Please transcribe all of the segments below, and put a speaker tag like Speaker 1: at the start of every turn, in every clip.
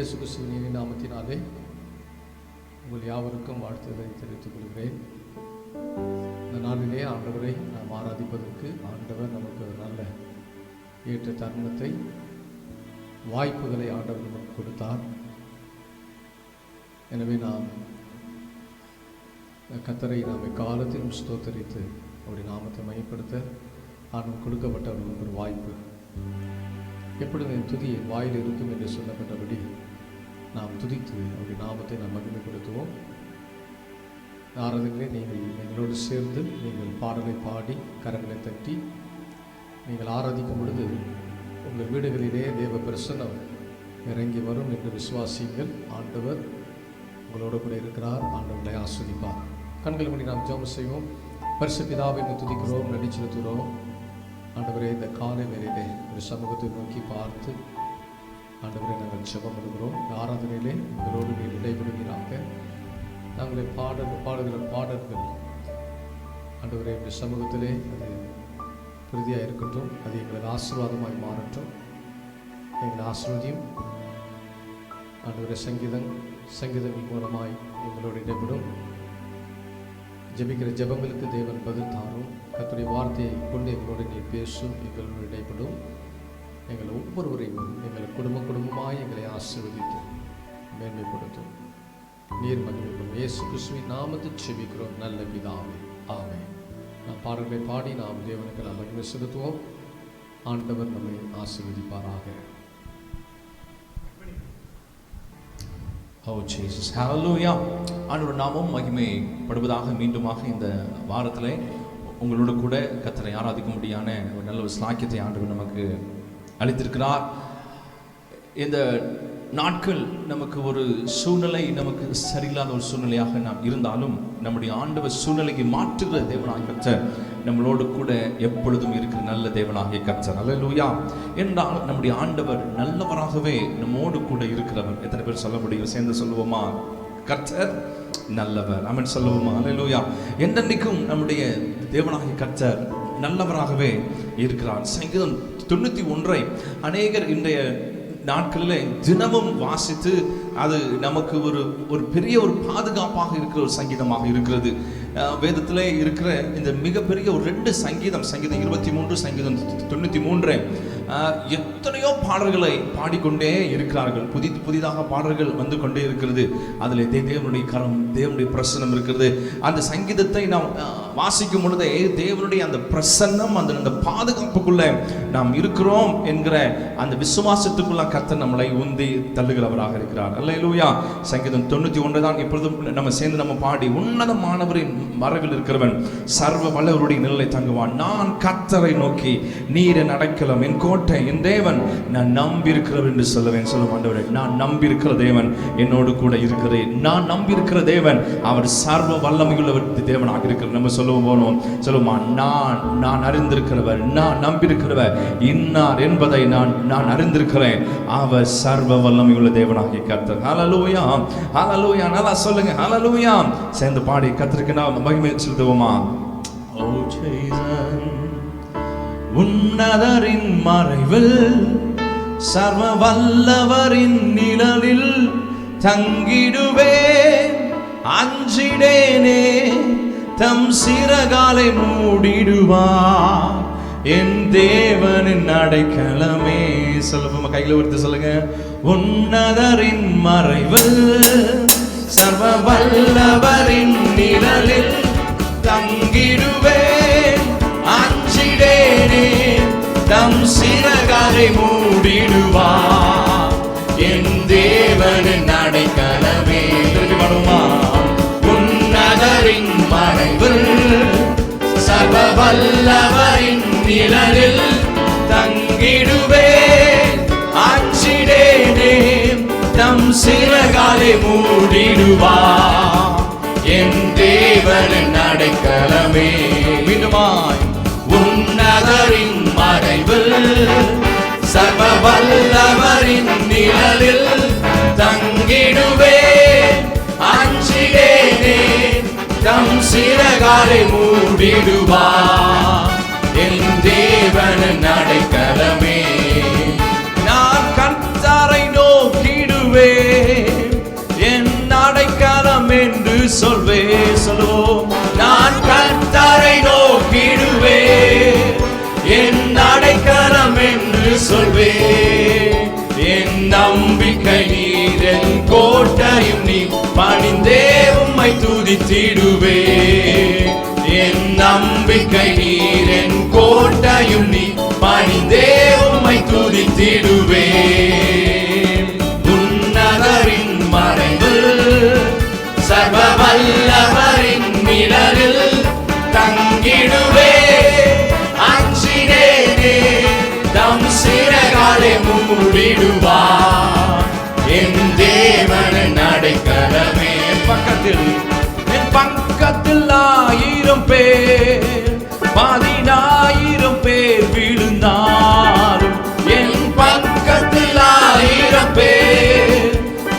Speaker 1: இயேசு கிறிஸ்துவின் நாமத்தினாலே உங்கள் யாவருக்கும் வாழ்த்துக்களை தெரிவித்துக் கொள்கிறேன். இந்த நாளிலே ஆண்டவரை நாம் ஆராதிப்பதற்கு ஆண்டவர் நமக்கு ஒரு நல்ல ஏற்ற தருணத்தை, வாய்ப்புகளை ஆண்டவர் நமக்கு கொடுத்தார். எனவே நாம் கர்த்தரை நாம் எக்காலத்திலும் ஸ்தோத்தரித்து அவருடைய நாமத்தை மையப்படுத்த ஆண்டவர் கொடுக்கப்பட்ட ஒரு வாய்ப்பு. எப்பொழுது என் துதி என் வாயில் இருக்கும் என்று சொல்லப்பட்டபடி நாம் துதித்து அவருடைய நாமத்தை நாம் மகிமைப்படுத்துவோம். ஆராதனையிலே நீங்கள் எங்களோடு சேர்ந்து நீங்கள் பாடலை பாடி கரங்களை தட்டி நீங்கள் ஆராதிக்கும் பொழுது உங்கள் வீடுகளிலே தேவ பிரசன்னம் இறங்கி வரும் என்று விசுவாசியுங்கள். ஆண்டவர் உங்களோடு கூட இருக்கிறார். ஆண்டவர்களை ஆஸ்வதிப்பார். கண்கள் மூடி நாம் ஜெபம் செய்வோம். பரிசுத்த பிதாவை துதிக்கிறோம், நன்றி செலுத்துகிறோம். ஆண்டவரே, இந்த காலை வேளையிலே ஒரு சமூகத்தை நோக்கி பார்த்து ஆண்டவரே நாங்கள் ஜெபம் பண்ணுகிறோம். இந்த ஆராதனையிலே எங்களோடு நீர் இடைபெறுவீராக. நாங்களே பாடுகிற பாடல்கள் ஆண்டவரே இந்த சமூகத்திலே அது பிரதியாக இருக்கட்டும். அது எங்களுக்கு ஆசீர்வாதமாய் மாறட்டும். எங்களை ஆசீர்வதியும் ஆண்டவரே. சங்கீதங்கள் மூலமாய் எங்களோடு இடைபெறும். ஜெபிக்கிற ஜெபங்களுக்கு தேவன் பதில் தாரும். கர்த்தருடைய வார்த்தையை கொண்டு எங்களோடு நீர் பேசும், எங்களோடு இடைப்படும். எங்கள் ஒவ்வொருவரையும் எங்களை குடும்பமாய் எங்களை ஆசீர்வதித்து மேன்மைப்படுத்தும். நீர் மகிமைப்படும். இயேசு கிறிஸ்துவின் நாமத்தில் ஜெபிக்கிறோம் நல்ல பிதாவே, ஆமென். நாம் பாடல்களை பாடி நாம் தேவனுக்கு நாம் மகிமை செலுத்துவோம். ஆண்டவர் நம்மை ஆசீர்வதிப்பாராக.
Speaker 2: Oh Jesus, hallelujah. ஆண்டவர் நாமம் மகிமைப்படுவதாக. மீண்டுமாக இந்த வாரத்திலே உங்களோட கூட கர்த்தரை ஆராதிக்கும்படியான ஒரு நல்ல ஒரு ஸ்லாக்கியத்தை ஆண்டவர் நமக்கு அளித்திருக்கிறார். இந்த நாட்கள் நமக்கு ஒரு சூழ்நிலை நமக்கு சரியில்லாத ஒரு சூழ்நிலையாக நாம் இருந்தாலும் நம்முடைய ஆண்டவர் சூழ்நிலைக்கு மாற்றுகிற தேவனாகிய கர்த்தர் நம்மளோடு கூட எப்பொழுதும் இருக்கிற நல்ல தேவனாகிய கர்த்தர். அல்லேலூயா. என்றால் நம்முடைய ஆண்டவர் நல்லவராகவே நம்மோடு கூட இருக்கிறவர். எத்தனை பேர் சொல்ல முடியும்? சேர்ந்து சொல்லுவோமா? கர்த்தர் நல்லவர். ஆமென் சொல்லுவோமா? அல்லேலூயா. என்றென்றைக்கும் நம்முடைய தேவனாகிய கர்த்தர் நல்லவராகவே இருக்கிறார். சங்கீதம் 91 அநேகர் இன்றைய நாட்களில் தினமும் வாசித்து அது நமக்கு ஒரு பெரிய ஒரு பாதுகாப்பாக இருக்கிற ஒரு சங்கீதமாக இருக்கிறது. வேதத்திலே இருக்கிற இந்த மிகப்பெரிய ஒரு 2 சங்கீதம், சங்கீதம் 23, சங்கீதம் 93, எத்தனையோ பாடல்களை பாடிக்கொண்டே இருக்கிறார்கள். புதிதாக பாடல்கள் வந்து கொண்டே இருக்கிறது. அதில் தேவனுடைய கரம், தேவனுடைய பிரசன்னம் இருக்கிறது. அந்த சங்கீதத்தை நாம் வாசிக்கும் பொழுதே தேவனுடைய அந்த பிரசன்னம், அந்த பாதுகாப்புக்குள்ள நாம் இருக்கிறோம் என்கிற அந்த விசுவாசத்துக்குள்ள கர்த்தர் நம்மளை உந்தி தள்ளுகிறவராக இருக்கிறார். அல்லேலூயா. சங்கீதம் 91 தான் இப்பொழுதும் நம்ம சேர்ந்து நம்ம பாடி, உன்னதமானவரின் மறைவில் இருக்கிறவன் சர்வ வல்லவருடைய நிழலை தங்குவான். நான் கர்த்தரை நோக்கி, நீர் என் அடைக்கலம், என் கோட்டை, என் தேவன், நான் நம்பி இருக்கிறவர் என்று சொல்லுவேன். சொல்லும் ஆண்டவரே, நான் நம்பி இருக்கிற தேவன் என்னோடு கூட இருக்கிறேன். நான் நம்பி இருக்கிற தேவன் அவர் சர்வ வல்லமையுள்ளவர் தேவனாக இருக்கிறார். நம்ம சொல்லுவோமா? நான் அறிந்திருக்கிறவர், நான் நம்பியிருக்கிறவர் இன்னார் என்பதை நான் அறிந்திருக்கிறேன். அவர் சர்வ வல்லமையுள்ள தேவனாகிய கர்த்தர். ஹல்லேலூயா, ஹல்லேலூயா. நல்லா சொல்லுங்க, ஹல்லேலூயா. சேர்ந்து பாடி கர்த்தருக்கு நாம் மகிமை செலுத்துவோமா? ஓ ஜீசஸ், உன்னதரின் மறைவில் சர்வ வல்லவரின் நிழலில் தங்கிடுவேன். அஞ்சிடேனே, தம் சிறகாலை மூடிடுவார். என் தேவனின் அடைக்கலமே. சொல்லுமா? கையில ஒருத்த சொல்லுங்க. உன்னதரின் மறைவில் சர்வ வல்லவரின் நிழலில் தங்கிடுவேன். அஞ்சிடேனே, தம் சிறகாலை மூடிடுவார். என் தேவனின் அடைக்கலமே. திருப்பி பாடுமா? உன்னதரின் மறைவில் சர்வ வல்லவரின் நிழலில் தங்கிடுவேன். அஞ்சிடேனே, தம் சிறகாலை மூடிடுவார். என் தேவனின் அடைக்கலமே. மீண்டுமாய், உன்னதரின் மறைவில் சர்வ வல்லவரின் நிழலில் தங்கிடுவேன். அஞ்சிடேனே, தம் சிறகாலை மூடிடுவார். என் தேவனின் அடைக்கலமே. நான் கர்த்தரை நோக்கிடுவேன். சொல்வே சொல்லுவோம். நான் கர்த்தரை நோக்கிடுவே, என் அடைக்கலம் என்று சொல்வே. என் நம்பிக்கை நீர், என் கோட்டையும் நீ, பணிந்தே உம்மை துதித்திடுவே. என் நம்பிக்கை நீர், என் கோட்டையும் நீ, பணிந்தே உம்மை துதித்திடுவே. உன்னதரின் மறைவில், சர்வ வல்லவரின் நிழலில் தங்கிடுவே. அஞ்சினேனே, தம் சிறகாலே மூடிடுவார். என் தேவன் அடைக்கலமே. என் பக்கத்தில் 1000 பேர், 10,000 பேர் விழுந்தாலும், என் பக்கத்தில் 1000 பேர்,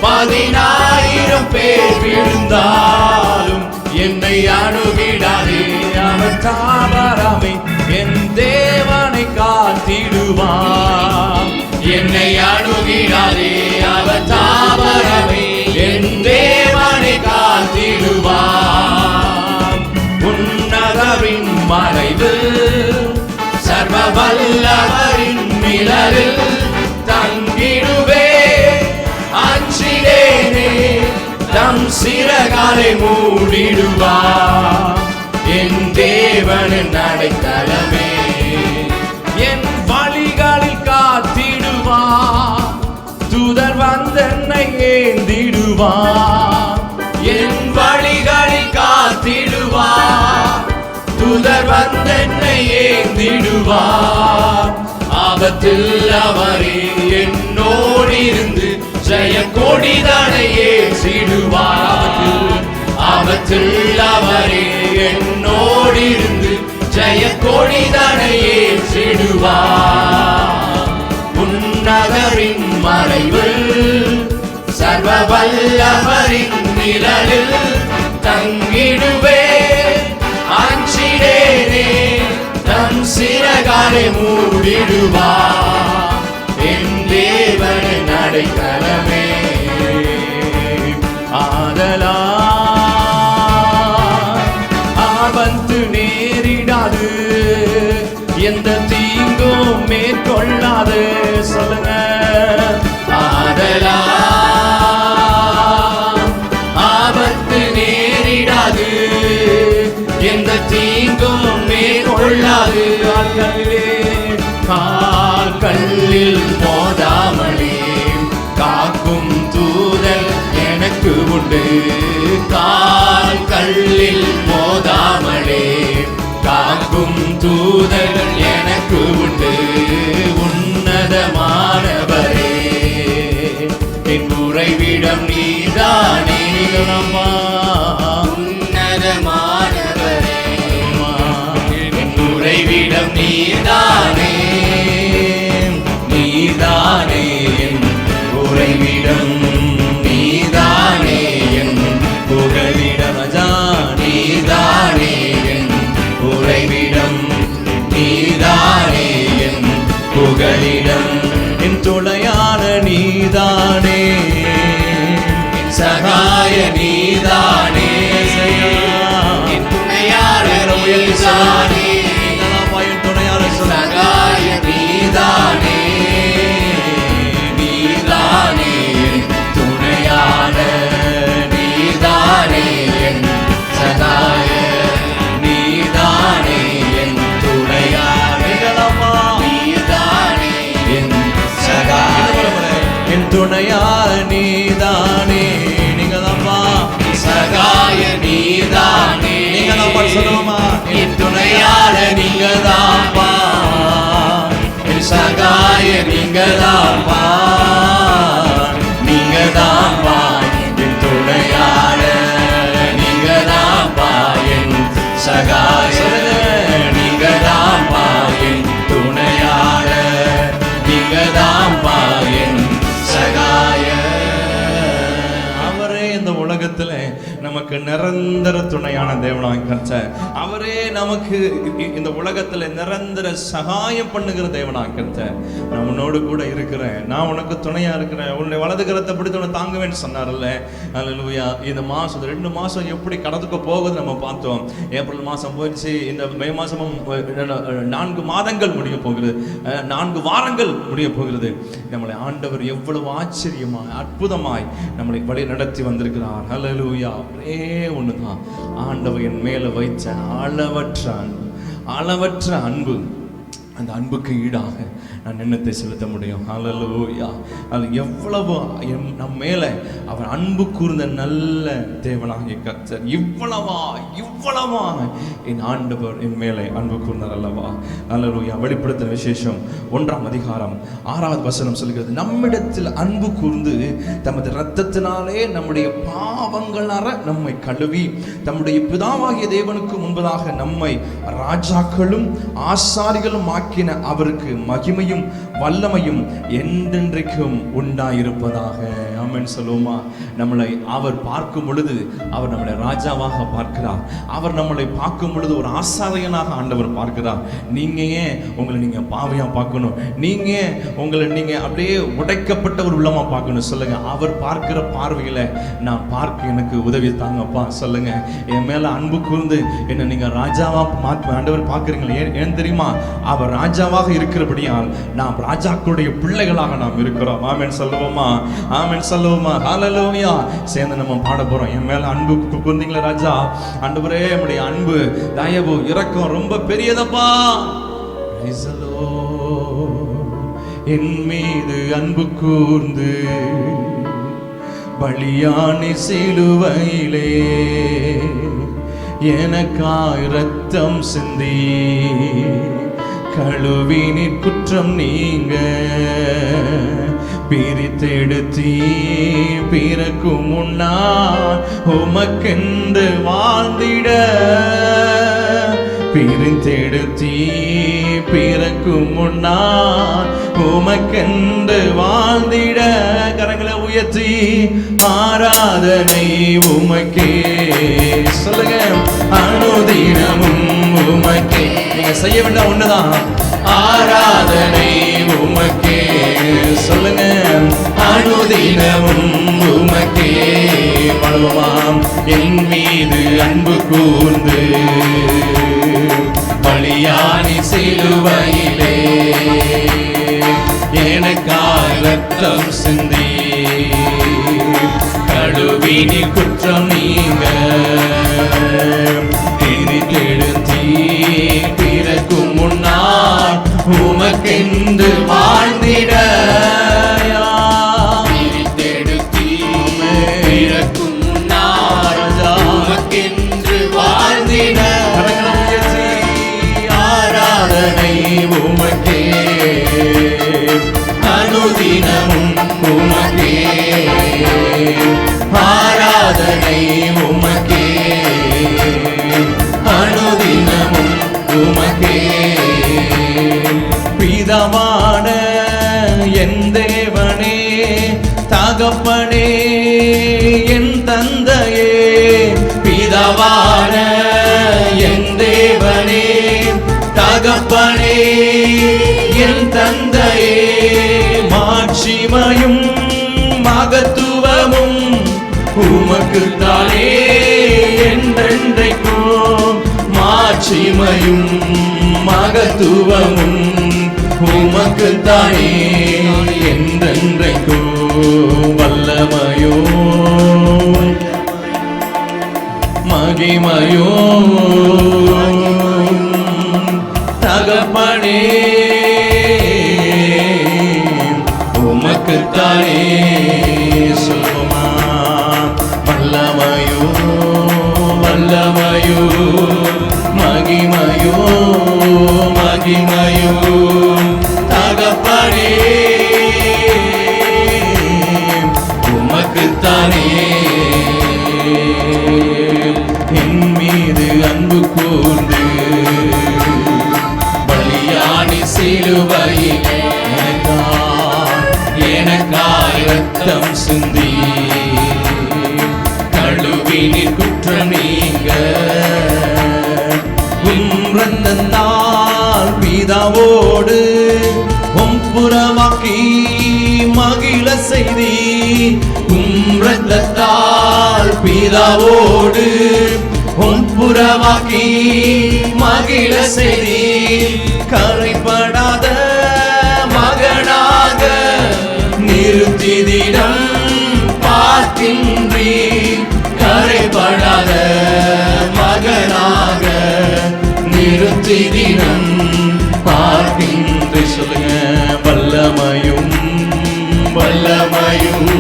Speaker 2: 10,000 பேர் விழுந்தாலும் என்னை அணுகிடாதே. அவர் தாவராமே என் தேவனை காத்திடுவார். என்னை அணுகிடாதே, அவர் தாவராமே என் தேவனை காத்திடுவார். உன்னதரின் மறைவில், சர்வ வல்லவரின் நிழலில் தங்கிடுவே. அஞ்சினேனே, தம் சிறகாலே மூடிடுவார். என் தேவனின் அடைக்கலமே. என் வழிகளில் காத்திடுவார். தூதர் வந்தென்னை ஏந்திடுவார். என் வழிகளில் காத்திடுவார். தூதர் வந்தென்னை ஏந்திடுவார். ஆபத்தில் அவரே என்னோடிருந்து ஜெய கொடிதனை ஏற்றிடுவார். ஆபத்தில் அவரே என்னோடிருந்து ஜெய கொடிதனை ஏற்றிடுவார். உன்னதரின் மறைவில், சர்வ வல்லவரின் நிழலில் தங்கிடுவே. அஞ்சினேனே, தம் சிறகாலே மூடிடுவார். என் தேவனின் அடைக்கலமே. ஆதலால் ஆபத்து நேரிடாது, எந்த தீங்கும் மேற்கொள்ளாது. சொல்லுங்க. ஆதலால் ஆபத்து நேரிடாது, எந்த தீங்கும் மேற்கொள்ளாது. கால் கல்லில் மோதாமலே காக்கும் தூதல் எனக்கு உண்டு. கால் கல்லில் மோதாமலே காக்கும் தூதர்கள் எனக்கு உண்டு. உன்னதமானவரே, என் உறைவிடம் நீதானே. உன்னதமானவரே, என் உறைவிடம் நீதானே. நீதானே என் உறைவிடம், நீதானே என் புகலிடம். அஜா, நீதானே என் உறைவிடம், நீதானே என் புகலிடம். என் துணையான நீதானே, என் சகாய நீதானே. என் துணையான நீதானே, என் துணையான சகாய நீதானே. நீதானே என் துணையான, நீதானே என் சகாய, நீதானே என் துணையான. நீதானே என் சகாய, என் துணையான நீதானே. நீங்களப்பா சகாய நீதானே. நீங்களப்பா சொல்லுவோமா. என் துணையான நீங்கதாப்பா, என் சகாய நீங்கதாப்பா. நீங்கதாப்பா என் துணையான, நீங்கதாப்பா என் சகாய. நீங்கதாப்பா என் துணையான, நீங்கதாப்பா என் சகாய. அவரே இந்த உலகத்துல நமக்கு நிரந்தர துணையான தேவனாய் கர்த்தர். அவரே நமக்கு இந்த உலகத்துல நிரந்தர சகாயம் பண்ணுகிற தேவனாய் கர்த்தர். நான் உன்னோடு கூட இருக்கிறேன், நான் உனக்கு துணையா இருக்கிறேன், உன்னுடைய வலது கரத்தை பிடித்து உன்னை தாங்குவேன்னு சொன்னார்ல. அல்லேலூயா. இந்த மாசம் 2 மாசம் எப்படி கடந்துக்க போகுது நம்ம பார்த்தோம். ஏப்ரல் மாசம் போயிடுச்சு, இந்த மே மாசமும் 4 மாதங்கள் முடிய போகிறது, 4 வாரங்கள் முடிய போகிறது. நம்மளை ஆண்டவர் எவ்வளவு ஆச்சரியமாய் அற்புதமாய் நம்மளை வழி நடத்தி வந்திருக்கிறார். ஹல்லேலூயா. ஒரே ஒண்ணுதான், ஆண்டவர் என் மேல வைத்த அளவற்ற அன்பு, அந்த அன்புக்கு ஈடாக நான் எண்ணத்தை செலுத்த முடியும். ஹல்லேலூயா. அது எவ்வளவு நம் மேல அவர் அன்பு கூர்ந்த நல்ல தேவனாகிய கர்த்தர். இவ்வளவா என் ஆண்டவர் என் மேலே அன்பு கூர்ந்தார் அல்லவா. ஹல்லேலூயா. வெளிப்படுத்தின விசேஷம் 1ஆம் அதிகாரம் 6வது வசனம் சொல்கிறது, நம்மிடத்தில் அன்பு கூர்ந்து தமது இரத்தத்தினாலே நம்முடைய பாவங்களற நம்மை கழுவி தம்முடைய பிதாவாகிய தேவனுக்கு முன்பதாக நம்மை ராஜாக்களும் ஆசாரிகளும் ஆக்கின அவருக்கு மகிமையும் வல்லமையும் என்றென்றைக்கும் உண்டாயிருப்பதாக. ஆமென் சொல்லுவோமா? நம்மளை அவர் பார்க்கும் பொழுது அவர் நம்மளை ராஜாவாக பார்க்கிறார். அவர் நம்மளை பார்க்கும் பொழுது ஒரு ஆசாரியனாக ஆண்டவர் பார்க்கிறார். நீங்க ஏன் உங்களை நீங்க பாவையா பார்க்கணும்? நீங்க உங்களை நீங்க அப்படியே உடைக்கப்பட்ட ஒரு உள்ளமா பார்க்கணும்? சொல்லுங்க. அவர் பார்க்கிற பார்வையில நான் பார்க்க எனக்கு உதவி தாங்கப்பா. சொல்லுங்க. என் மேல அன்பு கூர்ந்து என்ன நீங்க ராஜாவா ஆண்டவர் பார்க்கிறீங்களா? ஏன் தெரியுமா? அவர் ராஜாவாக இருக்கிறபடியால் நாம் ராஜாக்களுடைய பிள்ளைகளாக நாம் இருக்கிறோம். ஆமென் சொல்லுவோமா? ஆமென் சொல்லுவோமா? ஹல்லேலூயா. சேர்ந்து நம்ம பாட போறோம். என் மேல அன்பு கூர்ந்தீங்களா ராஜா? ஆண்டவரே, நம்முடைய அன்பு, தயவு, இரக்கம் ரொம்ப பெரியதப்பா. என் மீது அன்பு கூர்ந்து பலியான சிலுவையிலே எனக்காய் இரத்தம் சிந்தி கழுவினிற் குற்றம் நீங்க பிரித்தெடுத்தீ பிறக்கும் முன்னால் உமக்கென்று வாழ்ந்திட பிரித்தெடுத்தீ பிறக்கும் முன்னால் உமக்கென்று வாழ்ந்திட. கரங்களை உயர்த்தி ஆராதனை உமக்கே. சொல்லுங்க. அனுதினமும் உமக்கே. நீங்க செய்ய வேண்டாம் ஒண்ணுதான், ஆராதனை உமக்கே. சொல்லுங்க. அனுதினமும் உமக்கே. பழுவமாம் என் மீது அன்பு கூர்ந்து பலியானி சிலுவையிலே எனக்காய் இரத்தம் சிந்தி கழுவினி குற்றம் நீங்க பிரித்தெடுத்தீ பிறக்கும் முன்னால் உமக்கென்று வாழ்ந்திட. பிரித்தெடுத்தீ பிறக்கும் முன்னால் உமக்கென்று வாழ்ந்திட. ஆராதனை உமக்கே. அனுதினமும் உமக்கே. ஆராதனை உமக்கே. அனுதினமும் உமக்கே. பிதாவான என் தேவனே, தகப்பனே என் தந்தையே. பிதாவான என் தேவனே, தகப்பனே என் தந்தையே. மாட்சிமையும் மகத்துவமும் உமக்குத்தானே என்றென்றைக்கும். மாட்சிமையும் மகத்துவமும் உமக்குத்தானே என்றென்றைக்கும். வல்லமையோ மகிமையோ தகப்பனே உமக்குத்தானே. சொல்லுமா. வல்லமையோ வல்லமையோ மகிமையோ மகிமையோ தகப்பனே உமக்குத்தானே. என் மீது அன்பு புறமாக்கி மகிழ செய்தி இரத்தத்தால் பிதாவோடு புறமாக்கி மகிழ செய்தி கரைப்படாத மகனாக நிறுத்திதிடம் பார்க்கின்றீ கரைப்படாத மகனாக நிறுத்திதிடம் பார்க்கின்றே. சொல்லுங்க. வல்லமையும் வல்லமையும்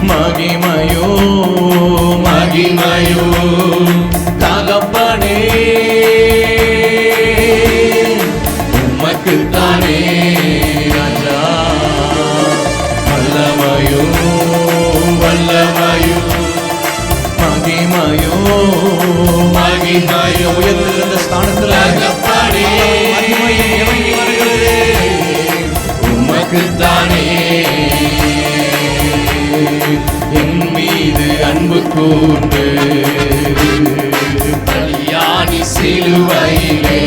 Speaker 2: மகிமையோ மகிமையோ தகப்பனே உமக்குத்தானே ராஜா. வல்லமையோ வல்லமையோ மகிமையோ மகிமையோ உயர்ந்திருந்த ஸ்தானத்தில் மகிமையும் இறங்கி வருகிறது உமக்குத்தானே. என் மீது அன்பு கூர்ந்து பலியானி சிலுவையிலே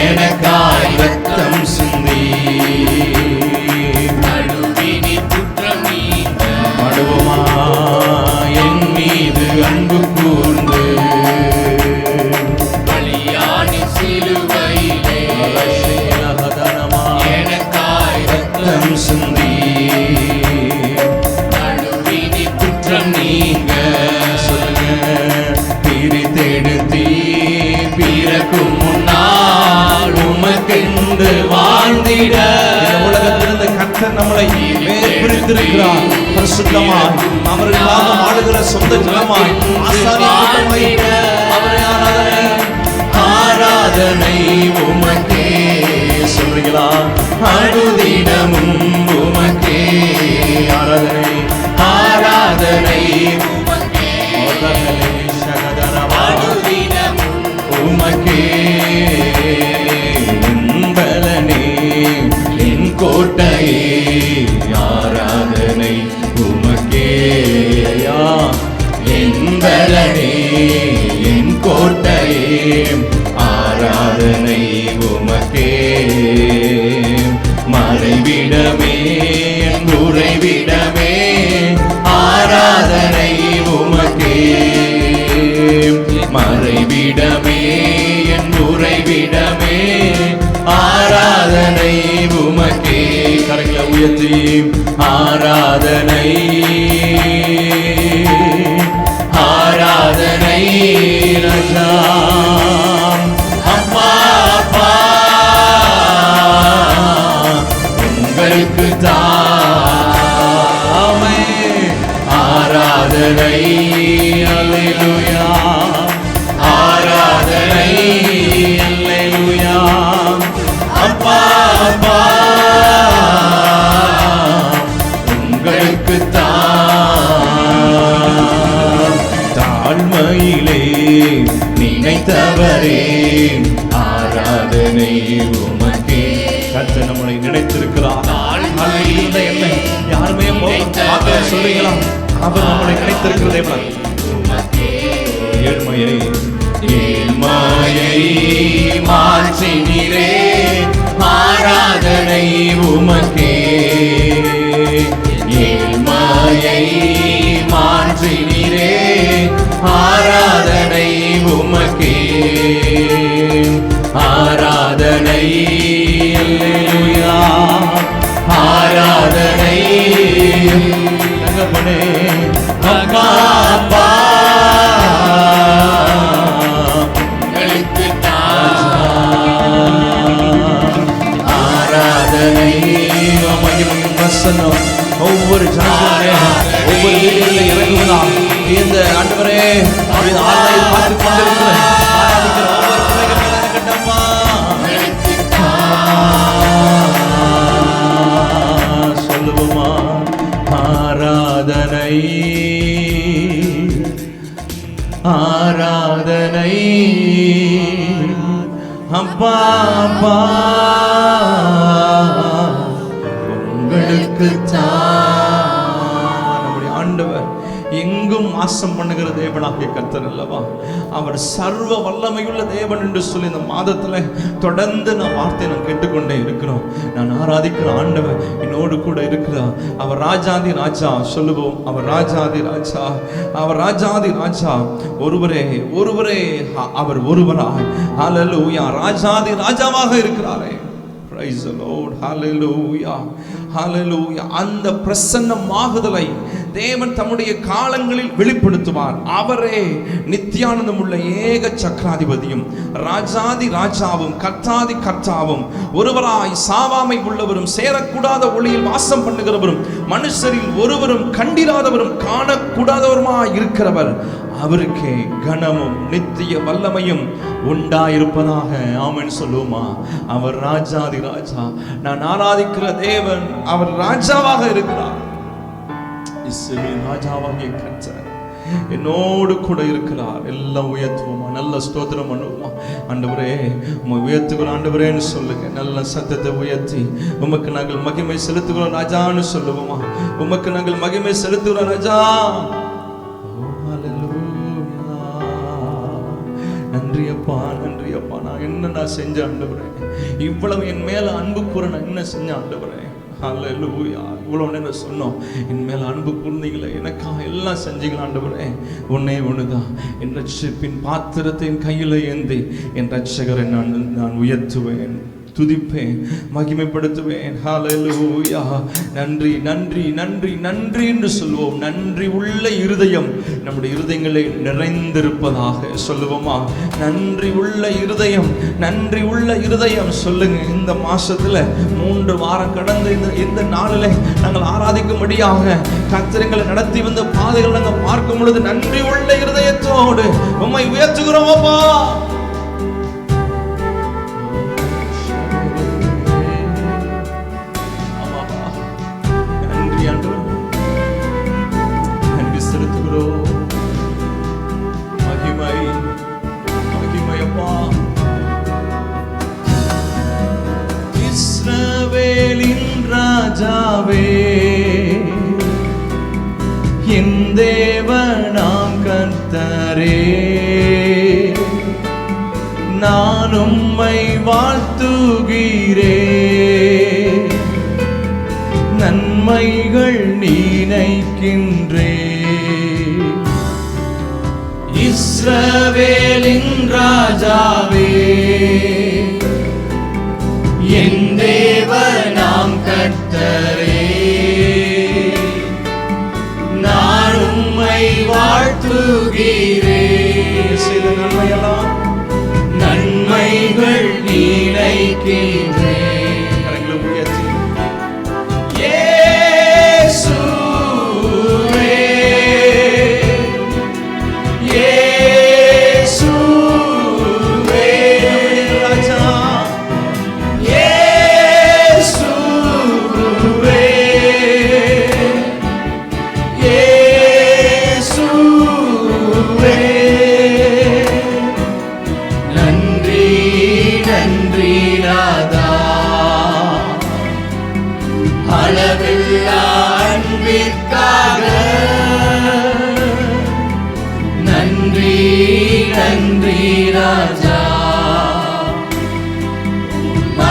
Speaker 2: எனக்காய் ரத்தம் சிந்தி நடுவினி குற்றம் நீங்க மடுவமா. என் மீது அன்பு கூர்ந்து பலியானி சிலுவையிலே எனக்காய் ரத்தம் சிந்தி நடுவினி குற்றம் நீங்க. சொல்லுங்க. பிரித்தெடுத்தீ பிறக்கும் முன்னால் உமக்கென்று வாழ்ந்திட உலகத்திலிருந்து கர்த்தர் நம்மளை பிரித்திருக்கிறார். பரிசுத்தமாய் அவருக்காக ஆளுகிற சொந்த ஜனமாய் ஆராதனை உமக்கே. சொல்றீங்களா? அனுதினமும் உமக்கே ஆராதனை ஆராதனை உமக்கே பலனே என் கோட்டையே ஆராதனை உமக்கே. என் பலனே என் கோட்டையே ஆராதனை உமக்கே. மறைவிடமே என் உறைவிடமே ஆராதனை உமக்கே. மறைவிடமே என் உறைவிடமே ஆராதனை உமக்கே. கரங்களை உயர்த்தி ஆராதனை ஆராதனை ராஜா. அப்பா அப்பா உங்களுக்கு தாமே ஆராதனை. அல்லேலூயா ஆராதனை அல்லேலூயா. அப்பா அப்பா உங்களுக்கு தாழ்மையிலே நினைத்தவரே ஆராதனை உமக்கே. கர்த்தர் நம்மளை நினைத்திருக்கிறார். என்னை யாருமே சொல்றீங்களா? அவர் நம்மளை நினைத்திருக்கிறதே ஏழ்மையை ஏழ்மையை மாற்றினீரே ஆராதனை உமக்கே. ஏழ்மையை மாற்றினீரே ஆராதனை உமக்கே. ஆராதனை அல்லேலூயா ஆராதனை தகப்பனே. அப்பா அப்பா ஆராதனை மகிமையும் பிரசன்னம் ஒவ்வொரு ஜனங்களுமே ஒவ்வொரு வீடுகளில் இறங்குவதா இந்த ஆண்டவரே ஆராதனை பார்த்து கொண்டிருக்கிற ஆராதிக்கிற ஒவ்வொரு பிள்ளைகள் மேல இருக்கட்டம்மா. சொல்லுவோமா? ஆராதனை ஆராதனை அப்பா அப்பா உங்களுக்கு நம்முடைய ஆண்டவர் எங்கும் வாசம் பண்ணுகிற தேவனாகிய கர்த்தர் அல்லவா. அவர் சர்வ வல்லமையுள்ள தேவன் என்று சொல்லி இந்த மாதத்துல தொடர்ந்து நான் வார்த்தை நான் கேட்டுக்கொண்டே இருக்கிறோம். நான் ஆராதிக்கிற ஆண்டவர் என்னோடு கூட இருக்கிறார். அவர் ராஜாதி ராஜா சொல்லுவோம். அவர் ராஜாதி ராஜா, அவர் ராஜாதி ராஜா. ஒருவரே ஒருவரே அவர் ஒருவராய் ஹல்லேலூயா ராஜாதி ராஜாவாக இருக்கிறாரே. Praise the Lord. Hallelujah. Hallelujah. அந்த பிரசன்னமாகுதலை தேவன் தம்முடைய காலங்களில் வெளிப்படுத்துவார். அவரே நித்தியானந்தம் உள்ள ஏக சக்கராதிபதியும் ராஜாதி ராஜாவும் கர்த்தாதி கர்த்தாவும் ஒருவராய் சாவாமை உள்ளவரும் சேரக்கூடாத ஒளியில் வாசம் பண்ணுகிறவரும் மனுஷரில் ஒருவரும் கண்டிராதவரும் காணக்கூடாதவருமாய் இருக்கிறவர். அவருக்கே கனமும் நித்திய வல்லமையும் உண்டாயிருப்பதாக. ஆமென் சொல்லுமா. அவர் ராஜாதி ராஜா. நான் ஆராதிக்கிற தேவன் அவர் ராஜாவாக இருக்கிறார். இஸ்ரவேல் ராஜாவாகிய கர்த்தர் என்னோடு கூட இருக்கிறார். எல்லாம் உயர்த்துவோமா, நல்ல ஸ்தோத்திரம் பண்ணுவோமா. ஆண்டவரே உம்மை உயர்த்துகிறோம் ஆண்டவரேன்னு சொல்லுங்க. நல்ல சத்தத்தை உயர்த்தி உமக்கு நாங்கள் மகிமை செலுத்துகிறோம் ராஜான்னு சொல்லுவோமா. உமக்கு நாங்கள் மகிமை செலுத்துகிறோம் ராஜா. நன்றி அப்பா, நன்றி அப்பா. நான் என்ன செஞ்ச ஆண்டவரே, இவ்வளவு என் மேல அன்பு கூற நான் என்ன செஞ்ச ஆண்டவரே. ஹல்லேலூயா. இவ்வளவு நேரம் சொன்னோம், என் மேல அன்பு கூர்ந்தீங்களே, எனக்காக எல்லாம் செஞ்சீங்களா ஆண்டவரே. ஒன்னே ஒண்ணுதான், என் ரட்சிப்பின் பாத்திரத்தை என் கையில ஏந்தி என் ரட்சகரை நான் உயர்த்துவேன், துதிப்பேன், மகிமைப்படுத்துவேன். ஹல்லேலூயா. நன்றி நன்றி நன்றி நன்றி என்று சொல்வோம். நன்றி உள்ள இருதயம் நம்முடைய இருதயங்களை நிறைந்திருப்பதாக சொல்லுவோமா. நன்றி உள்ள இருதயம், நன்றி உள்ள இருதயம் சொல்லுங்க. இந்த மாசத்துல 3 வாரம் கடந்த இந்த நாளில் நாங்கள் ஆராதிக்கும்படியாக கர்த்தரை நடத்தி வந்த பாதைகள் நாங்கள் பார்க்கும் பொழுது நன்றி உள்ள இருதயத்தோடு உம்மை உயர்த்துகிறோம் அப்பா. நன்றி செலுத்துகிறோம். மகிமை மகிமையப்பா. இஸ்ரவேலின் ராஜாவே, என் தேவனாம் கர்த்தரே, நான் உம்மை வாழ்த்துகிறேன், நன்மைகள் நினைக்கின்றே. இஸ்ரவேலின் ராஜாவே, என் தேவனாம் கர்த்தரே, நான் உம்மை வாழ்த்துகிறேன். செய்த நன்மையெல்லாம் நன்மைகள் நினைக்கின்றேன். கரங்களை உயர்த்தி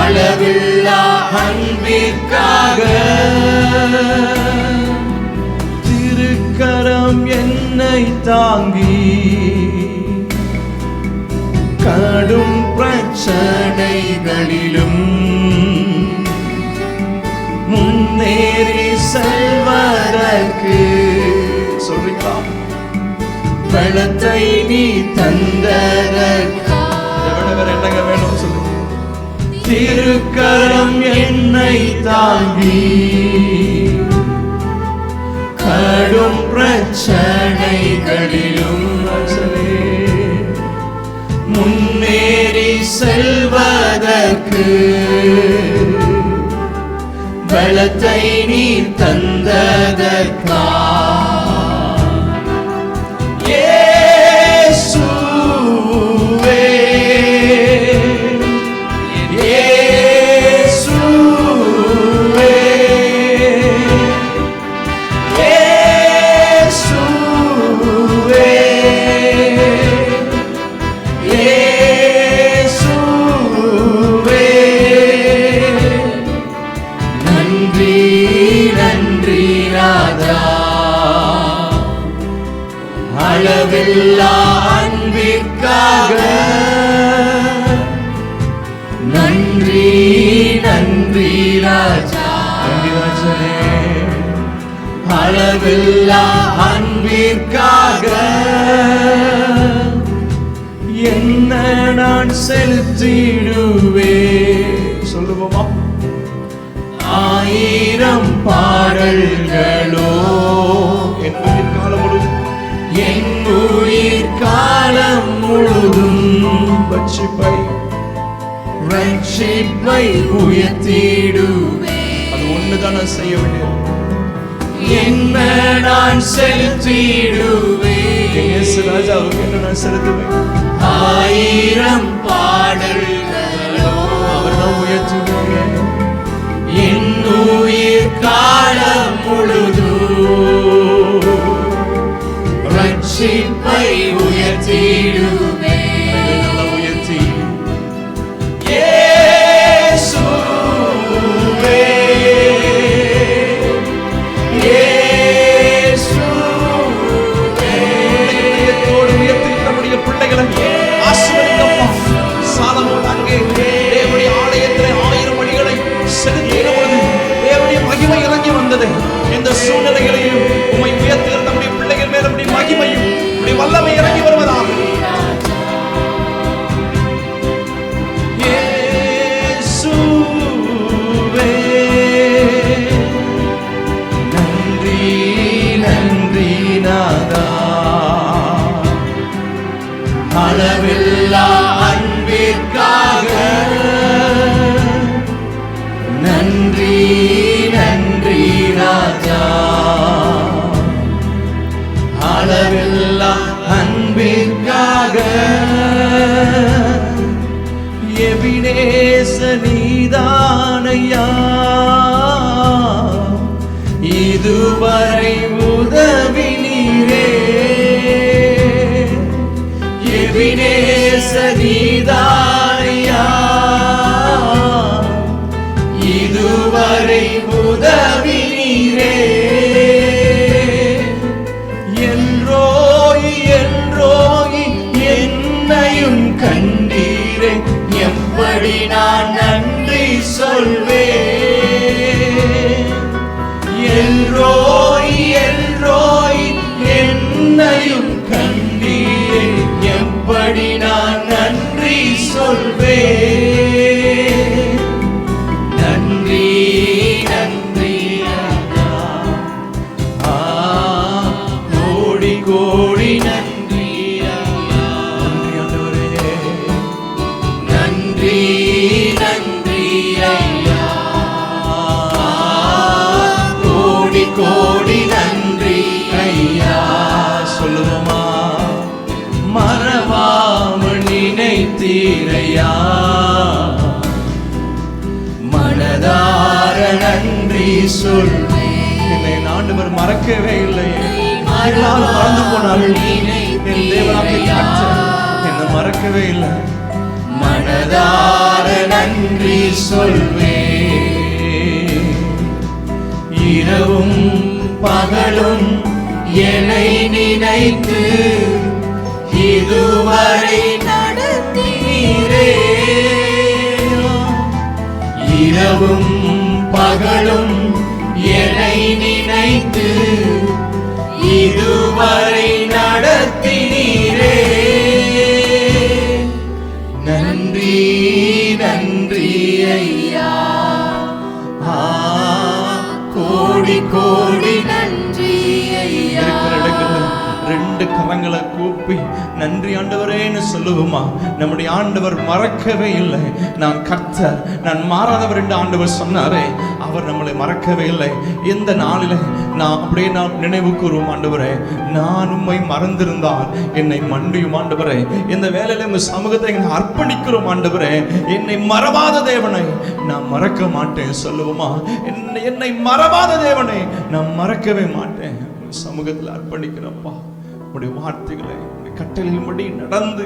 Speaker 2: அளவில்லா அன்பிற்காக. திருக்கரம் என்னை தாங்கி கடும் பிரச்சனைகளிலும் முன்னேறி செல்வதற்கு சொல்றீங்களா? பலத்தை நீ தந்ததற்கு என்னங்க வேணும் சொல்லு. திருக்கரம் என்னை தாங்கி கடும் பிரச்சனைகளிலும் முன்னேறி செல்வதற்கு பலத்தை நீ தந்ததற்கா.
Speaker 3: நன்றி நன்றி ராஜா,
Speaker 2: நன்றி ராஜனே.
Speaker 3: அளவில்லா அன்பிற்காக
Speaker 2: என்ன நான் செலுத்திடுவே. சொல்லுவோமா?
Speaker 3: 1000 பாடல்களோ
Speaker 2: என் உயிர் காலம் முழுவதும்,
Speaker 3: என் உயிர் காலம் முழுதும் ரட்சிப்பை உயர்த்திடுவே.
Speaker 2: அது ஒண்ணுதான் நான் செய்ய வேண்டியது.
Speaker 3: என்ன நான் செலுத்திடுவேன்,
Speaker 2: இயேசு ராஜாவுக்கு என்ன நான் செலுத்துவேன்?
Speaker 3: 1000 பாடல்களோ
Speaker 2: அவர்தான் உயர்த்துவேன்.
Speaker 3: என் உயிர் காலம் முழுதும் ரட்சிப்பை உயர்த்திடுவே.
Speaker 2: நல்லா உயர்த்தி இந்த சூழ்நிலைகளையும் உம்மை உயர்த்துகிற நம்முடைய பிள்ளைகள் மேல் நம்முடைய மகிமையும் நம்முடைய வல்லமை இறங்கி வருவதாக. இயேசுவே நன்றி நன்றி நாதா,
Speaker 3: அளவில்லா அன்பிற்காக நன்றி நன்றி ராஜா, அளவில்லா அன்பிற்காக
Speaker 2: எபினேச நீதானையா,
Speaker 3: இதுவரை உதவி நீரே. எபினேச நீதானையா, இதுவரை உதவி நீரே.
Speaker 2: எல்ரோய் எல்ரோய்
Speaker 3: என்னையும் கண்டீரே, எப்படி நான் நன்றி சொல்வேன். எல்ரோய் எல்ரோய் என்னையும் கண்டீரே, எப்படி நான் நன்றி சொல்வேன். நன்றி நன்றி ராஜா, கோடி கோடி நன்றி ஐயா. நன்றி நன்றி ஐயா, கோடி கோடி நன்றி ஐயா.
Speaker 2: சொல்லுவோமா?
Speaker 3: மறவாமல் நினைத்தீரையா, மனதார நன்றி சொல்வேன்.
Speaker 2: என்னை ஆண்டவர் மறக்கவே இல்லை.
Speaker 3: எல்லாரும்
Speaker 2: மறந்து போனார்கள். என் தேவனாகிய கர்த்தர் என்னை மறக்கவே இல்லை.
Speaker 3: மனதார நன்றி சொல்வேன். இரவும் பகலும் என்னை நினைத்து இதுவரை நடத்தீரே. இரவும் பகலும் என்னை நினைத்து இதுவரை நடத்தினீரே. நன்றி நன்றி ஐயா, கோடி கோடி நன்றி ஐயா.
Speaker 2: இருக்கிற இடங்களில் 2 கரங்களை கூப்பி நன்றி ஆண்டவரேன்னு சொல்லுவோமா? நம்முடைய ஆண்டவர் மறக்கவே இல்லை. நான் கர்த்தர், நான் மாறாதவர் என்று ஆண்டவர் சொன்னாரே, அவர் நம்மளை மறக்கவே இல்லை. இந்த நாளில் நான் அப்படியே நான் நினைவு கூறுவோம். ஆண்டவரே, நான் உம்மை மறந்திருந்தால் என்னை மன்னியும் ஆண்டவரே. இந்த வேலையில உங்க சமூகத்தை எங்களை அர்ப்பணிக்கிறோம் ஆண்டவரே. என்னை மறவாத தேவனை நான் மறக்க மாட்டேன் சொல்லுவோமா? என்னை மறவாத தேவனை நான் மறக்கவே மாட்டேன். சமூகத்தில் அர்ப்பணிக்கிறப்பா, உடைய வார்த்தைகளை கட்டளையின்படி நடந்து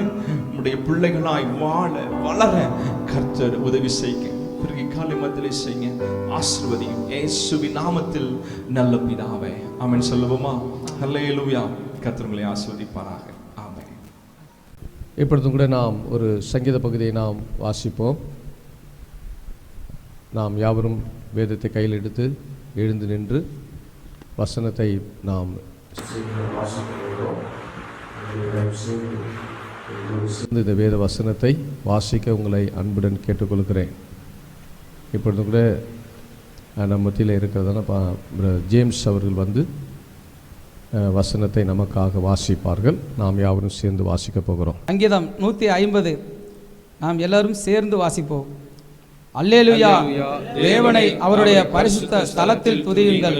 Speaker 2: உடைய பிள்ளைகளாய் வாழ வளர கர்த்தர் உதவி செய்ய பிறகு காலை மத்தியிலே செய்ய ஆசீர்வதியும் இயேசுவின் நாமத்தில் நல்ல பிதாவே, ஆமென் சொல்லுவோமா? அல்லேலூயா. கர்த்தர் உங்களை ஆசீர்வதிப்பாராக. ஆமென்.
Speaker 1: இப்பொழுதும் கூட நாம் ஒரு சங்கீத பகுதியை நாம் வாசிப்போம். நாம் யாவரும் வேதத்தை கையில் எடுத்து எழுந்து நின்று வசனத்தை நாம் இந்த வேத வசனத்தை வாசிக்க உங்களை அன்புடன் கேட்டுக்கொள்கிறேன். இப்பொழுதும் கூட நம்ம மத்தியில் இருக்கிறதான ஜேம்ஸ் அவர்கள் வந்து வசனத்தை நமக்காக வாசிப்பார்கள். நாம் யாவரும் சேர்ந்து வாசிக்க போகிறோம்.
Speaker 4: சங்கீதம் 150 நாம் எல்லாரும் சேர்ந்து வாசிப்போம். அல்லேலூயா, தேவனை அவருடைய பரிசுத்த ஸ்தலத்தில் துதியுங்கள்.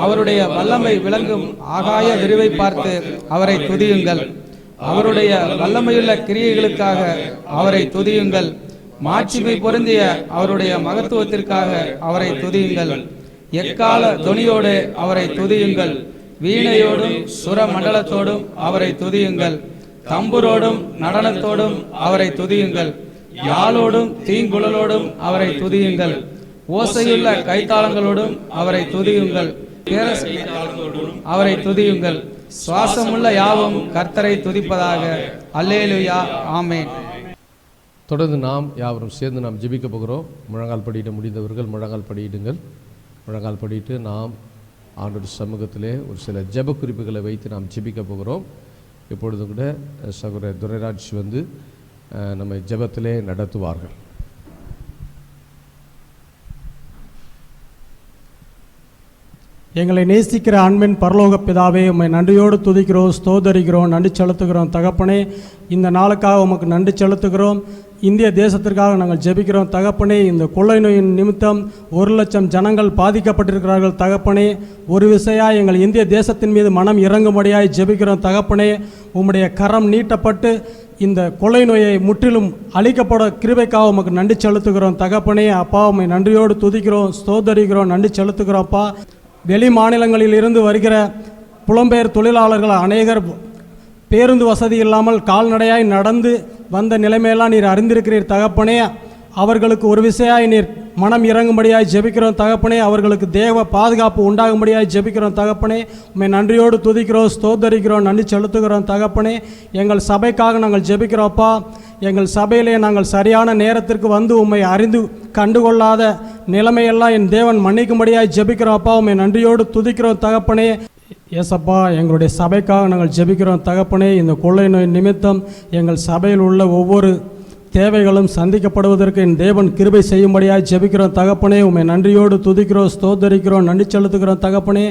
Speaker 4: அவருடைய வல்லமை விளங்கும் ஆகாய விரிவை பார்த்து அவரை துதியுங்கள். அவருடைய வல்லமையுள்ள கிரியைகளுக்காக அவரை துதியுங்கள். மாட்சிமை பொருந்திய அவருடைய மகத்துவத்திற்காக அவரை துதியுங்கள். எக்கால தொனியோடு அவரை துதியுங்கள். வீணையோடும் சுர மண்டலத்தோடும் அவரை துதியுங்கள். தம்புரோடும் நடனத்தோடும் அவரை துதியுங்கள். யாழோடும் தீங்குழலோடும் அவரை துதியுங்கள். ஓசையுள்ள கைத்தாளங்களோடும் அவரை துதியுங்கள். அவரை துதியுங்கள். சுவாசமுள்ள யாவும் கர்த்தரை துதிப்பதாக. அல்லேலூயா, ஆமென்.
Speaker 1: தொடர்ந்து நாம் யாவரும் சேர்ந்து நாம் ஜெபிக்க போகிறோம். முழங்கால் படியிட முடிந்தவர்கள் முழங்கால் படியிடுங்கள். முழங்கால் படியிட்டு நாம் ஆண்டவர் சமூகத்திலே ஒரு சில ஜெப குறிப்புகளை வைத்து நாம் ஜெபிக்க போகிறோம். இப்பொழுது கூட சகோதரர் துரைராஜ் வந்து நம்மை ஜெபத்திலே நடத்துவார்கள்.
Speaker 5: எங்களை நேசிக்கிற அன்பின் பரலோக பிதாவே, உம்மை நன்றியோடு துதிக்கிறோம், ஸ்தோதரிக்கிறோம், நன்றி செலுத்துகிறோம். தகப்பனே, இந்த நாளுக்காக உமக்கு நன்றி செலுத்துகிறோம். இந்திய தேசத்திற்காக நாங்கள் ஜெபிக்கிறோம். தகப்பனே, இந்த கொள்ளை நோயின் நிமித்தம் 1,00,000 ஜனங்கள் பாதிக்கப்பட்டிருக்கிறார்கள். தகப்பனே, ஒரு விசையாய் எங்கள் இந்திய தேசத்தின் மீது மனம் இறங்கும்படியாய் ஜெபிக்கிறோம். தகப்பனே, உம்முடைய கரம் நீட்டப்பட்டு இந்த கொள்ளை நோயை முற்றிலும் அழிக்கப்பட கிருபைக்காக உமக்கு நன்றி செலுத்துகிறோம். தகப்பனே, அப்பா, உம்மை நன்றியோடு துதிக்கிறோம், ஸ்தோதரிக்கிறோம், நன்றி செலுத்துகிறோம். அப்பா, வெளி மாநிலங்களில் இருந்து வருகிற புலம்பெயர் தொழிலாளர்கள் அநேகர் பேருந்து வசதி இல்லாமல் கால்நடையாய் நடந்து வந்த நிலைமையெல்லாம் நீர் அறிந்திருக்கிறீர். தகப்பனே, அவர்களுக்கு ஒரு விசையாய் நீர் மனம் இறங்கும்படியாய் ஜெபிக்கிறோம். தகப்பனே, அவர்களுக்கு தேவ பாதுகாப்பு உண்டாகும்படியாய் ஜெபிக்கிறோம். தகப்பனே, உம்மை நன்றியோடு துதிக்கிறோம், ஸ்தோதரிக்கிறோம், நன்றி செலுத்துகிறோம். தகப்பனே, எங்கள் சபைக்காக நாங்கள் ஜெபிக்கிறோம்ப்பா. எங்கள் சபையிலே நாங்கள் சரியான நேரத்திற்கு வந்து உம்மை அறிந்து கண்டுகொள்ளாத நிலைமையெல்லாம் என் தேவன் மன்னிக்கும்படியாய் ஜெபிக்கிறோம்ப்பா. உம்மை நன்றியோடு துதிக்கிறோம். தகப்பனே, ஏசப்பா, எங்களுடைய சபைக்காக நாங்கள் ஜெபிக்கிறோம். தகப்பனே, இந்த கொள்ளை நோய் நிமித்தம் எங்கள் சபையில் உள்ள ஒவ்வொரு தேவைகளும் சந்திக்கப்படுவதற்கு என் தேவன் கிருபை செய்யும்படியாக ஜெபிக்கிறோம். தகப்பனே, உம்மை நன்றியோடு துதிக்கிறோம், ஸ்தோதரிக்கிறோம், நன்றி செலுத்துகிறோம். தகப்பனே,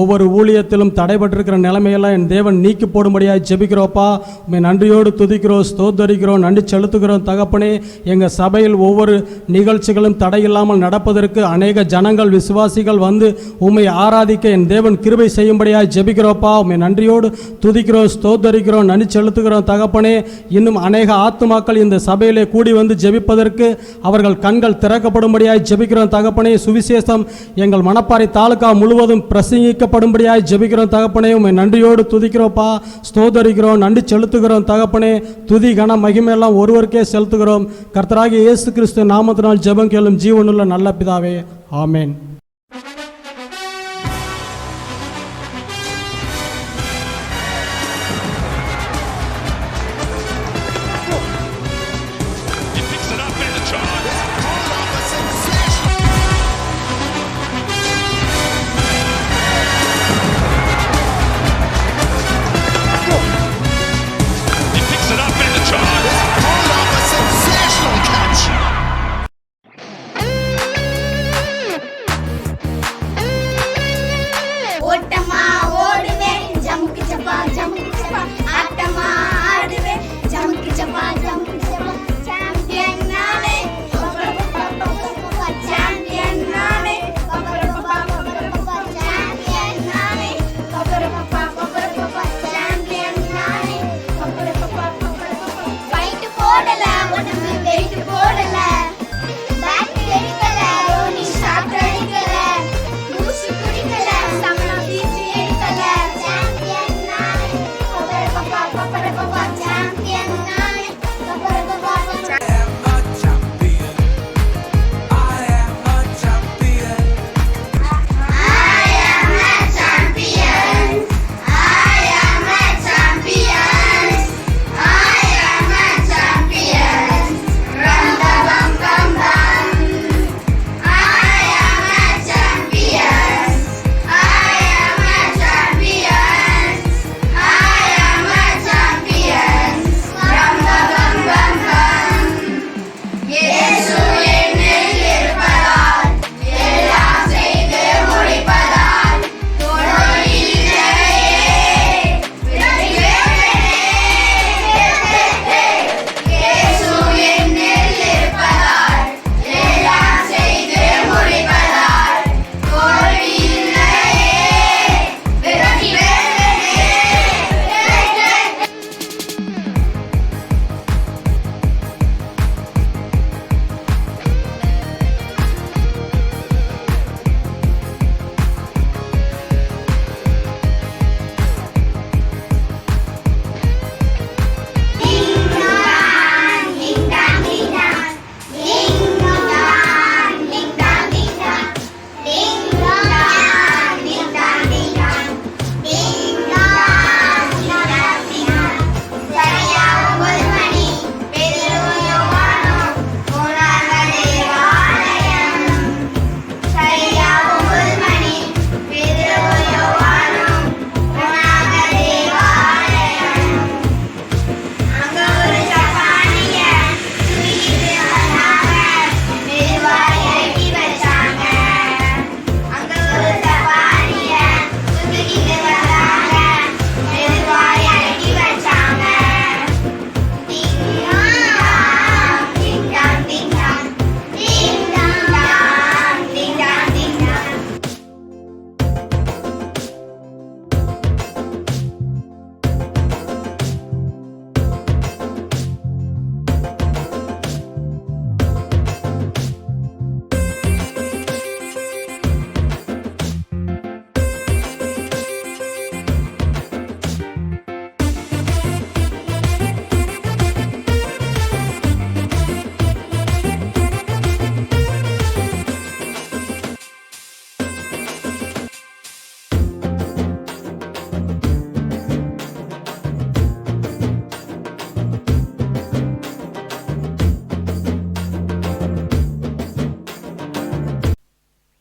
Speaker 5: ஒவ்வொரு ஊழியத்திலும் தடைபட்டிருக்கிற நிலைமையெல்லாம் என் தேவன் நீக்கி போடும்படியாக ஜெபிக்கிறோப்பா. உம்மை நன்றியோடு துதிக்கிறோம், ஸ்தோதரிக்கிறோம், நன்றி செலுத்துகிறோம். தகப்பனே, எங்கள் சபையில் ஒவ்வொரு நிகழ்ச்சிகளும் தடையில்லாமல் நடப்பதற்கு அநேக ஜனங்கள் விசுவாசிகள் வந்து உம்மை ஆராதிக்க என் தேவன் கிருபை செய்யும்படியாக ஜெபிக்கிறோப்பா. உம்மை நன்றியோடு துதிக்கிறோம், ஸ்தோதரிக்கிறோம், நன்றி செலுத்துகிறோம். தகப்பனே, இன்னும் அநேக ஆத்துமாக்கள் இந்த சபை கூடி வந்து ஜெபிப்பதற்கு அவர்கள் கண்கள் திறக்கப்படும்படியாய் ஜெபிக்கிறோம். தகப்பனே, சுவிசேஷம் எங்கள் மணப்பாறை தாலுகா முழுவதும் பிரசங்கிக்கப்படும்படியாய் ஜெபிக்கிறோம். தகப்பனே, உம்மை நன்றியோடு துதிக்கிறோப்பா, ஸ்தோதரிக்கிறோம், நன்றி செலுத்துகிறோம். தகப்பனே, துதி கன மகிமையெல்லாம் ஒருவருக்கே செலுத்துகிறோம். கர்த்தராகிய இயேசு கிறிஸ்து நாமத்தினால் ஜெபம் கேளும் ஜீவனுள்ள நல்ல பிதாவே, ஆமென்.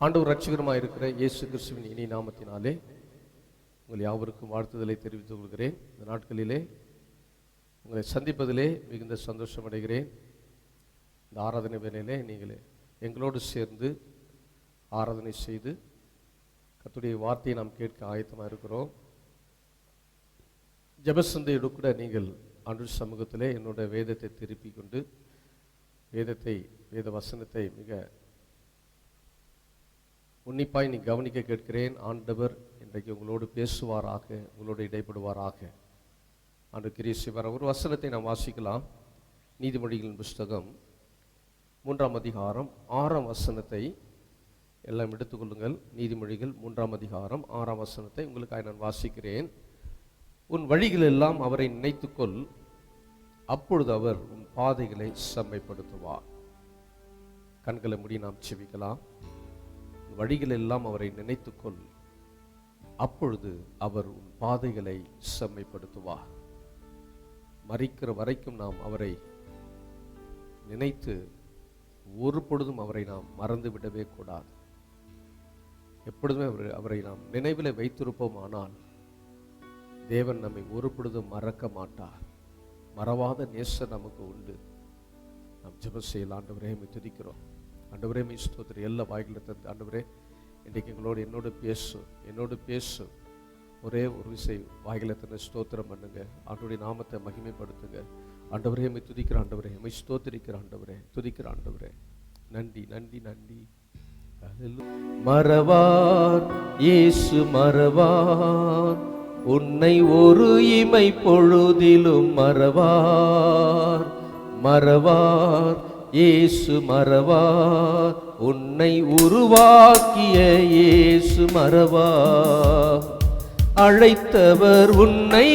Speaker 1: ஆண்டவர் ரட்சகருமாய் இருக்கிற இயேசு கிறிஸ்துவின் இனி நாமத்தினாலே உங்கள் யாவருக்கும் வாழ்த்துதலை தெரிவித்துக் கொள்கிறேன். இந்த நாட்களிலே உங்களை சந்திப்பதிலே மிகுந்த சந்தோஷம் அடைகிறேன். இந்த ஆராதனை வேளையிலே நீங்கள் எங்களோடு சேர்ந்து ஆராதனை செய்து கர்த்தருடைய வார்த்தையை நாம் கேட்க ஆயத்தமாக இருக்கிறோம். ஜெபசந்தையோடு கூட நீங்கள் ஆண்டவர் சமூகத்திலே என்னோட வேதத்தை திருப்பி கொண்டு வேத வசனத்தை மிக உன்னிப்பாய் நீ கவனிக்க கேட்கிறேன். ஆண்டவர் இன்றைக்கு உங்களோடு பேசுவாராக, உங்களோடு இடைப்படுவாராக. ஆண்டு கிரீஸ்வரர் ஒரு வசனத்தை நாம் வாசிக்கலாம். நீதிமொழிகளின் புஸ்தகம் 3ஆம் அதிகாரம் 6ஆம் வசனத்தை எல்லாம் எடுத்துக்கொள்ளுங்கள். நீதிமொழிகள் 3ஆம் அதிகாரம் 6ஆம் வசனத்தை உங்களுக்காக நான் வாசிக்கிறேன். உன் வழிகளெல்லாம் அவரை நினைத்துக்கொள், அப்பொழுது அவர் உன் பாதைகளை செம்மைப்படுத்துவார். கண்களை மூடி நாம் செபிக்கலாம். வழிகளெல்லாம் அவரை நினைத்துக்கொள், அப்பொழுது அவர் உன் பாதைகளை செம்மைப்படுத்துவார். மரிக்கிற வரைக்கும் நாம் அவரை நினைத்து ஒரு பொழுதும் அவரை நாம் மறந்து விடவே கூடாது. எப்பொழுதுமே அவரை நாம் நினைவில் வைத்திருப்போமானால் தேவன் நம்மை ஒரு பொழுதும் மறக்க மாட்டார். மறவாத நேசம் நமக்கு உண்டு. நாம் ஜெபம் செய்யலாம். ஆண்டவரே உம்மை துதிக்கிறோம். ஆண்டவரே உம்மை ஸ்தோத்திரம். எல்லா வாய்களை தந்து ஆண்டவரே இன்றைக்கு என்னோடு பேசு ஒரே ஒரு விசை வாய்களை தந்து ஸ்தோத்திரம் பண்ணுங்க. ஆண்டவருடைய நாமத்தை மகிமைப்படுத்துங்க. ஆண்டவரே உம்மை துதிக்கிற ஆண்டவரே, உம்மை ஸ்தோத்திரிக்கிற ஆண்டவரே, துதிக்கிற ஆண்டவரே. நன்றி நன்றி நன்றி.
Speaker 3: மறவார் இயேசு மறவார், உன்னை ஒரு இமை பொழுதிலும் மறவார். மறவார் இயேசு மறவார், உன்னை உருவாக்கிய இயேசு மறவார். அழைத்தவர் உன்னை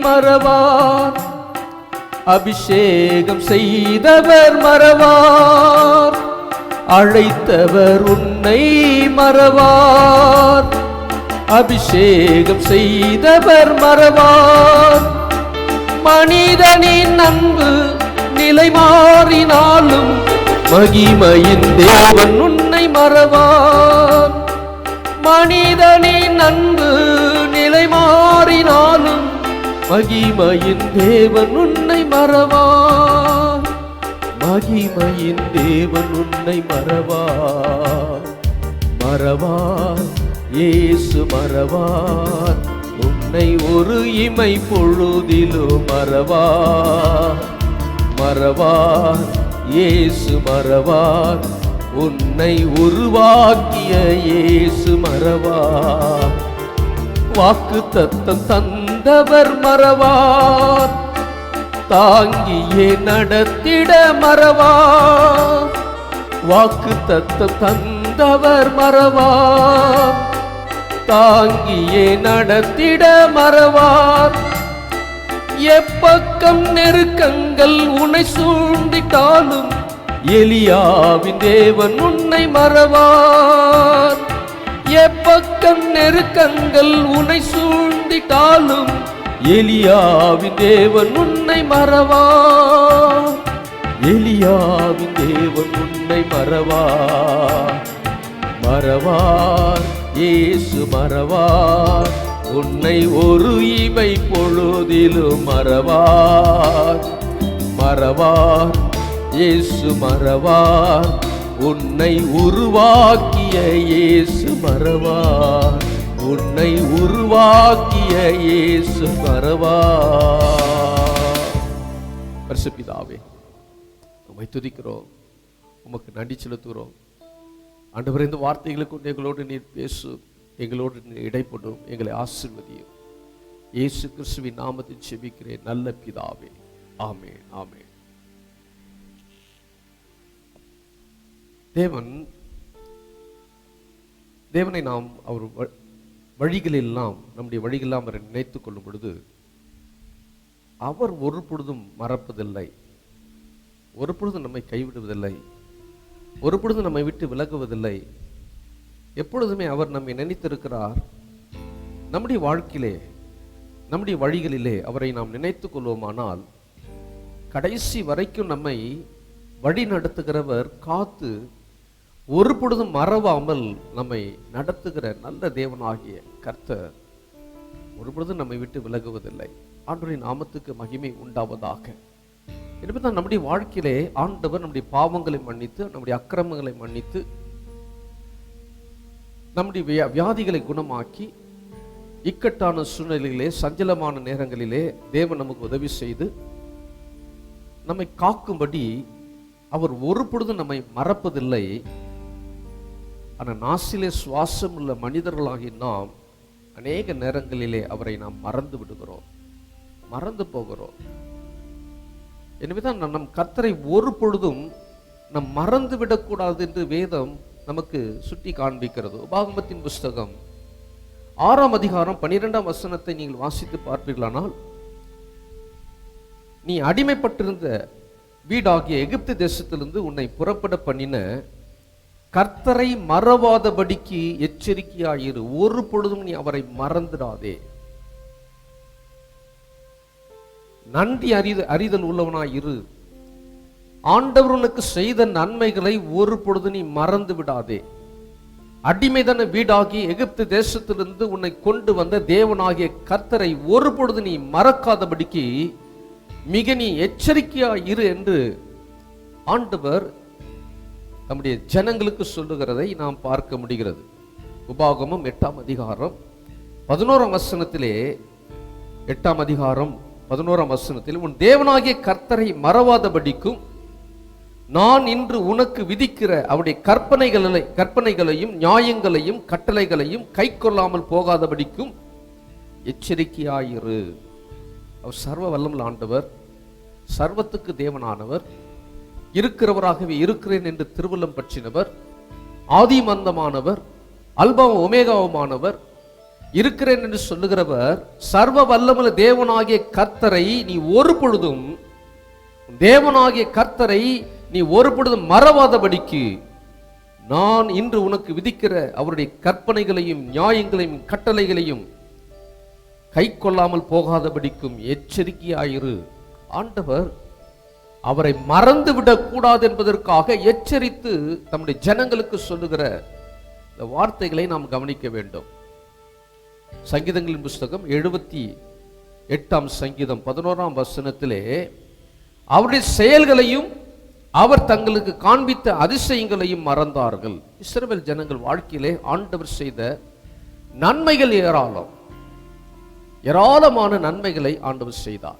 Speaker 3: மறவார், அபிஷேகம் செய்தவர் மறவார். அழைத்தவர் உன்னை மறவார், அபிஷேகம் செய்தவர் மறவார். மனிதனின் அன்பு நிலை மாறினாலும் மகிமையின் தேவன் உன்னை மறவார். மனிதனின் அன்பு நிலை மாறினாலும் மகிமையின் தேவன் உன்னை மறவார். மகிமையின் தேவன் உன்னை மறவார். மறவார் இயேசு மறவார், உன்னை ஒரு இமை பொழுதிலும் மறவார். மறவார் இயேசு மறவார், உன்னை உருவாக்கிய இயேசு மறவார். வாக்கு தத்தம் தந்தவர் மறவார், தாங்கியே நடத்திட மறவார். வாக்கு தத்தம் தந்தவர் மறவார், தாங்கியே நடத்திட மறவார். எப்பக்கம் நெருக்கங்கள் உன்னை சூழ்ந்திட்டாலும் எலியாவின் தேவன் உன்னை மறவார். எப்பக்கம் நெருக்கங்கள் உன்னை சூழ்ந்திட்டாலும் எலியாவின் தேவன் உன்னை மறவார். எலியாவின் தேவன் உன்னை மறவார். மறவார் இயேசு மறவார், உன்னை ஒரு இமை பொழுதிலும் மறவார். மறவார் இயேசு மறவார், உன்னை உருவாக்கிய இயேசு மறவார். உன்னை உருவாக்கிய இயேசு மறவார்.
Speaker 1: பரிசுத்த பிதாவே, உம்மை துதிக்கிறோம், உமக்கு நன்றி செலுத்துகிறோம். ஆண்டவரே, இந்த வார்த்தைகளை கொண்டு எங்களோடு நீர் பேசு, எங்களோடு நீர் இடைப்படும், எங்களை ஆசீர்வதியும். இயேசு கிறிஸ்துவின் நாமத்தில் ஜெபிக்கிறேன் நல்ல பிதாவே, ஆமென் ஆமென். தேவனை நாம் அவர் வழிகளெல்லாம், நம்முடைய வழிகளெல்லாம் அவரை நினைத்துக் கொள்ளும் பொழுது அவர் ஒரு பொழுதும் மறப்பதில்லை, ஒரு பொழுதும் நம்மை கைவிடுவதில்லை, ஒரு பொழுதும் நம்மை விட்டு விலகுவதில்லை. எப்பொழுதுமே அவர் நம்மை நினைத்திருக்கிறார். நம்முடைய வாழ்க்கையிலே, நம்முடைய வழிகளிலே அவரை நாம் நினைத்துக் கொள்வோமானால் கடைசி வரைக்கும் நம்மை வழி நடத்துகிறவர், காத்து
Speaker 3: ஒரு பொழுதும் மறவாமல் நம்மை நடத்துகிற நல்ல தேவனாகிய கர்த்தர் ஒரு பொழுதும் நம்மை விட்டு விலகுவதில்லை. ஆண்டவரின் நாமத்துக்கு மகிமை உண்டாவதாக. எனவே தான் நம்முடைய வாழ்க்கையிலே ஆண்டவர் நம்முடைய பாவங்களை மன்னித்து, நம்முடைய அக்கிரமங்களை மன்னித்து, நம்முடைய வியாதிகளை குணமாக்கி, இக்கட்டான சூழ்நிலையிலே, சஞ்சலமான நேரங்களிலே தேவன் நமக்கு உதவி செய்து நம்மை காக்கும்படி அவர் ஒரு பொழுதும் நம்மை மறப்பதில்லை. ஆனால் நாசிலே சுவாசம் உள்ள மனிதர்களாகி நாம் அநேக நேரங்களிலே அவரை நாம் மறந்து விடுகிறோம், மறந்து போகிறோம். எனவேதான் நம் கர்த்தரை ஒரு பொழுதும் நம் மறந்து விடக்கூடாது என்று வேதம் நமக்கு சுட்டி காண்பிக்கிறது. உபாகமத்தின் புஸ்தகம் 6ஆம் அதிகாரம் 12ஆம் வசனத்தை நீங்கள் வாசித்து பார்ப்பீர்களானால், நீ அடிமைப்பட்டிருந்த வீடாகிய எகிப்து தேசத்திலிருந்து உன்னை புறப்பட பண்ணின கர்த்தரை மறவாதபடிக்கு எச்சரிக்கையாயிரு. ஒரு பொழுதும் நீ அவரை மறந்துடாதே. நன்றி அறிதல் உள்ளவனாயிரு. ஆண்டவர் உனக்கு செய்த நன்மைகளை ஒரு பொழுது நீ மறந்து விடாதே. அடிமைதன வீடாகி எகிப்து தேசத்திலிருந்து உன்னை கொண்டு வந்த தேவனாகிய கர்த்தரை ஒரு பொழுது நீ மறக்காதபடிக்கு மிக நீ எச்சரிக்கையாயிரு என்று ஆண்டவர் நம்முடைய ஜனங்களுக்கு சொல்லுகிறதை நாம் பார்க்க முடிகிறது. உபாகமம் 8ஆம் அதிகாரம் 11ஆம் வசனத்திலே, 8ஆம் அதிகாரம் 11ஆம் வசனத்தில், உன் தேவனாகிய கர்த்தரை மறவாதபடிக்கும் நான் இன்று உனக்கு விதிக்கிற அவருடைய கற்பனைகளையும் நியாயங்களையும் கட்டளைகளையும் கை கொள்ளாமல் போகாதபடிக்கும் எச்சரிக்கையாயிரு. அவர் சர்வ வல்லமுள்ள ஆண்டவர், சர்வத்துக்கு தேவனானவர், இருக்கிறவராகவே இருக்கிறேன் என்று திருவுள்ளம் பற்றினவர், ஆதி மந்தமானவர், அல்பாவும் ஒமேகாவுமானவர், இருக்கிறேன் என்று சொல்லுகிறவர், சர்வ வல்லமுள்ள தேவனாகிய கர்த்தரை நீ ஒரு பொழுதும் மறவாதபடிக்கு நான் இன்று உனக்கு விதிக்கிற அவருடைய கற்பனைகளையும் நியாயங்களையும் கட்டளைகளையும் கை கொள்ளாமல் போகாதபடிக்கும் எச்சரிக்கையாயிரு. ஆண்டவர் அவரை மறந்து விடக்கூடாது என்பதற்காக எச்சரித்து தம்முடைய ஜனங்களுக்கு சொல்லுகிற இந்த வார்த்தைகளை நாம் கவனிக்க வேண்டும். சங்கீதங்களின் புஸ்தகம் 78ஆம் சங்கீதம் 11ஆம் வசனத்திலே, அவருடைய செயல்களையும் அவர் தங்களுக்கு காண்பித்த அதிசயங்களையும் மறந்தார்கள். இஸ்ரவேல் ஜனங்கள் வாழ்க்கையிலே ஆண்டவர் செய்த நன்மைகள் ஏராளமான நன்மைகளை ஆண்டவர் செய்தார்.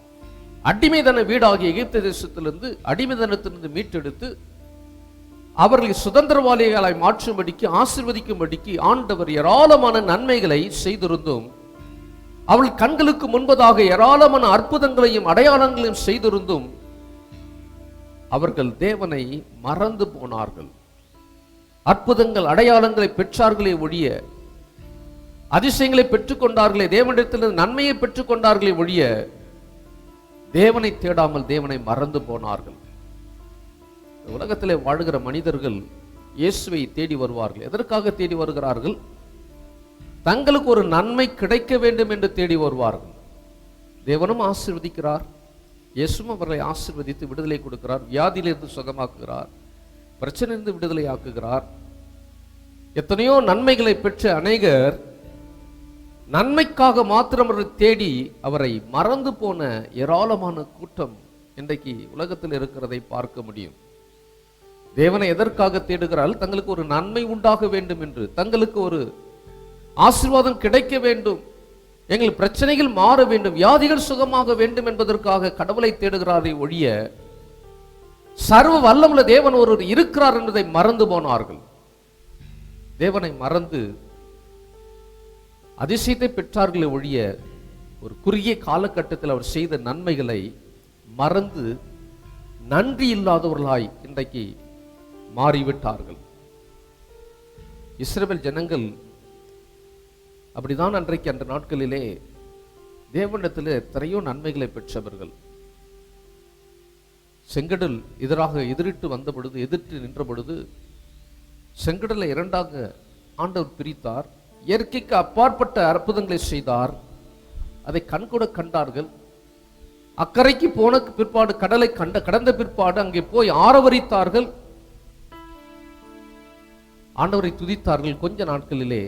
Speaker 3: அடிமைதன வீடாகிய எகிப்து தேசத்திலிருந்து, அடிமைதனத்திலிருந்து மீட்டெடுத்து அவர்களை சுதந்திரவாளிகளாய் மாற்றும்படிக்கு, ஆசீர்வதிக்கும்படிக்கு ஆண்டவர் ஏராளமான நன்மைகளை செய்திருந்தும், அவள் கண்களுக்கு முன்பதாக ஏராளமான அற்புதங்களையும் அடையாளங்களையும் செய்திருந்தும் அவர்கள் தேவனை மறந்து போனார்கள். அற்புதங்கள் அடையாளங்களை பெற்றார்களே ஒழிய, அதிசயங்களை பெற்றுக்கொண்டார்களே, தேவனிடத்திலிருந்து நன்மையை பெற்றுக்கொண்டார்களே ஒழிய தேவனை தேடாமல் தேவனை மறந்து போனார்கள். உலகத்திலே வாழ்கிற மனிதர்கள் இயேசுவை தேடி வருவார்கள். எதற்காக தேடி வருகிறார்கள்? தங்களுக்கு ஒரு நன்மை கிடைக்க வேண்டும் என்று தேடி வருவார்கள். தேவனும் ஆசீர்வதிக்கிறார், இயேசுவும் அவர்களை ஆசீர்வதித்து விடுதலை கொடுக்கிறார், வியாதியிலிருந்து சுகமாக்குகிறார், பிரச்சனையிலிருந்து விடுதலை ஆக்குகிறார். எத்தனையோ நன்மைகளை பெற்ற அநேகர் நன்மைக்காக மாத்திரம் தேடி அவரை மறந்து போன ஏராளமான கூட்டம் இன்றைக்கு உலகத்தில் இருக்கிறதை பார்க்க முடியும். தேவனை எதற்காக தேடுகிறார்கள்? தங்களுக்கு ஒரு நன்மை உண்டாக வேண்டும் என்று, தங்களுக்கு ஒரு ஆசீர்வாதம் கிடைக்க வேண்டும், எங்கள் பிரச்சனைகள் மாற வேண்டும், வியாதிகள் சுகமாக வேண்டும் என்பதற்காக கடவுளை தேடுகிறாரை ஒழிய சர்வ வல்லமுள்ள தேவன் ஒருவர் இருக்கிறார் என்பதை மறந்து போனார்கள். தேவனை மறந்து அதிசயத்தை பெற்றார்களே ஒழிய ஒரு குறுகிய காலகட்டத்தில் அவர் செய்த நன்மைகளை மறந்து நன்றி இல்லாதவர்களாய் இன்றைக்கு மாறிவிட்டார்கள். இஸ்ரவேல் ஜனங்கள் அப்படிதான் அன்றைக்கு அந்த நாட்களிலே தேவனிடத்தில் எத்தனையோ நன்மைகளை பெற்றவர்கள். செங்கடல் எதிரிட்டு வந்த பொழுது, எதிர்த்து நின்ற பொழுது செங்கடலை இரண்டாக ஆண்டவர் பிரித்தார். இயற்கைக்கு அப்பாற்பட்ட அற்புதங்களை செய்தார். அதை கண்கூட கண்டார்கள். அக்கறைக்கு போன பிற்பாடு, கடலை கடந்த பிற்பாடு அங்கே போய் ஆரவரித்தார்கள். ஆண்டவரை துதித்தார்கள். கொஞ்ச நாட்களிலே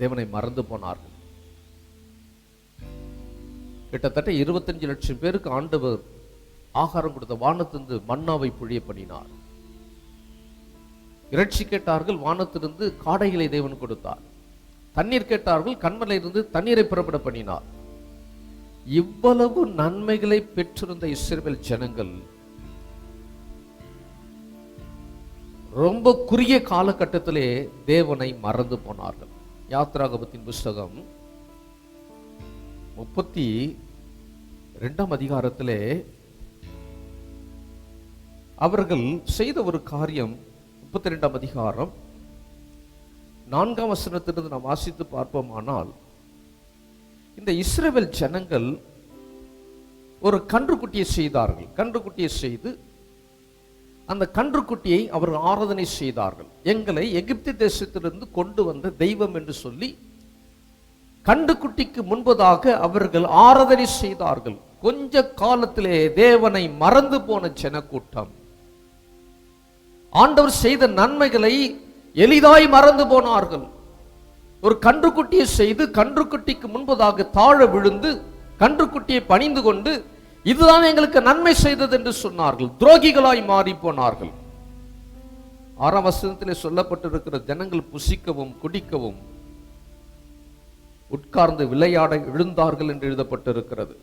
Speaker 3: தேவனை மறந்து போனார்கள். கிட்டத்தட்ட 25 லட்சம் பேருக்கு ஆண்டவர் ஆகாரம் கொடுத்த வானத்திலிருந்து மன்னாவை பொழிய பண்ணினார். இறைச்சி கேட்டார்கள், வானத்திலிருந்து காடைகளை தேவன் கொடுத்தார். தண்ணீர் கேட்டார்கள், கண்மலையிலிருந்து தண்ணீரை புறப்பட பண்ணினார். இவ்வளவு நன்மைகளை பெற்றிருந்த இஸ்ரவேல் ஜனங்கள் ரொம்ப குறுகிய காலகட்டத்திலே தேவனை மறந்து போனார்கள். யாத்ராகமத்தின் புஸ்தகம் 32ஆம் அதிகாரத்திலே அவர்கள் செய்த ஒரு காரியம், 32ஆம் அதிகாரம் 4ஆம் வசனத்திலிருந்து நாம் வாசித்து பார்ப்போமானால், இந்த இஸ்ரவேல் ஜனங்கள் ஒரு கன்றுக்குட்டியை செய்தார்கள். கன்றுக்குட்டியை செய்து அந்த கன்றுக்குட்டியை அவர்கள் ஆராதனை செய்தார்கள். எங்களை எகிப்து தேசத்திலிருந்து கொண்டு வந்த தெய்வம் என்று சொல்லி கன்றுக்குட்டிக்கு முன்பதாக அவர்கள் ஆராதனை செய்தார்கள். கொஞ்ச காலத்திலே தேவனை மறந்து போன ஜனக்கூட்டம் ஆண்டவர் செய்த நன்மைகளை எளிதாய் மறந்து போனார்கள். ஒரு கன்றுக்குட்டியை செய்து கன்றுக்குட்டிக்கு முன்பதாக தாழ விழுந்து கன்றுக்குட்டியை பணிந்து கொண்டு இதுதான் எங்களுக்கு நன்மை செய்தது என்று சொன்னார்கள். துரோகிகளாய் மாறி போனார்கள். 6ஆம் வசனத்திலே சொல்லப்பட்டிருக்கிற ஜனங்கள் புசிக்கவும் குடிக்கவும் உட்கார்ந்து விளையாட எழுந்தார்கள் என்று எழுதப்பட்டிருக்கிறது.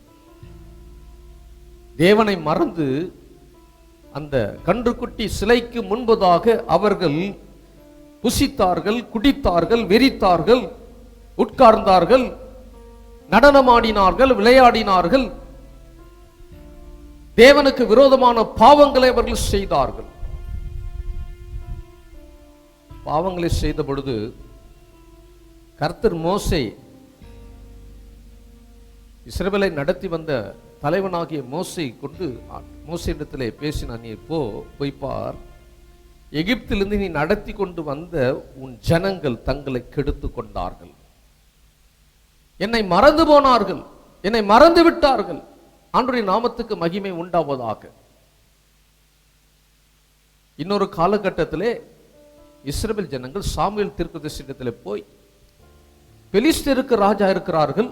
Speaker 3: தேவனை மறந்து அந்த கன்றுக்குட்டி சிலைக்கு முன்பதாக அவர்கள் புசித்தார்கள், குடித்தார்கள், வெறித்தார்கள், உட்கார்ந்தார்கள், நடனமாடினார்கள், விளையாடினார்கள். தேவனுக்கு விரோதமான பாவங்களை அவர்கள் செய்தார்கள். பாவங்களை செய்த பொழுது கர்த்தர் மோசே, இஸ்ரவேலை நடத்தி வந்த தலைவனாகிய மோசே கொண்டு மோசேயிடத்திலே பேசினான், நீ போய் பார், எகிப்திலிருந்து நீ நடத்தி கொண்டு வந்த உன் ஜனங்கள் தங்களை கெடுத்து கொண்டார்கள், என்னை மறந்து போனார்கள், என்னை மறந்து விட்டார்கள். ஆண்டவருடைய நாமத்துக்கு மகிமை உண்டாவதாக. இன்னொரு காலகட்டத்திலே இஸ்ரவேல் ஜனங்கள் சாமுவேல் தீர்க்கதரிசியிடத்திலே போய், பெலிஸ்தருக்கு ராஜா இருக்கிறார்கள்,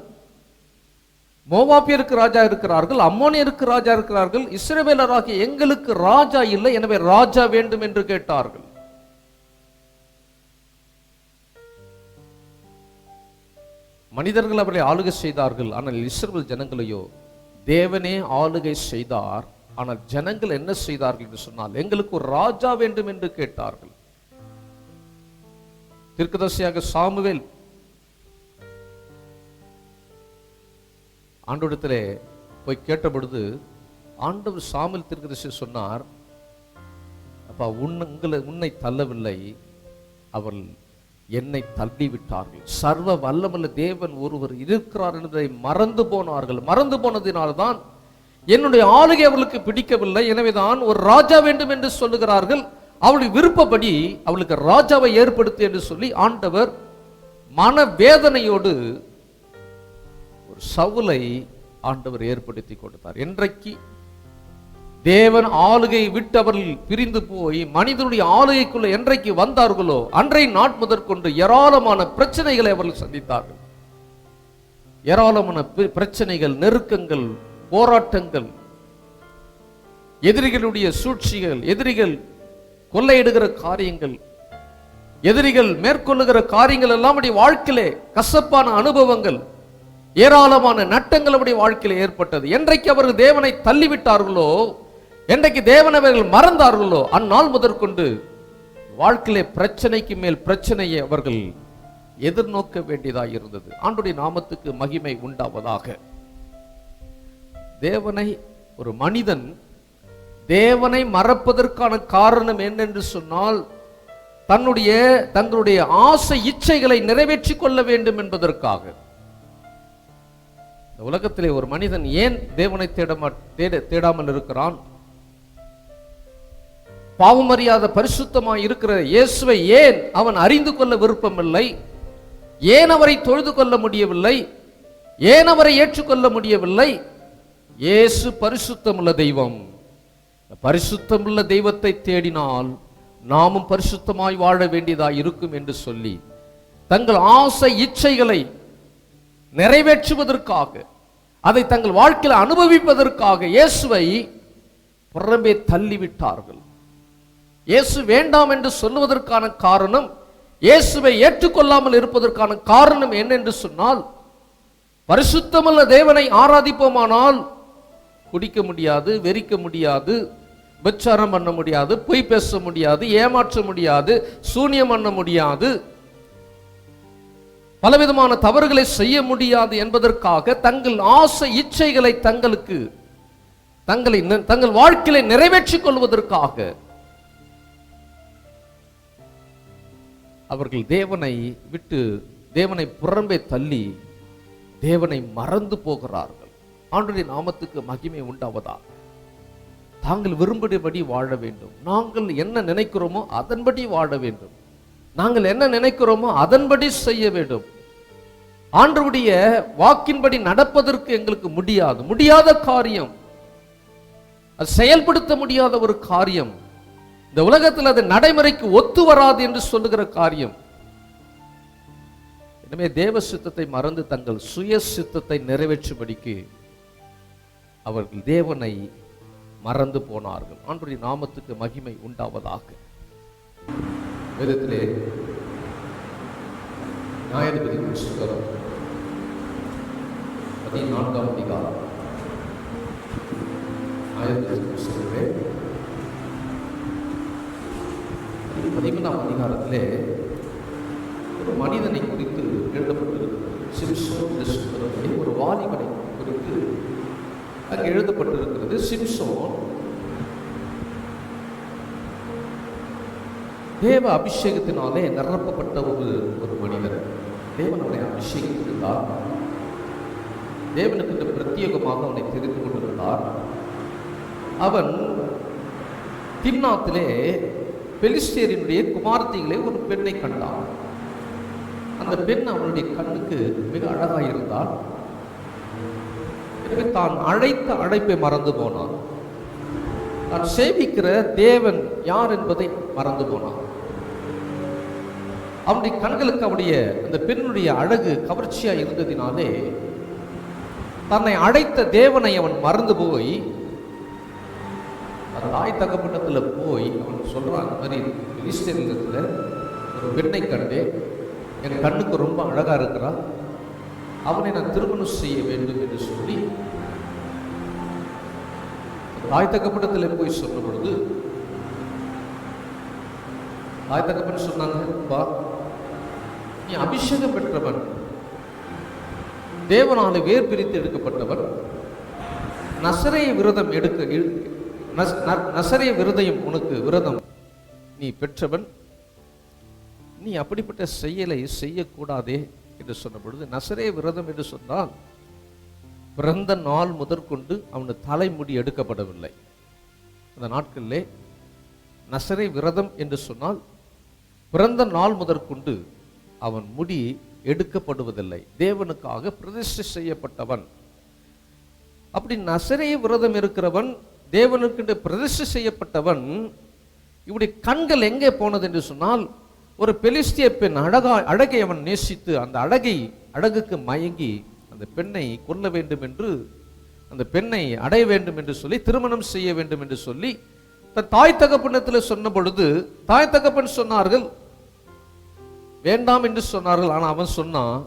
Speaker 3: மோவாபியருக்கு ராஜா இருக்கிறார்கள், அம்மோனியருக்கு ராஜா இருக்கிறார்கள், இஸ்ரவேலராகிய எங்களுக்கு ராஜா இல்லை, எனவே ராஜா வேண்டும் என்று கேட்டார்கள். மனிதர்கள் அவர்களை ஆளுகை செய்தார்கள், ஆனால் இஸ்ரவேல் ஜனங்களையோ தேவனே ஆளுகை செய்தார். ஆனால் ஜனங்கள் என்ன செய்தார்கள் என்று சொன்னால், எங்களுக்கு ஒரு ராஜா வேண்டும் என்று கேட்டார்கள். தீர்க்கதரிசியாக சாமுவேல் ஆண்டவரிடத்திலே போய் கேட்ட பொழுது ஆண்டவர் சாமுவேல் தீர்க்கதரிசி சொன்னார், அப்பா உன்னை தள்ளவில்லை, அவள் என்னை தள்ளிவிட்டார்கள். சர்வ வல்லமுள்ள தேவன் ஒருவர் இருக்கிறார் என்பதை மறந்து போனார்கள். மறந்து போனதினால்தான் என்னுடைய ஆளுகை அவளுக்கு பிடிக்கவில்லை, எனவேதான் ஒரு ராஜா வேண்டும் என்று சொல்லுகிறார்கள். அவளுடைய விருப்பப்படி அவளுக்கு ராஜாவை ஏற்படுத்து என்று சொல்லி ஆண்டவர் மனவேதனையோடு ஒரு சவுலை ஆண்டவர் ஏற்படுத்தி கொடுத்தார். என்றைக்கு தேவன் ஆளுகை விட்டு அவர்கள் பிரிந்து போய் மனிதனுடைய ஆளுகைக்குள்ள என்றைக்கு வந்தார்களோ அன்றை நாட் முதற்கொண்டு ஏராளமான பிரச்சனைகளை அவர்கள் சந்தித்தார்கள். ஏராளமான பிரச்சனைகள், நெருக்கங்கள், போராட்டங்கள், எதிரிகளுடைய சூழ்ச்சிகள், எதிரிகள் கொள்ளையிடுகிற காரியங்கள், எதிரிகள் மேற்கொள்ளுகிற காரியங்கள் எல்லாம் வாழ்க்கையிலே கசப்பான அனுபவங்கள், ஏராளமான நட்டங்கள் அவருடைய வாழ்க்கையில் ஏற்பட்டது. என்றைக்கு அவர்கள் தேவனை தள்ளிவிட்டார்களோ, என்றைக்கு தேவனை அவர்கள் மறந்தார்களோ அந்நாள் முதற்கொண்டு வாழ்க்கையிலே பிரச்சனைக்கு மேல் பிரச்சனையை அவர்கள் எதிர்நோக்க வேண்டியதாக இருந்தது. ஆண்டவருடைய நாமத்துக்கு மகிமை உண்டாவதாக. தேவனை ஒரு மனிதன் தேவனை மறப்பதற்கான காரணம் என்னென்று சொன்னால், தங்களுடைய ஆசை இச்சைகளை நிறைவேற்றிக் கொள்ள வேண்டும் என்பதற்காக. இந்த உலகத்திலே ஒரு மனிதன் ஏன் தேவனை தேடாமல் இருக்கிறான்? பாவமறியாத பரிசுத்தமாய் இருக்கிற இயேசுவை ஏன் அவன் அறிந்து கொள்ள விருப்பமில்லை? ஏன் அவரை தொழுது கொள்ள முடியவில்லை? ஏன் அவரை ஏற்றுக்கொள்ள முடியவில்லை? இயேசு பரிசுத்தமுள்ள தெய்வம். பரிசுத்தமுள்ள தெய்வத்தை தேடினால் நாமும் பரிசுத்தமாய் வாழ வேண்டியதா இருக்கும் என்று சொல்லி தங்கள் ஆசை இச்சைகளை நிறைவேற்றுவதற்காக, அதை தங்கள் வாழ்க்கையில் அனுபவிப்பதற்காக இயேசுவை புறம்பே தள்ளிவிட்டார்கள். இயேசு வேண்டாம் என்று சொல்லுவதற்கான காரணம், இயேசுவை ஏற்றுக்கொள்ளாமல் இருப்பதற்கான காரணம் என்னென்று சொன்னால், பரிசுத்தமுள்ள தேவனை ஆராதிப்போமானால் குடிக்க முடியாது, வெறிக்க முடியாது, விபச்சாரம் பண்ண முடியாது, பொய் பேச முடியாது, ஏமாற்ற முடியாது, சூனியம் பண்ண முடியாது, பலவிதமான தவறுகளை செய்ய முடியாது என்பதற்காக தங்கள் ஆசை இச்சைகளை தங்கள் வாழ்க்கையை நிறைவேற்றிக் கொள்வதற்காக அவர்கள் தேவனை விட்டு, தேவனை புறம்பே தள்ளி தேவனை மறந்து போகிறார்கள். ஆண்டவருடைய நாமத்துக்கு மகிமை உண்டாவதா. தாங்கள் விரும்பியபடி வாழ வேண்டும். நாங்கள் என்ன நினைக்கிறோமோ அதன்படி வாழ வேண்டும். நாங்கள் என்ன நினைக்கிறோமோ அதன்படி செய்ய வேண்டும். ஆண்டவருடைய வாக்கின்படி நடப்பதற்கு எங்களுக்கு முடியாத காரியம், அது செயல்படுத்த முடியாத ஒரு காரியம், இந்த உலகத்தில் அது நடைமுறைக்கு ஒத்து வராது என்று சொல்லுகிற காரியம். எனவே தேவ சித்தத்தை மறந்து தங்கள் சுய சித்தத்தை நிறைவேற்றும்படிக்கு அவர்கள் தேவனை மறந்து போனார்கள். ஆண்டவருடைய நாமத்துக்கு மகிமை உண்டாவதாக. வேதத்திலே நியாயாதிபதி புத்தகம் 14ஆம் அதிகாரம், நியாயாதிபதி புத்தகத்திலே 13ஆம் அதிகாரத்திலே ஒரு மனிதனை குறித்து எழுதப்பட்டிருக்கிறது. சிம்சோன் என்று சொல்கிறபடி ஒரு வாலிபனை குறித்து அங்கே எழுதப்பட்டிருக்கிறது. சிம்சோன் தேவ அபிஷேகத்தினாலே நிரப்பப்பட்ட ஒரு மனிதர். தேவன் அவனை அபிஷேகித்திருந்தார். தேவனுக்கு பிரத்யேகமாக அவனை தெரிந்து கொண்டிருந்தார். அவன் திம்னாத்திலே பெலிஸ்தேரினுடைய குமார்த்திகளே ஒரு பெண்ணை கண்டான். அந்த பெண் அவனுடைய கண்ணுக்கு மிக அழகாக இருந்தாள். எனவே தான் அழைத்த அழைப்பை மறந்து போனான். தான் சேவிக்கிற தேவன் யார் என்பதை மறந்து போனான். அவனுடைய கண்களுக்கு அவனுடைய அந்த பெண்ணுடைய அழகு கவர்ச்சியாக இருந்ததினாலே தன்னை அழைத்த தேவனை அவன் மறந்து போய் தாய் தகப்பனத்தில் போய் அவன் சொல்றான், அந்த மாதிரி பெலிஸ்தேரிடத்தில் ஒரு பெண்ணை கண்டே, என் கண்ணுக்கு ரொம்ப அழகா இருக்கிறான், அவனை நான் திருமணம் செய்ய வேண்டும் என்று சொல்லி தாய் தகப்பனத்தில் போய் சொன்ன பொழுது தாய் தகப்பன் சொன்னாங்க, பா நீ அபிஷேகம் பெற்றவன், தேவனாலே வேர் பிரித்து எடுக்கப்பட்டவன், நசரேய விரதம் நசரேய விரதம் உனக்கு விரதம் நீ பெற்றவன், நீ அப்படிப்பட்ட செயலை செய்யக்கூடாதே என்று சொன்ன பொழுது, நசரேய விரதம் என்று சொன்னால் பிறந்த நாள் முதற்கொண்டு அவனுடைய தலைமுடி எடுக்கப்படவில்லை. அந்த நாட்களிலே நசரேய விரதம் என்று சொன்னால் பிறந்த நாள் முதற்கொண்டு அவன் முடி எடுக்கப்படுவதில்லை. தேவனுக்காக பிரதிஷ்டை செய்யப்பட்டவன். அப்படி நசரேய விரதம் இருக்கிறவன், தேவனுக்கு பிரதிஷ்டை செய்யப்பட்டவன், இவருடைய கண்கள் எங்கே போனது என்று சொன்னால், ஒரு பெலிஸ்திய பெண் அழகை அவன் நேசித்து அந்த அழகுக்கு மயங்கி அந்த பெண்ணை கொல்ல வேண்டும் என்று, அந்த பெண்ணை அடைய வேண்டும் என்று சொல்லி, திருமணம் செய்ய வேண்டும் என்று சொல்லி தன் தாய் தகப்பனத்தில் சொன்ன பொழுது தாய் தகப்பன் சொன்னார்கள், வேண்டாம் என்று சொன்னார்கள். ஆனால் அவன் சொன்னான்,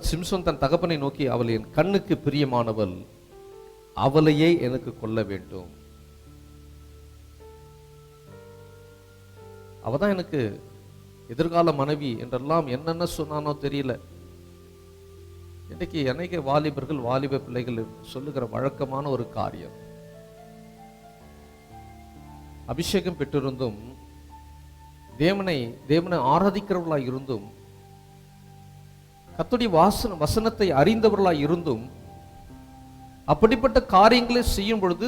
Speaker 3: சிம்சோன் தன் தகப்பனை நோக்கி, அவள் என் கண்ணுக்கு பிரியமானவள், அவளையே எனக்கு கொல்ல வேண்டும், அவதான் எனக்கு எதிர்கால மனைவி என்றெல்லாம் என்னென்ன சொன்னானோ தெரியல. இன்னைக்கு அநேக வாலிபர்கள் வாலிப பிள்ளைகள் சொல்லுகிற வழக்கமான ஒரு காரியம், அபிஷேகம் பெற்றிருந்தும் தேவனை ஆராதிக்கிறவர்களாய் இருந்தும் கர்த்தருடைய வசனத்தை அறிந்தவர்களாய் இருந்தும் அப்படிப்பட்ட காரியங்களை செய்யும் பொழுது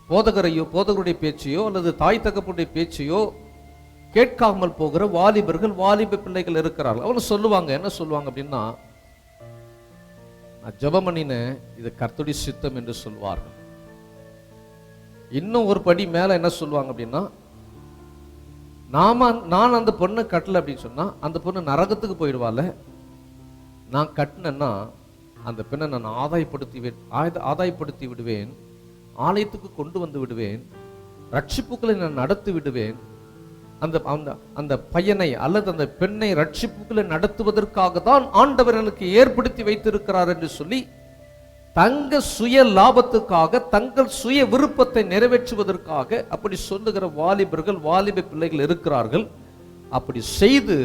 Speaker 3: போதகருடைய பேச்சையோ அல்லது தாய் தகப்பனுடைய பேச்சையோ கேட்காமல் போகிற வாலிபர்கள் வாலிப பிள்ளைகள் இருக்கிறார்கள். அவங்க சொல்லுவாங்க, என்ன சொல்லுவாங்க அப்படின்னா, நான் ஜெபம் பண்ணினேன், இது கர்த்தருடைய சித்தம் என்று சொல்வார்கள். இன்னும் ஒரு படி மேல என்ன சொல்லுவாங்க அப்படின்னா, நான் அந்த பொண்ணை கட்டல அப்படின்னு சொன்னா அந்த பொண்ணு நரகத்துக்கு போயிடுவாள். நான் கட்டினேன்னா அந்த பெண்ணை நான் ஆதாயப்படுத்தி விடுவேன், ஆலயத்துக்கு கொண்டு வந்து விடுவேன், ரட்சிப்புக்களை நான் நடத்தி விடுவேன். அந்த அந்த அந்த பையனை அல்லது அந்த பெண்ணை ரட்சிப்புக்களை நடத்துவதற்காக தான் ஆண்டவர் எனக்கு ஏற்படுத்தி வைத்திருக்கிறார் என்று சொல்லி தங்க சுய லாபத்துக்காக, தங்கள் சுய விருப்பத்தை நிறைவேற்றுவதற்காக அப்படி சொல்லுகிற வாலிபர்கள், வாலிப பிள்ளைகள் இருக்கிறார்கள். அப்படி செய்து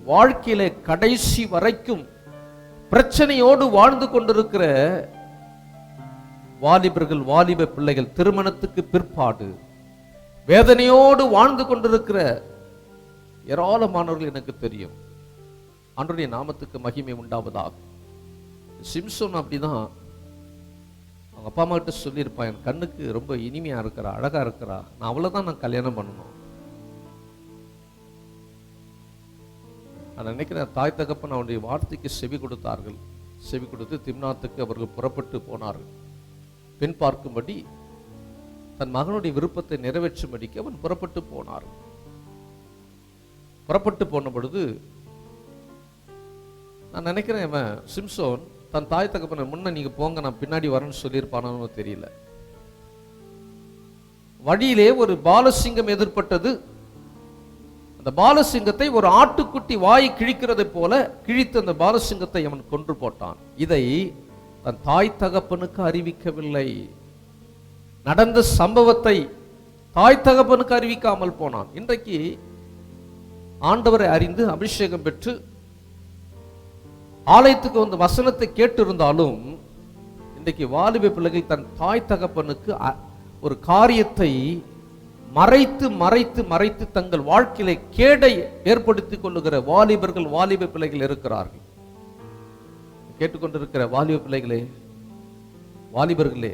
Speaker 3: வாழ்க்கையில கடைசி வரைக்கும் பிரச்சனையோடு வாழ்ந்து கொண்டிருக்கிற வாலிபர்கள், வாலிப பிள்ளைகள், திருமணத்துக்கு பிற்பாடு வேதனையோடு வாழ்ந்து கொண்டிருக்கிற ஏராளமானவர்கள் எனக்கு தெரியும். ஆண்டவருடைய நாமத்துக்கு மகிமை உண்டாவதாக. சிம்சோன் அப்படிதான் அவங்க அப்பா அம்மா கிட்ட சொல்லியிருப்பான், என் கண்ணுக்கு ரொம்ப இனிமையா இருக்கிறா, அழகா இருக்கிறா, நான் அவ்வளவுதான் நான் கல்யாணம் பண்ணணும். நான் நினைக்கிறேன் தாய் தகப்பன் அவனுடைய வார்த்தைக்கு செவி கொடுத்தார்கள். செவி கொடுத்து திம்னாத்துக்கு அவர்கள் புறப்பட்டு போனார்கள். பெண் பார்க்கும்படி தன் மகனுடைய விருப்பத்தை நிறைவேற்றும்படிக்கு அவன் புறப்பட்டு போனார். புறப்பட்டு போன பொழுது நான் நினைக்கிறேன் இவன் சிம்சோன் தன் தாய் தகப்பனை முன்ன நீங்க போங்க நான் பின்னாடி வரேன்னு சொல்லியிருப்பானு தெரியல. வழியிலே ஒரு பாலசிங்கம் எதிர்பட்டது. அந்த பாலசிங்கத்தை ஒரு ஆட்டுக்குட்டி வாய் கிழிக்கிறதை போல கிழித்து அந்த பாலசிங்கத்தை அவன் கொன்று போட்டான். இதை தன் தாய் தகப்பனுக்கு அறிவிக்கவில்லை. நடந்த சம்பவத்தை தாய் தகப்பனுக்கு அறிவிக்காமல் போனான். இன்றைக்கு ஆண்டவரை அறிந்து அபிஷேகம் பெற்று ஆலயத்துக்கு வந்து வசனத்தை கேட்டு இருந்தாலும் இன்றைக்கு வாலிப பிள்ளைகள் தன் தாய் தகப்பனுக்கு ஒரு காரியத்தை மறைத்து மறைத்து மறைத்து தங்கள் வாழ்க்கையில கேடை ஏற்படுத்திக் கொள்ளுகிற வாலிபர்கள், வாலிப பிள்ளைகள் இருக்கிறார்கள். கேட்டுக்கொண்டிருக்கிற வாலிப பிள்ளைகளே, வாலிபர்களே,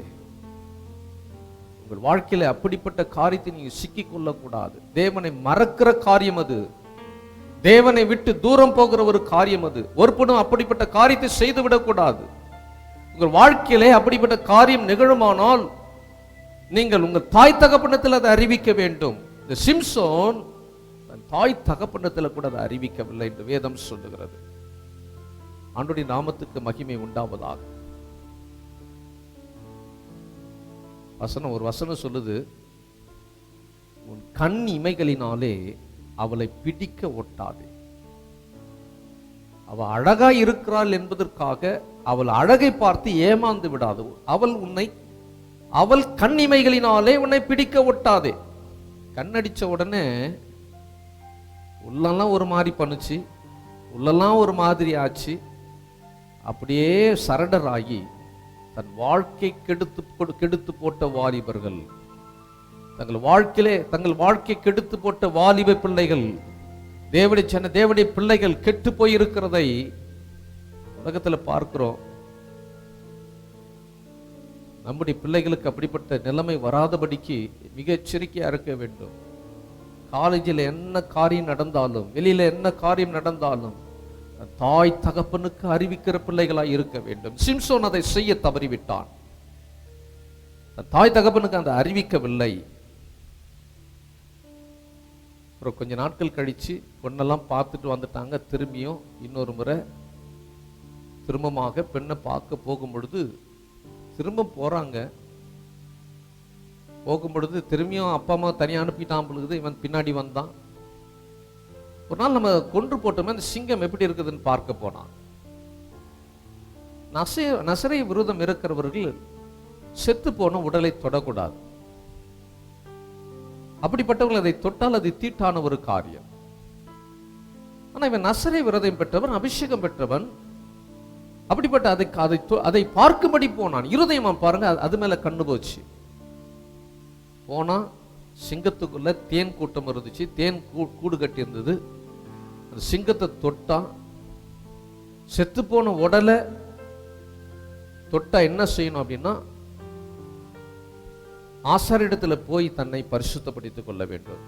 Speaker 3: உங்கள் வாழ்க்கையில அப்படிப்பட்ட காரியத்தை நீங்க சிக்கிக் கொள்ளக்கூடாது. தேவனை மறக்கிற காரியம் அது, தேவனை விட்டு தூரம் போகிற ஒரு காரியம் அது. ஒருபடும் அப்படிப்பட்ட காரியத்தை செய்து விடக்கூடாது. உங்கள் வாழ்க்கையிலே அப்படிப்பட்ட காரியம் நிகழுமானால் நீங்கள் உங்கள் தாய் தகப்பனத்தில் அதை அறிவிக்க வேண்டும். இந்த சிம்சோன் தன் தாய் தகப்பனத்தில் கூட அதை அறிவிக்கவில்லை என்று வேதம் சொல்லுகிறது. ஆண்டவருடைய நாமத்துக்கு மகிமை உண்டாவதாக. ஒரு வசனம் சொல்லுது, உன் கண் இமைகளினாலே அவளை பிடிக்க ஒட்டாதே. அவள் அழகா இருக்கிறாள் என்பதற்காக அவள் அழகை பார்த்து ஏமாந்து விடாது. அவள் கண் இமைகளினாலே உன்னை பிடிக்க ஒட்டாதே. கண்ணடிச்ச உடனே உள்ளெல்லாம் ஒரு மாதிரி பண்ணுச்சு, உள்ளெல்லாம் ஒரு மாதிரி ஆச்சு. அப்படியே சரண்டர் ஆகி தன் வாழ்க்கை கெடுத்து போட்ட வாலிபர்கள், தங்கள் வாழ்க்கை கெடுத்து போட்ட வாலிப பிள்ளைகள், தேவனுடைய பிள்ளைகள் கெட்டு போயிருக்கிறதை உலகத்தில் பார்க்கிறோம். நம்முடைய பிள்ளைகளுக்கு அப்படிப்பட்ட நிலைமை வராதபடிக்கு மிக எச்சரிக்கையா இருக்க வேண்டும். காலேஜில் என்ன காரியம் நடந்தாலும், வெளியில என்ன காரியம் நடந்தாலும் தாய் தகப்பனுக்கு அறிவிக்கிற பிள்ளைகளாய் இருக்க வேண்டும். சிம்சோன் அதை செய்ய தவறிவிட்டான். தாய் தகப்பனுக்கு அந்த அறிவிக்கவில்லை. அப்புறம் கொஞ்ச நாட்கள் கழிச்சு பொண்ணெல்லாம் பார்த்துட்டு வந்துட்டாங்க. திரும்பியும் இன்னொரு முறை திரும்பமாக பெண்ணை பார்க்க போகும் பொழுது திரும்ப போறாங்க. போகும் பொழுது திரும்பியும் அப்பா அம்மா தனியாக அனுப்பிட்டான் பொழுது இவன் பின்னாடி வந்தான். ஒரு நாள் நம்ம கொன்று போட்டோமே அந்த சிங்கம் எப்படி இருக்குதுன்னு பார்க்க போனான். நசரேய விரோதம் இருக்கிறவர்கள் செத்து போன உடலை தொடக்கூடாது. அப்படிப்பட்டவர்கள் அதை தொட்டால் அது தீட்டான ஒரு காரியம். ஆனா இவன் நசரேய விரோதம் பெற்றவன், அபிஷேகம் பெற்றவன். அப்படிப்பட்ட அதை பார்க்கும்படி போனான். இருதயம் பாருங்க, அது மேல கண்ணு போச்சு. போனா சிங்கத்துக்குள்ள தேன் கூட்டம் இருந்துச்சு, தேன் கூடு கட்டி இருந்தது. அந்த சிங்கத்தை தொட்டான். செத்து போன உடலை தொட்டா என்ன செய்யணும் அப்படின்னா, ஆசாரிடத்துல போய் தன்னை பரிசுத்தப்படுத்திக் கொள்ள வேண்டும்.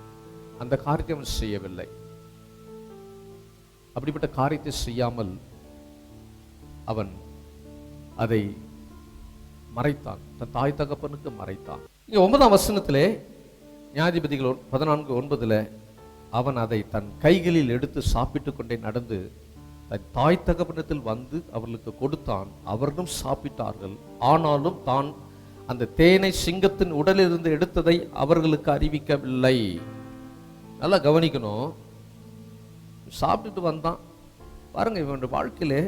Speaker 3: அந்த காரியத்தை அவன் செய்யவில்லை. அப்படிப்பட்ட காரியத்தை செய்யாமல் அவன் அதை மறைத்தான், தன் தாய் தகப்பனுக்கு மறைத்தான். இங்கே 9ஆம் வசனத்திலே நியாயாதிபதிகள் 14:9 அவன் அதை தன் கைகளில் எடுத்து சாப்பிட்டு கொண்டே நடந்து தன் தாய் தகப்பனத்தில் வந்து அவர்களுக்கு கொடுத்தான். அவர்களும் சாப்பிட்டார்கள். ஆனாலும் தான் அந்த தேனை சிங்கத்தின் உடலிலிருந்து எடுத்ததை அவர்களுக்கு அறிவிக்கவில்லை. நல்லா கவனிக்கணும். சாப்பிட்டுட்டு வந்தான் பாருங்க, இவனுடைய வாழ்க்கையிலே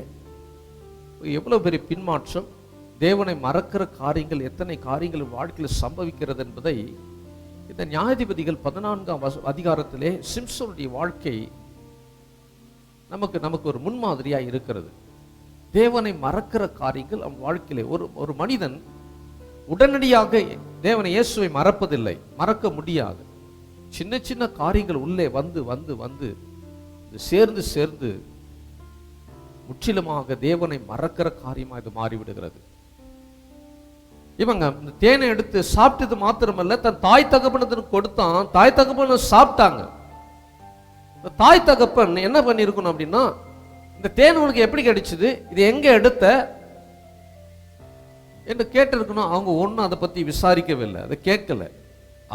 Speaker 3: எவ்வளவு பெரிய பின்மாற்றம், தேவனை மறக்கிற காரியங்கள், எத்தனை காரியங்கள் வாழ்க்கையில் சம்பவிக்கிறது என்பதை இந்த நியாயாதிபதிகள் 14ஆம் அதிகாரத்திலே சிம்சோனுடைய வாழ்க்கை நமக்கு ஒரு முன்மாதிரியா இருக்கிறது. தேவனை மறக்கிற காரியங்கள் அவன் வாழ்க்கையிலே ஒரு மனிதன் உடனடியாக தேவனை இயேசுவை மறப்பதில்லை, மறக்க முடியாது. சின்ன சின்ன காரியங்கள் உள்ளே வந்து வந்து வந்து சேர்ந்து சேர்ந்து முற்றிலுமாக தேவனை மறக்கிற காரியமாக இது மாறிவிடுகிறது. இவங்க இந்த தேனை எடுத்து சாப்பிட்டது மாத்திரமல்ல, தன் தாய் தகப்பனத்துக்கு கொடுத்தான். தாய் தகப்பன சாப்பிட்டாங்க. இந்த தாய் தகப்பன் என்ன பண்ணிருக்கணும் அப்படின்னா, இந்த தேன் உனக்கு எப்படி கிடைச்சது, இது எங்க எடுத்த என்று கேட்டிருக்கணும். அவங்க ஒன்றும் அதை பத்தி விசாரிக்கவில்லை, அதை கேட்கல.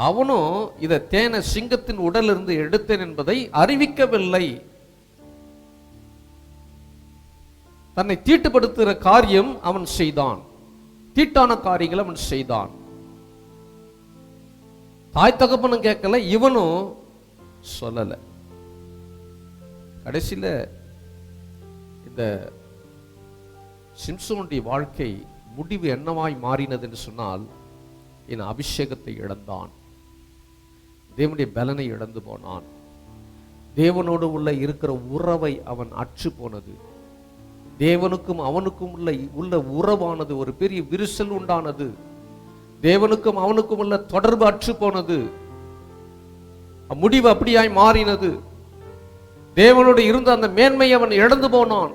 Speaker 3: அவனும் இதை தேனை சிங்கத்தின் உடலிருந்து எடுத்தேன் என்பதை அறிவிக்கவில்லை. தன்னை தீட்டுப்படுத்துகிற காரியம் அவன் செய்தான், தீட்டான காரியங்களை அவன் செய்தான். தாய் தகப்பனும் கேட்கல, இவனும் சொல்லல. கடைசியில இந்த சிம்சோனுடைய வாழ்க்கை முடிவு என்னவாய் மாறினது என்று சொன்னால், என் அபிஷேகத்தை இழந்தான், தேவனுடைய பலனை இழந்து போனான், தேவனோடு உள்ள இருக்கிற உறவை அவன் அற்று போனது, தேவனுக்கும் அவனுக்கும் உள்ள உறவானது ஒரு பெரிய விரிசல் உண்டானது, தேவனுக்கும் அவனுக்கும் உள்ள தொடர்பு அற்று போனது, முடிவு அப்படியாய் மாறினது. தேவனோடு இருந்த அந்த மேன்மை அவன் இழந்து போனான்.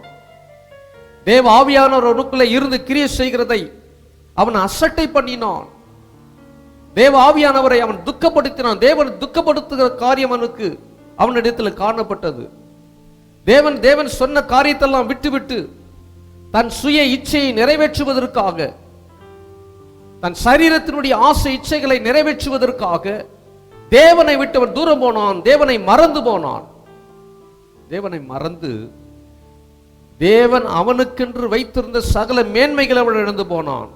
Speaker 3: தேவ ஆவியானவர் அவனுக்குள்ள இருந்து கிரியை செய்கிறதை அவன் அசட்டை பண்ணினான். தேவ ஆவியானவரை அவன் துக்கப்படுத்தினான். தேவன் துக்கப்படுத்துகிற காரியம் அவனுக்கு அவனிடத்தில் காணப்பட்டது. தேவன் சொன்ன காரியத்தெல்லாம் விட்டுவிட்டு தன் சுய இச்சையை நிறைவேற்றுவதற்காக, தன் சரீரத்தினுடைய ஆசை இச்சைகளை நிறைவேற்றுவதற்காக தேவனை விட்டு அவன் தூரம் போனான். தேவனை மறந்து போனான். தேவனை மறந்து தேவன் அவனுக்கென்று வைத்திருந்த சகல மேன்மைகளை அவன் இழந்து போனான்.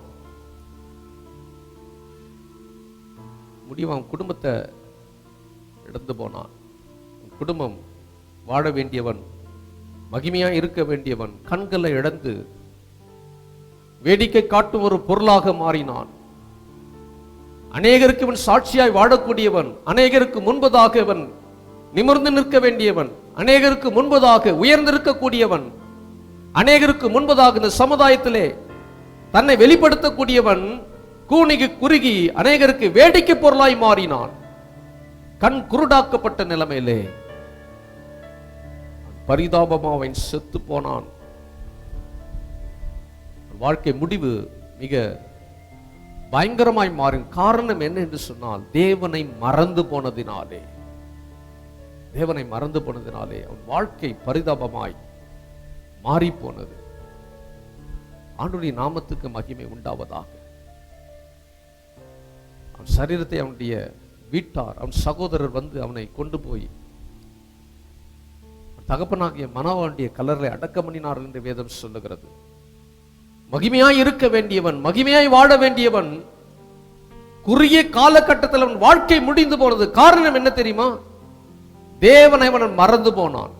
Speaker 3: முடிவு அவன் குடும்பத்தை இழந்து போனான். குடும்பம் வாழ வேண்டியவன், மகிமையா இருக்க வேண்டியவன், கண்களை இழந்து வேடிக்கை காட்டும் ஒரு பொருளாக மாறினான். அநேகருக்கு இவன் சாட்சியாய் வாழக்கூடியவன், அநேகருக்கு முன்பதாக இவன் நிமிர்ந்து நிற்க வேண்டியவன், அநேகருக்கு முன்பதாக உயர்ந்திருக்கக்கூடியவன், அநேகருக்கு முன்பதாக இந்த சமுதாயத்திலே தன்னை வெளிப்படுத்தக்கூடியவன் கூனிக்கு குறுகி அநேகருக்கு வேடிக்கை பொருளாய் மாறினான். கண் குருடாக்கப்பட்ட நிலைமையிலே பரிதாபமாக அவன் செத்து போனான். வாழ்க்கை முடிவு மிக பயங்கரமாய் மாறும். காரணம் என்ன என்று சொன்னால், தேவனை மறந்து போனதினாலே, தேவனை மறந்து போனதினாலே அவன் வாழ்க்கை பரிதாபமாய் மாறி போனது. ஆண்டவருடைய நாமத்துக்கு மகிமை உண்டாவதாக. அவன் சரீரத்தை அவனுடைய வீட்டார், அவன் சகோதரர் வந்து அவனை கொண்டு போய் தகப்பனாகிய மனவாண்டிய கல்லறை அடக்கம் பண்ணினார் என்று வேதம் சொல்லுகிறது. மகிமையாய் இருக்க வேண்டியவன், மகிமையாய் வாழ வேண்டியவன், குறுகிய காலகட்டத்தில் அவன் வாழ்க்கை முடிந்து போனது. காரணம் என்ன தெரியுமா? தேவனை அவன் மறந்து போனான்.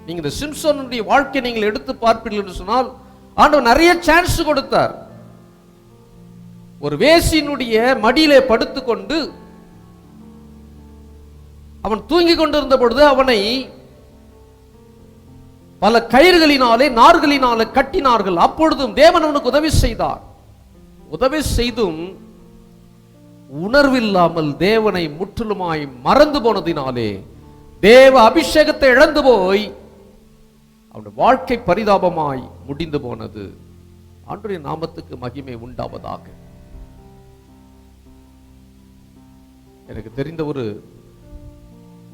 Speaker 3: நீங்க இந்த சிம்சோனுடைய வாழ்க்கை நீங்கள் எடுத்து பார்ப்பீர்கள் என்று சொன்னால், ஆண்டவர் நிறைய சான்ஸ் கொடுத்தார். ஒரு வேசியினுடைய மடியிலே படுத்துக்கொண்டு அவன் தூங்கிக் கொண்டிருந்த பொழுது அவனை பல கயிறுகளினாலே நார்களினாலே கட்டினார்கள். அப்பொழுதும் தேவன் அவனுக்கு உதவி செய்தார். உதவி செய்தும் உணர்வில்லாமல் தேவனை முற்றிலுமாய் மறந்து போனதினாலே தேவ அபிஷேகத்தை இழந்து போய் அவனுடைய வாழ்க்கை பரிதாபமாய் முடிந்து போனது. ஆண்டவருடைய நாமத்துக்கு மகிமை உண்டாவதாக. எனக்கு தெரிந்த ஒரு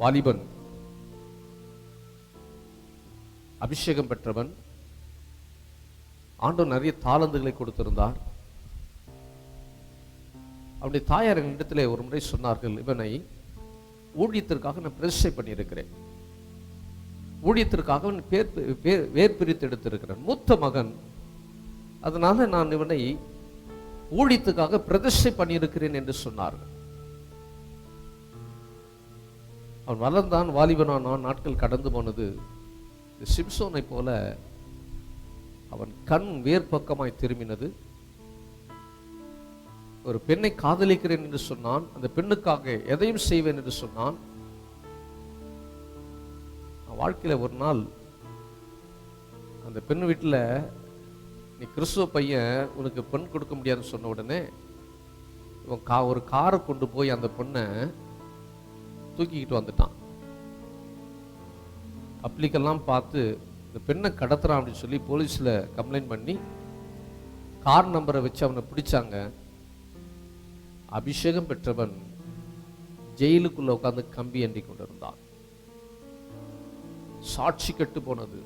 Speaker 3: வாலிபன், அபிஷேகம் பெற்றவன், ஆண்டவர் நிறைய தாளந்துகளை கொடுத்திருந்தார். அவருடைய தாயார் இடத்துல ஒரு முறை சொன்னார்கள், இவனை ஊழியத்திற்காக நான் பிரதிஷ்டை பண்ணியிருக்கிறேன், ஊழியத்திற்காக அவன் வேர் பிரித்து எடுத்திருக்கிறேன், மூத்த மகன், அதனால நான் இவனை ஊழியத்துக்காக பிரதிஷ்டை பண்ணியிருக்கிறேன் என்று சொன்னார்கள். அவன் வளர்ந்தான், வாலிபனானான், நாட்கள் கடந்து போனது. சிம்சோனை போல அவன் கண் வேர்பக்கமாய் திரும்பினது. ஒரு பெண்ணை காதலிக்கிறேன் என்று சொன்னான், அந்த பெண்ணுக்காக எதையும் செய்வேன் என்று சொன்னான். வாழ்க்கையில ஒரு நாள் அந்த பெண் வீட்டில், நீ கிறிஸ்துவ பையன், உனக்கு பெண் கொடுக்க முடியாதுன்னு சொன்ன உடனே இவன் ஒரு காரை கொண்டு போய் அந்த பொண்ணை தூக்கிக்கிட்டு வந்துட்டான். பப்ளிக்கெல்லாம் பார்த்து இந்த பெண்ணை கடத்துறான் அப்படின்னு சொல்லி போலீஸில் கம்ப்ளைண்ட் பண்ணி கார் நம்பரை வச்சு அவனை பிடிச்சாங்க. அபிஷேகம் பெற்றவன் ஜெயிலுக்குள்ள உட்கார்ந்து கம்பி ஏந்தி கொண்டிருந்தான். சாட்சி கெட்டு போனது,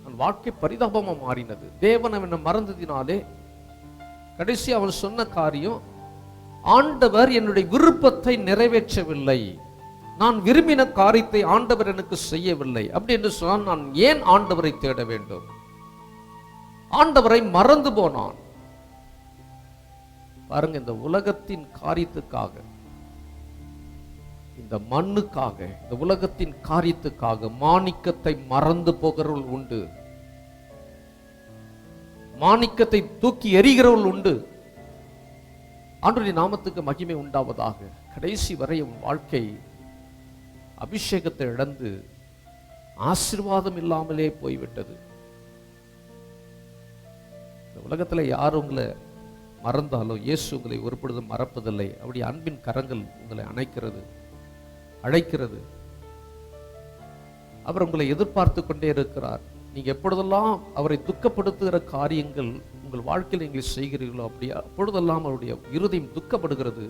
Speaker 3: அவன் வாழ்க்கை பரிதாபமா மாறினது. தேவன் அவனை மறந்ததினாலே கடைசி அவன் சொன்ன காரியம், ஆண்டவர் என்னுடைய விருப்பத்தை நிறைவேற்றவில்லை, நான் விரும்பின காரியத்தை ஆண்டவர் எனக்கு செய்யவில்லை அப்படி என்று சொன்னால் நான் ஏன் ஆண்டவரை தேட வேண்டும்? ஆண்டவரை மறந்து போனான். பாருங்க, இந்த உலகத்தின் காரியத்துக்காக, இந்த மண்ணுக்காக, இந்த உலகத்தின் காரியத்துக்காக மாணிக்கத்தை மறந்து போகிறவர்கள் உண்டு, மாணிக்கத்தை தூக்கி எறிகிறவர்கள் உண்டு. ஆண்டவருடைய நாமத்துக்கு மகிமை உண்டாவதாக. கடைசி வரை வாழ்க்கை அபிஷேகத்தை இழந்து ஆசீர்வாதம் இல்லாமலே போய்விட்டது. இந்த உலகத்தில் யார் உங்களை மறந்தாலும் இயேசு உங்களை ஒரு பொழுதும் மறப்பதில்லை. அப்படி அன்பின் கரங்கள் உங்களை அழைக்கிறது. அவர் உங்களை எதிர்பார்த்து கொண்டே இருக்கிறார். நீங்க எப்பொழுதெல்லாம் அவரை துக்கப்படுத்துகிற காரியங்கள் உங்கள் வாழ்க்கையில் நீங்கள் செய்கிறீர்களோ அப்பொழுதெல்லாம் அவருடைய இருதயம் துக்கப்படுகிறது,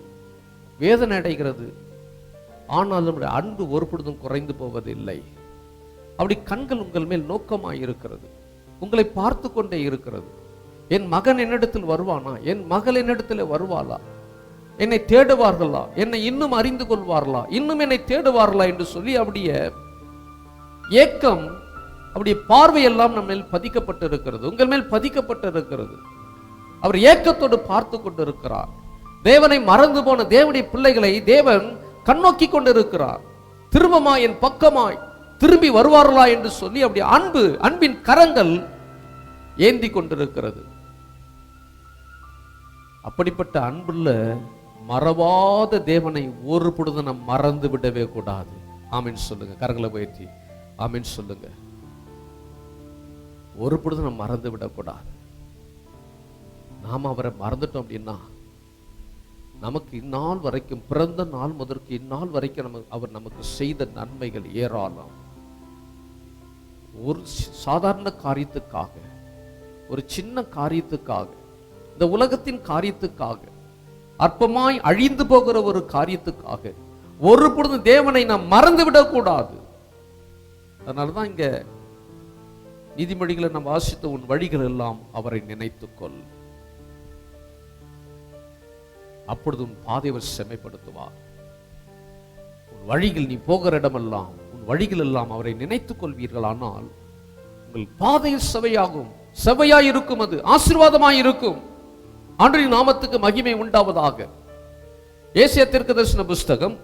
Speaker 3: வேதனை அடைகிறது. ஆனால் நம்முடைய அன்பு ஒரு பொழுதும் குறைந்து போவதில்லை. அப்படி கண்கள் உங்கள் மேல் நோக்கமாய் இருக்கிறது, உங்களை பார்த்து கொண்டே இருக்கிறது. என் மகன் என்னிடத்தில் வருவானா, என் மகள் என்னிடத்தில் வருவாளா, என்னை தேடுவார்களா, என்னை இன்னும் அறிந்து கொள்வார்களா, இன்னும் என்னை தேடுவார்களா என்று சொல்லி அப்படிய ஏக்கம், அப்படியே பார்வையெல்லாம் நம்ம மேல் பதிக்கப்பட்டு இருக்கிறது, உங்கள் மேல் பதிக்கப்பட்டு இருக்கிறது. அவர் ஏக்கத்தோடு பார்த்து கொண்டு இருக்கிறார். தேவனை மறந்து போன தேவனுடைய பிள்ளைகளை தேவன் கண்ணோக்கி கொண்டு இருக்கிறார். திரும்பமாய் என் பக்கமாய் திரும்பி வருவார்களா என்று சொல்லி அப்படி அன்பின் கரங்கள் ஏந்தி கொண்டிருக்கிறது. அப்படிப்பட்ட அன்புள்ள மறவாத தேவனை ஒரு பொழுது நாம் மறந்து விடவே கூடாது. ஆமீன் சொல்லுங்க, கரங்களை உயர்த்தி ஆமீன் சொல்லுங்க. ஒரு பொழுது நாம் மறந்து விடக்கூடாது. நாம அவரை மறந்துட்டோம் அப்படின்னா நமக்கு இந்நாள் வரைக்கும், பிறந்த நாள் முதற்கு இந்நாள் வரைக்கும் அவர் நமக்கு செய்த நன்மைகள் ஏராளம். ஒரு சாதாரண காரியத்துக்காக, ஒரு சின்ன காரியத்துக்காக, இந்த உலகத்தின் காரியத்துக்காக, அற்பமாய் அழிந்து போகிற ஒரு காரியத்துக்காக ஒரு பொழுது தேவனை நாம் மறந்து விடக்கூடாது. அதனாலதான் இங்க நீதிமொழிகளை நாம் வாசித்த உன் வழிகள் எல்லாம் அவரை நினைத்துக்கொள், அப்பொழுது உன் பாதையை செம்மைப்படுத்துவார். உன் வழிகள், நீ போகிற இடமெல்லாம், உன் வழிகள் எல்லாம் அவரை நினைத்துக் கொள்வீர்களானால் உங்கள் பாதையில் செவையாகும், செவையாய் இருக்கும், அது ஆசீர்வாதமாய் இருக்கும். ஆண்டவரின் நாமத்துக்கு மகிமை உண்டாவதாக. ஏசாயா தீர்க்கதரிசன புஸ்தகம்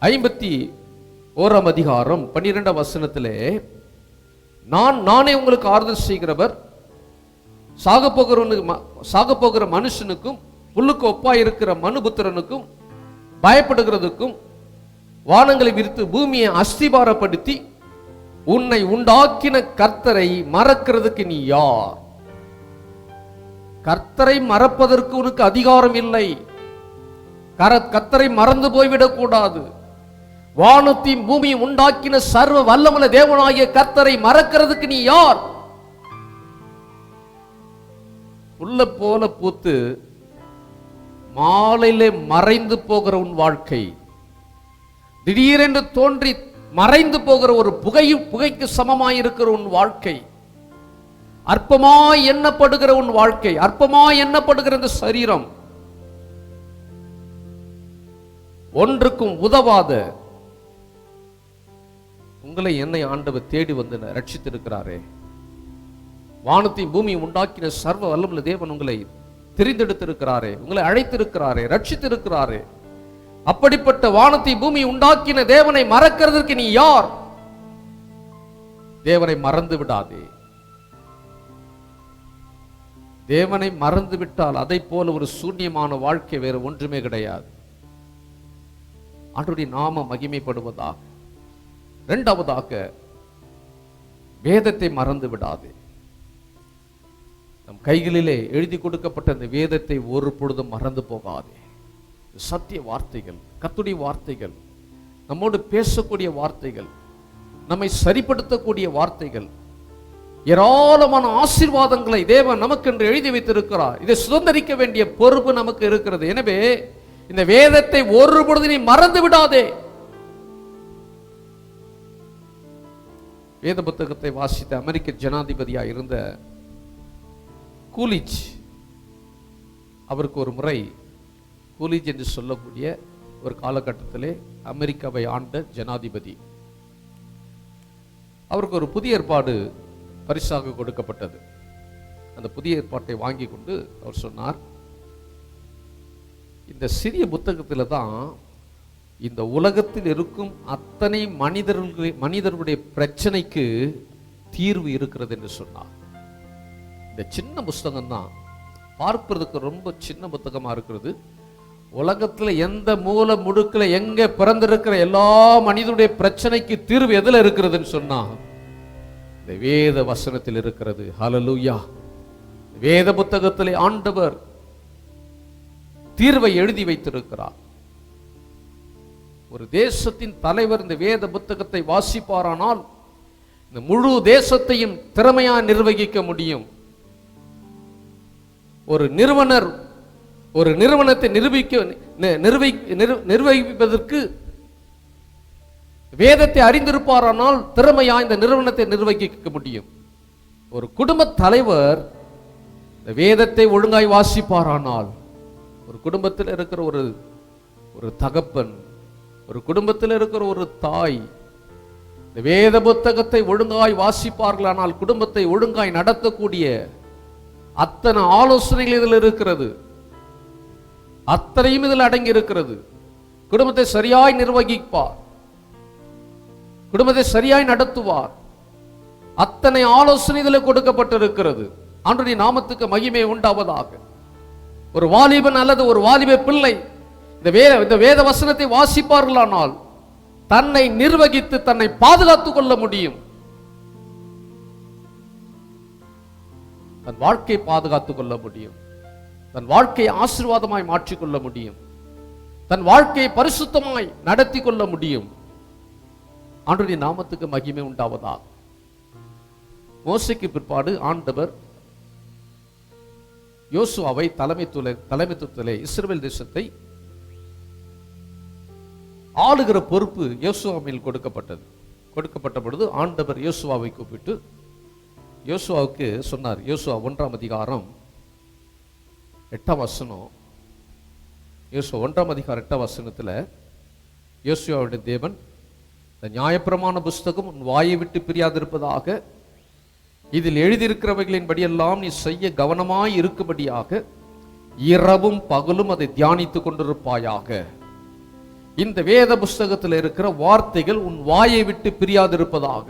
Speaker 3: 51 அதிகாரம் 12 வசனத்திலே, நானே உங்களுக்கு ஆறுதல் செய்கிறவர், சாக போகிற மனுஷனுக்கும் புல்லுக்கு ஒப்பாய் இருக்கிற மனுபுத்திரனுக்கும் பயப்படுகிறதுக்கும் வானங்களை விரித்து பூமியை அஸ்திபாரப்படுத்தி உன்னை உண்டாக்கின கர்த்தரை மறக்கிறதுக்கு நீ யார்? கர்த்தரை மறப்பதற்கு உனக்கு அதிகாரம் இல்லை. கர்த்தரை மறந்து போய்விடக் கூடாது. வானத்தையும் பூமியை உண்டாக்கின சர்வ வல்லமுள்ள தேவனாகிய கர்த்தரை மறக்கிறதுக்கு நீ யார்? உள்ள போல பூத்து மாலையிலே மறைந்து போகிற உன் வாழ்க்கை, திடீரென்று தோன்றி மறைந்து போகிற ஒரு புகைக்கு சமமாயிருக்கிற உன் வாழ்க்கை, அற்பமாய் எண்ணப்படுகிற உன் வாழ்க்கை, அற்பமாய் எண்ணப்படுகிற இந்த சரீரம் ஒன்றுக்கும் உதவாத உங்களை என்னை ஆண்டவர் தேடி வந்து ரட்சித்திருக்கிறாரே. வானத்தையும் பூமி உண்டாக்கின சர்வ வல்லமுள்ள தேவன் உங்களை தெரிந்தெடுத்திருக்கிறாரே, உங்களை அழைத்திருக்கிறாரே, ரட்சித்திருக்கிறாரே. அப்படிப்பட்ட வானத்தை பூமி உண்டாக்கின தேவனை மறக்கிறதுக்கு நீ யார்? தேவனை மறந்து விடாதே. தேவனை மறந்து விட்டால் அதை போல ஒரு சூன்யமான வாழ்க்கை வேறு ஒன்றுமே கிடையாது. ஆண்டவருடைய நாம மகிமைப்படுவதாக. இரண்டாவதாக, வேதத்தை மறந்து விடாதே. நம் கைகளிலே எழுதி கொடுக்கப்பட்ட அந்த வேதத்தை ஒரு பொழுதும் மறந்து போகாதே. சத்திய வார்த்தைகள், கர்த்தருடைய வார்த்தைகள், நம்மோடு பேசக்கூடிய வார்த்தைகள், நம்மை சரிப்படுத்தக்கூடிய வார்த்தைகள், ஏராளமான ஆசீர்வாதங்களை தேவன் நமக்கென்று எழுதி வைத்திருக்கிறார். இதை சுதந்திரிக்க வேண்டிய பொறுப்பு நமக்கு இருக்கிறது. எனவே இந்த வேதத்தை ஒரு பொழுது நீ மறந்து விடாதே. வேத புத்தகத்தை வாசித்த அமெரிக்க ஜனாதிபதியாக இருந்த கூலிஜ், அவருக்கு ஒரு முறை கூலிஜ் என்று சொல்லக்கூடிய ஒரு காலகட்டத்திலே அமெரிக்காவை ஆண்ட ஜனாதிபதி, அவருக்கு ஒரு புதிய ஏற்பாடு பரிசாக கொடுக்கப்பட்டது. அந்த புதிய ஏற்பாட்டை வாங்கி கொண்டு அவர் சொன்னார், இந்த சிறிய புத்தகத்தில் தான் இந்த உலகத்தில் இருக்கும் அத்தனை மனிதர்களுடைய பிரச்சனைக்கு தீர்வு இருக்கிறது என்று சொன்னார். இந்த சின்ன புத்தகம் தான் பார்ப்பதற்கு ரொம்ப சின்ன புத்தகமா இருக்கிறது. உலகத்துல எந்த மூல முடுக்குல எங்க பிறந்திருக்கிற எல்லா மனிதனுடைய பிரச்சனைக்கு தீர்வு எதுல இருக்கிறதுன்னு சொன்னா இந்த வேத வசனத்தில் இருக்கிறது. ஹல்லேலூயா. வேத புத்தகத்திலே ஆண்டவர் தீர்வை எழுதி வைத்திருக்கிறார். ஒரு தேசத்தின் தலைவர் இந்த வேத புத்தகத்தை வாசிப்பாரானால் இந்த முழு தேசத்தையும் திறமையா நிர்வகிக்க முடியும். ஒரு நிறுவனர் ஒரு நிறுவனத்தை நிர்வகிப்பதற்கு வேதத்தை அறிந்திருப்பாரானால் திறமையா இந்த நிறுவனத்தை நிர்வகிக்க முடியும். ஒரு குடும்ப தலைவர் இந்த வேதத்தை ஒழுங்காய் வாசிப்பாரானால், ஒரு குடும்பத்தில் இருக்கிற ஒரு தகப்பன், ஒரு குடும்பத்தில் இருக்கிற ஒரு தாய் இந்த வேத புத்தகத்தை ஒழுங்காய் வாசிப்பார்களானால் குடும்பத்தை ஒழுங்காய் நடத்தக்கூடிய அத்தனை ஆலோசனைகள் இதில் இருக்கிறது. அத்தனையும் இதில் அடங்கி இருக்கிறது. குடும்பத்தை சரியாய் நிர்வகிப்பார், குடும்பத்தை சரியாய் நடத்துவார். அத்தனை ஆலோசனை இதில் கொடுக்கப்பட்டிருக்கிறது. ஆண்டவருடைய நாமத்துக்கு மகிமை உண்டாவதாக. ஒரு வாலிபன் அல்லது ஒரு வாலிப பிள்ளை இந்த வேத வசனத்தை வாசிப்பார்களானால் தன்னை நிர்வகித்து தன்னை பாதுகாத்துக் கொள்ள முடியும். தன் வாழ்க்கையை பாதுகாத்துக் கொள்ள முடியும். தன் வாழ்க்கையை ஆசீர்வாதமாய் மாற்றிக்கொள்ள முடியும். தன் வாழ்க்கையை பரிசுத்தமாய் நடத்தி கொள்ள முடியும். ஆண்டவருடைய நாமத்துக்கு மகிமை உண்டாவதா. மோசேக்கு பிற்பாடு ஆண்டவர் யோசுவாவை தலைமைத்துவத்திலே இஸ்ரவேல் தேசத்தை ஆளுகிற பொறுப்பு யோசுவா மேல் கொடுக்கப்பட்ட பொழுது ஆண்டவர் யோசுவாவை கூப்பிட்டு யோசுவாவுக்கு சொன்னார். யோசுவா 1ஆம் அதிகாரம் 8ஆம் வசனம். யோசுவா 1ஆம் அதிகாரம் 8ஆம் வசனத்தில் யோசுவாவுடைய தேவன், இந்த நியாயப்பிரமாண புஸ்தகம் உன் வாயை விட்டு பிரியாதிருப்பதாக, இதில் எழுதியிருக்கிறவைகளின் படியெல்லாம் நீ செய்ய கவனமாய் இருக்கும்படியாக இரவும் பகலும் அதை தியானித்துக் கொண்டிருப்பாயாக. இந்த வேத புஸ்தகத்தில் இருக்கிற வார்த்தைகள் உன் வாயை விட்டு பிரியாதிருப்பதாக.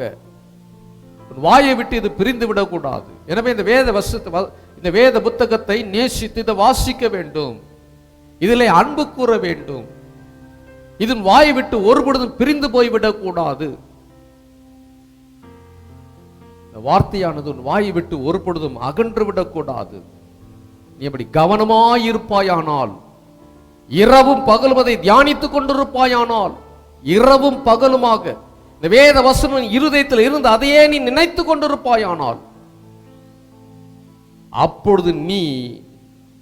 Speaker 3: உன் வாயை விட்டு இது பிரிந்து விடக்கூடாது. எனவே இந்த வேத புத்தகத்தை நேசித்து இதை வாசிக்க வேண்டும். இதிலே அன்பு கூற வேண்டும். இதன் வாயை விட்டு ஒருபொழுதும் பிரிந்து போய்விடக்கூடாது. இந்த வார்த்தையானது உன் வாயை விட்டு ஒருபொழுதும் அகன்று விடக்கூடாது. நீ அப்படி கவனமாயிருப்பாயானால், இரவும் பகலும் அதை தியானித்துக் கொண்டிருப்பாயானால், இரவும் பகலுமாக இந்த வேத வசனம் இருதயத்தில் இருந்து அதையே நீ நினைத்துக் கொண்டிருப்பாயானால், அப்பொழுது நீ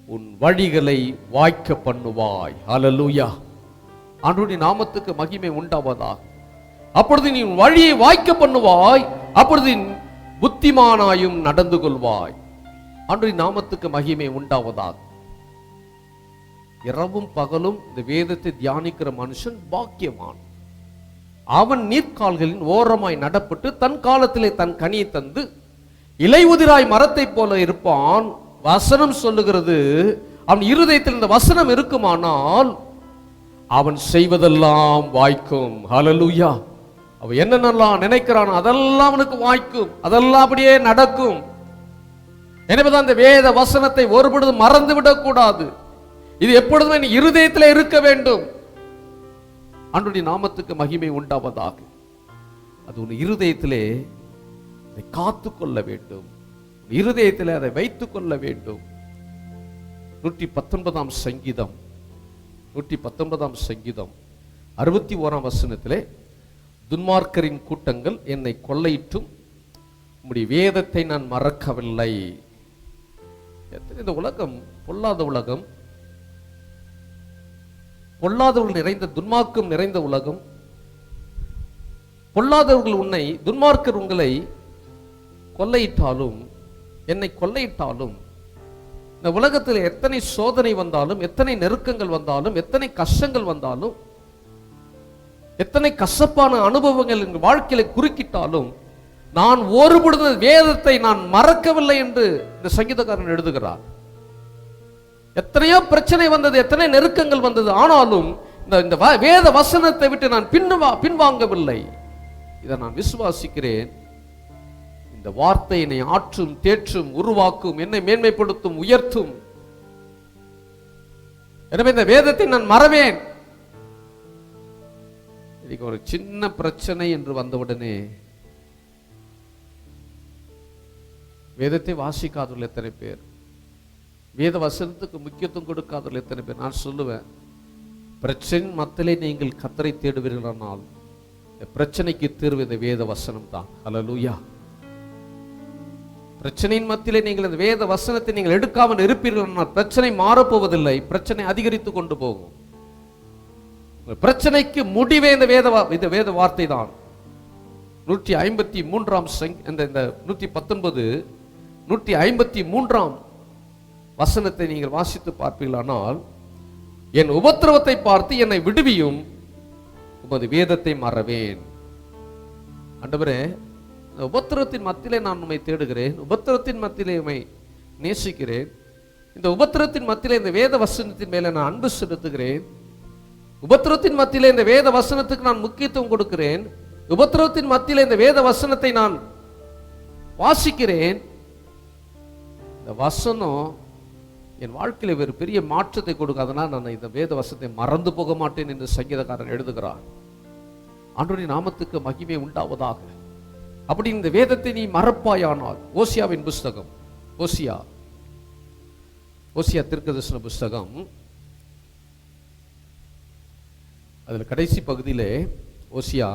Speaker 3: உன் வழிகளை வாய்க்க பண்ணுவாய். ஹல்லேலூயா. ஆண்டவருடைய நாமத்துக்கு மகிமை உண்டாவதாக. அப்பொழுது நீ உன் வழியை வாய்க்க பண்ணுவாய், அப்பொழுது புத்திமானாயும் நடந்து கொள்வாய். ஆண்டவருடைய நாமத்துக்கு மகிமை உண்டாவதாக. இரவும் பகலும் இந்த வேதத்தை தியானிக்கிற மனுஷன் பாக்கியவான். அவன் நீர்க்கால்களின் ஓரமாய் நடப்பட்டு தன் காலத்திலே தன் கனியை தந்து இலை உதிராய் மரத்தை போல இருப்பான். வசனம் சொல்லுகிறது, அவன் இருதயத்தில் இந்த வசனம் இருக்குமானால் அவன் செய்வதெல்லாம் வாய்க்கும். ஹல்லேலூயா. அவன் என்னென்னலாம் நினைக்கிறான் அதெல்லாம் அவனுக்கு வாய்க்கும், அதெல்லாம் அப்படியே நடக்கும். எனவேதான் இந்த வேத வசனத்தை ஒருபொழுதும் மறந்து விடக்கூடாது. இது எப்பொழுதுமே நீ இருதயத்தில் இருக்க வேண்டும். ஆண்டவருடைய நாமத்துக்கு மகிமை உண்டாவதாக. அது உன் இருதயத்திலே அதை காத்து கொள்ள வேண்டும், இருதயத்தில் அதை வைத்துக் கொள்ள வேண்டும். 119 சங்கீதம் 61 வசனத்திலே, துன்மார்க்கரின் கூட்டங்கள் என்னை கொள்ளையிட்டும் உம்முடைய வேதத்தை நான் மறக்கவில்லை. இந்த உலகம் பொல்லாத உலகம், பொல்லாதவர்கள் நிறைந்த துன்மார்க்கம் நிறைந்த உலகம். பொல்லாதவர்கள் உன்னை, துன்மார்க்கர் உங்களை கொள்ளையிட்டாலும் என்னை கொள்ளையிட்டாலும், இந்த உலகத்தில் எத்தனை சோதனை வந்தாலும், எத்தனை நெருக்கங்கள் வந்தாலும், எத்தனை கஷ்டங்கள் வந்தாலும், எத்தனை கசப்பான அனுபவங்கள் என் வாழ்க்கையில குறுக்கிட்டாலும், நான் ஒருபொழுது வேதத்தை நான் மறக்கவில்லை என்று இந்த சங்கீதக்காரன் எழுதுகிறார். எத்தனையோ பிரச்சனை வந்தது, எத்தனை நெருக்கங்கள் வந்தது, ஆனாலும் இந்த வேத வசனத்தை விட்டு நான் பின்வாங்கவில்லை. இதை நான் விசுவாசிக்கிறேன். இந்த வார்த்தை என்னை ஆற்றும், தேற்றும், உருவாக்கும், என்னை மேன்மைப்படுத்தும், உயர்த்தும். எனவே இந்த வேதத்தை நான் மறவேன். இன்னைக்கு ஒரு சின்ன பிரச்சனை என்று வந்தவுடனே வேதத்தை வாசிக்காதவர்கள் எத்தனை பேர், வேத வசனத்துக்கு முக்கியத்துவம் கொடுக்காதவர்கள் எத்தனை பேர். நான் சொல்லுவேன், பிரச்சனை மத்தியிலே நீங்கள் கர்த்தரை தேடுவீர்களானால் பிரச்சனைக்கு தீர்வு இந்த வேத வசனம் தான். ஹல்லேலூயா. பிரச்சனையின் மத்தியிலே நீங்கள் இந்த வேத வசனத்தை நீங்கள் எடுக்காமல் இருப்பீர்கள், பிரச்சனை மாறப்போவதில்லை, பிரச்சனை அதிகரித்து கொண்டு போகும். பிரச்சனைக்கு முடிவே இந்த வேத வார்த்தை தான். 119 வசனத்தை நீங்கள் வாசித்து பார்ப்பீர்களானால், என் உபத்திரவத்தை பார்த்து என்னை விடுவியும், உமது வேதத்தை மறவேன். ஆண்டவரே, இந்த உபத்திரத்தின் மத்தியிலே நான் உம்மை தேடுகிறேன், உபத்திரத்தின் மத்தியிலே உம்மை நேசிக்கிறேன், இந்த உபத்திரத்தின் மத்தியிலே இந்த வேத வசனத்தின் மேலே நான் அன்பு செலுத்துகிறேன், உபத்திரத்தின் மத்தியிலே இந்த வேத வசனத்துக்கு நான் முக்கியத்துவம் கொடுக்கிறேன், உபத்திரத்தின் மத்தியிலே இந்த வேத வசனத்தை நான் வாசிக்கிறேன். இந்த வசனம் என் வாழ்க்கையில ஒரு பெரிய மாற்றத்தை கொடுக்காதனா நான் இந்த வேத வசனத்தை மறந்து போக மாட்டேன் என்று சங்கீதக்காரன் எழுதுகிறார். ஆண்டவருடைய நாமத்துக்கு மகிமை உண்டாவதாக. அப்படி இந்த வேதத்தை நீ மறப்பாயானால், ஓசியாவின் புஸ்தகம், ஓசியா தீர்க்கதரிசன புஸ்தகம், அதில் கடைசி பகுதியிலே ஓசியா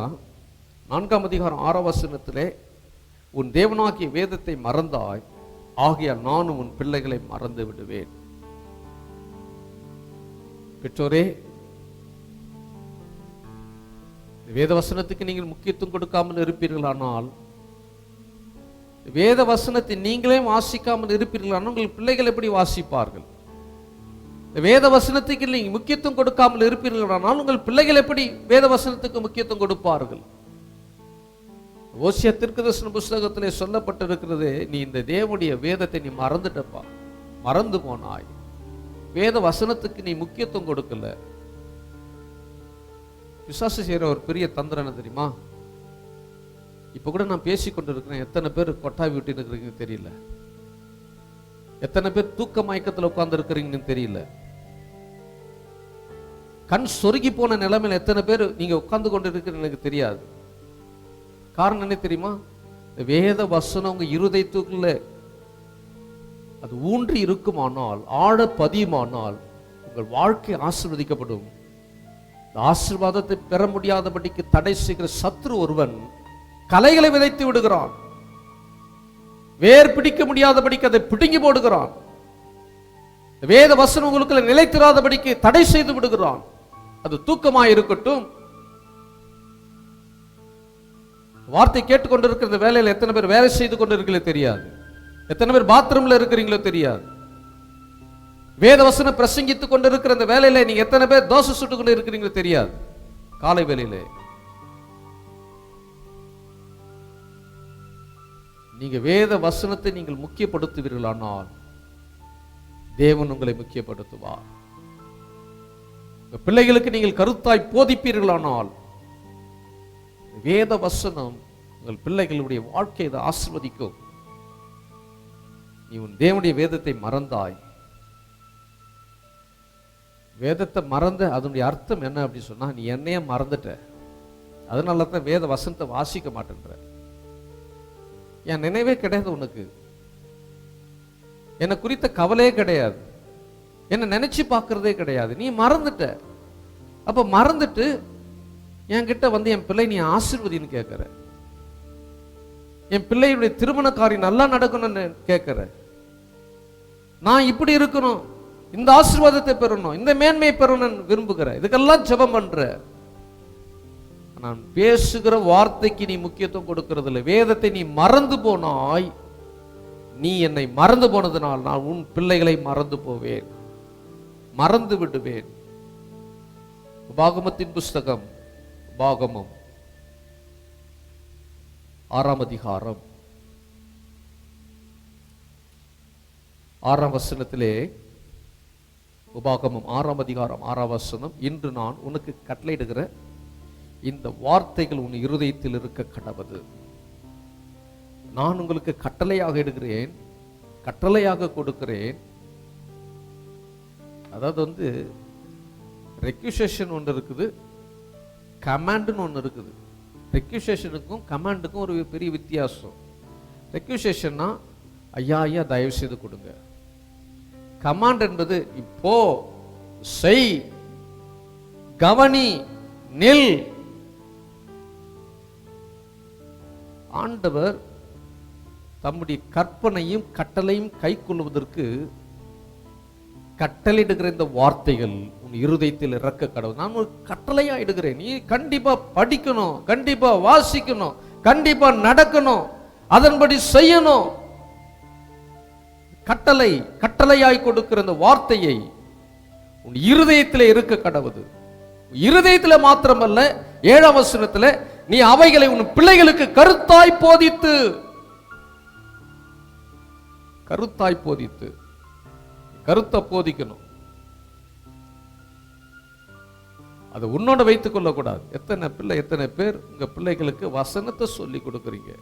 Speaker 3: 4 உன் தேவனாகிய வேதத்தை மறந்தாய், ஆகையால் நானும் உன் பிள்ளைகளை மறந்து விடுவேன். பெற்றோரே, வேத வசனத்துக்கு நீங்கள் முக்கியத்துவம் கொடுக்காமல் இருப்பீர்களானால், வேத வசனத்தை நீங்களே வாசிக்காமல் இருப்பீர்களானால் உங்கள் பிள்ளைகள் எப்படி வாசிப்பார்கள்? வேத வசனத்துக்கு நீங்கள் முக்கியத்துவம் கொடுக்காமல் இருப்பீர்களானால் உங்கள் பிள்ளைகள் எப்படி வேத வசனத்துக்கு முக்கியத்துவம் கொடுப்பார்கள்? ஓசியா தீர்க்கதரிசன புஸ்தகத்திலே சொல்லப்பட்டிருக்கிறது, நீ இந்த தேவனுடைய வேதத்தை நீ மறந்துட்டப்பா, மறந்து போனாய், வேத வசனத்துக்கு நீ முக்கியத்துவம் கொடுக்கல. விசுவாசி செய்யற ஒரு பெரிய தந்திரம் என்ன தெரியுமா? இப்ப கூட நான் பேசிக்கொண்டு இருக்கிறேன், எத்தனை பேர் கொட்டாவி விட்டு இருக்கிறீங்கன்னு தெரியல, எத்தனை பேர் தூக்க மயக்கத்தில் உட்கார்ந்து இருக்கிறீங்கன்னு தெரியல, கண் சொருகி போன நிலைமையில எத்தனை பேர் நீங்க உட்கார்ந்து கொண்டு இருக்கிறீங்க எனக்கு தெரியாது. காரணம் என்ன தெரியுமா? வேத வசனம் உங்க இருதயத்துக்குள்ள அது ஊன்றி இருக்குமானால், ஆழ பதியுமானால் உங்கள் வாழ்க்கை ஆசீர்வதிக்கப்படும். ஆசீர்வாதத்தை பெற முடியாதபடிக்கு தடை செய்கிற சத்ரு ஒருவன் கலைகளை விதைத்து விடுகிறான், வேர் பிடிக்க முடியாதபடிக்கு அதை பிடுங்கி போடுகிறான், வேத வசனம் உங்களுக்குள்ள நிலைத்திராதபடிக்கு தடை செய்து விடுகிறான். அது தூக்கமாய் இருக்கட்டும், வார்த்தை கேட்டுக்கொண்டிருக்கிற வேலையில் எத்தனை பேர் வேலை செய்து கொண்டிருக்கீங்களோ தெரியாது, எத்தனை பேர் பாத்ரூம்ல இருக்கிறீங்களோ தெரியாது, வேத வசனம் பிரசங்கித்துக் கொண்டிருக்கிற அந்த வேலையில நீங்க எத்தனை பேர் தோசை சுட்டு கொண்டு இருக்கிறீங்களோ தெரியாது. காலை வேளையிலே நீங்க வேத வசனத்தை நீங்கள் முக்கியப்படுத்துவீர்களானால் தேவன் உங்களை முக்கியப்படுத்துவார். பிள்ளைகளுக்கு நீங்கள் கருத்தாய் போதிப்பீர்களானால் வேத வசனம் உங்கள் பிள்ளைகளுடைய வாழ்க்கையை ஆசீர்வதிக்கும். நீ உன் தேவனுடைய வேதத்தை மறந்தாய், வேதத்தை மறந்த அதனுடைய அர்த்தம் என்ன அப்படின்னு சொன்னா, நீ என்னைய மறந்துட்ட, அதனால தான் வேத வசனத்தை வாசிக்க மாட்டேன்ற. என் நினைவே கிடையாது உனக்கு, என்னை குறித்த கவலையே கிடையாது, என்னை நினைச்சு பார்க்கறதே கிடையாது, நீ மறந்துட்ட. அப்ப மறந்துட்டு என்கிட்ட வந்து என் பிள்ளை நீ ஆசீர்வதின்னு கேட்கிற, என் பிள்ளையுடைய திருமண காரியம் நல்லா நடக்கணும்னு கேட்கிற, நான் இப்படி இருக்கணும், இந்த ஆசீர்வாதத்தை பெறணும், இந்த மேன்மையை பெறணும்னு விரும்புகிற, இதுக்கெல்லாம் ஜெபம் பண்ற. நான் பேசுகிற வார்த்தைக்கு நீ முக்கியத்துவம் கொடுக்கிறது இல்லை. வேதத்தை நீ மறந்து போனாய். நீ என்னை மறந்து போனதுனால் நான் உன் பிள்ளைகளை மறந்து போவேன், மறந்து விடுவேன். உபாகமத்தின் புஸ்தகம், உபாகமம் 6ஆம் அதிகாரம் 6ஆம் வசனத்திலே, உபாகமம் 6ஆம் அதிகாரம் 6ஆம் வசனம், இன்று நான் உனக்கு கட்டளையிடுகிற இந்த வார்த்தைகள் உன் இருதயத்தில் இருக்க கடவது. நான் உங்களுக்கு கட்டளையாக இடுகிறேன், கட்டளையாக கொடுக்கிறேன். அதாவது வந்து ரெக்யூசேஷன் ஒன்று இருக்குது, கமாண்டுன்னு ஒன்று இருக்குது. ரெக்யூசேஷனுக்கும் கமாண்டுக்கும் ஒரு பெரிய வித்தியாசம். ரெக்யூசேஷன்னா ஐயா ஐயா தயவு செய்து கொடுங்க. கமாண்ட் என்பது இப்போ செய், கவனி, நில். ஆண்டவர் தம்முடைய கற்பனையும் கட்டளையும் கை கொள்வதற்கு கட்டளையிடுகிற இந்த வார்த்தைகள் உன் இருதயத்தில் இறக்க கடவுள். நான் ஒரு கட்டளையா இடுகிறேன், நீ கண்டிப்பா படிக்கணும், கண்டிப்பா வாசிக்கணும், கண்டிப்பா நடக்கணும், அதன்படி செய்யணும். கட்டளை, கட்டளையாய் கொடுக்கிற இந்த வார்த்தையை உன் இருதயத்தில் இருக்க கடவுது. இருதயத்தில் மாத்திரமல்ல, 7ஆம் வசனத்தில், நீ அவைகளை உன் பிள்ளைகளுக்கு கருத்தாய் போதித்து, கருத்தாய் போதித்து, கருத்தை போதிக்கணும். அதை உன்னோட வைத்துக் கொள்ளக்கூடாது. எத்தனை பேர் உங்க பிள்ளைகளுக்கு வசனத்தை சொல்லி கொடுக்குறீங்க?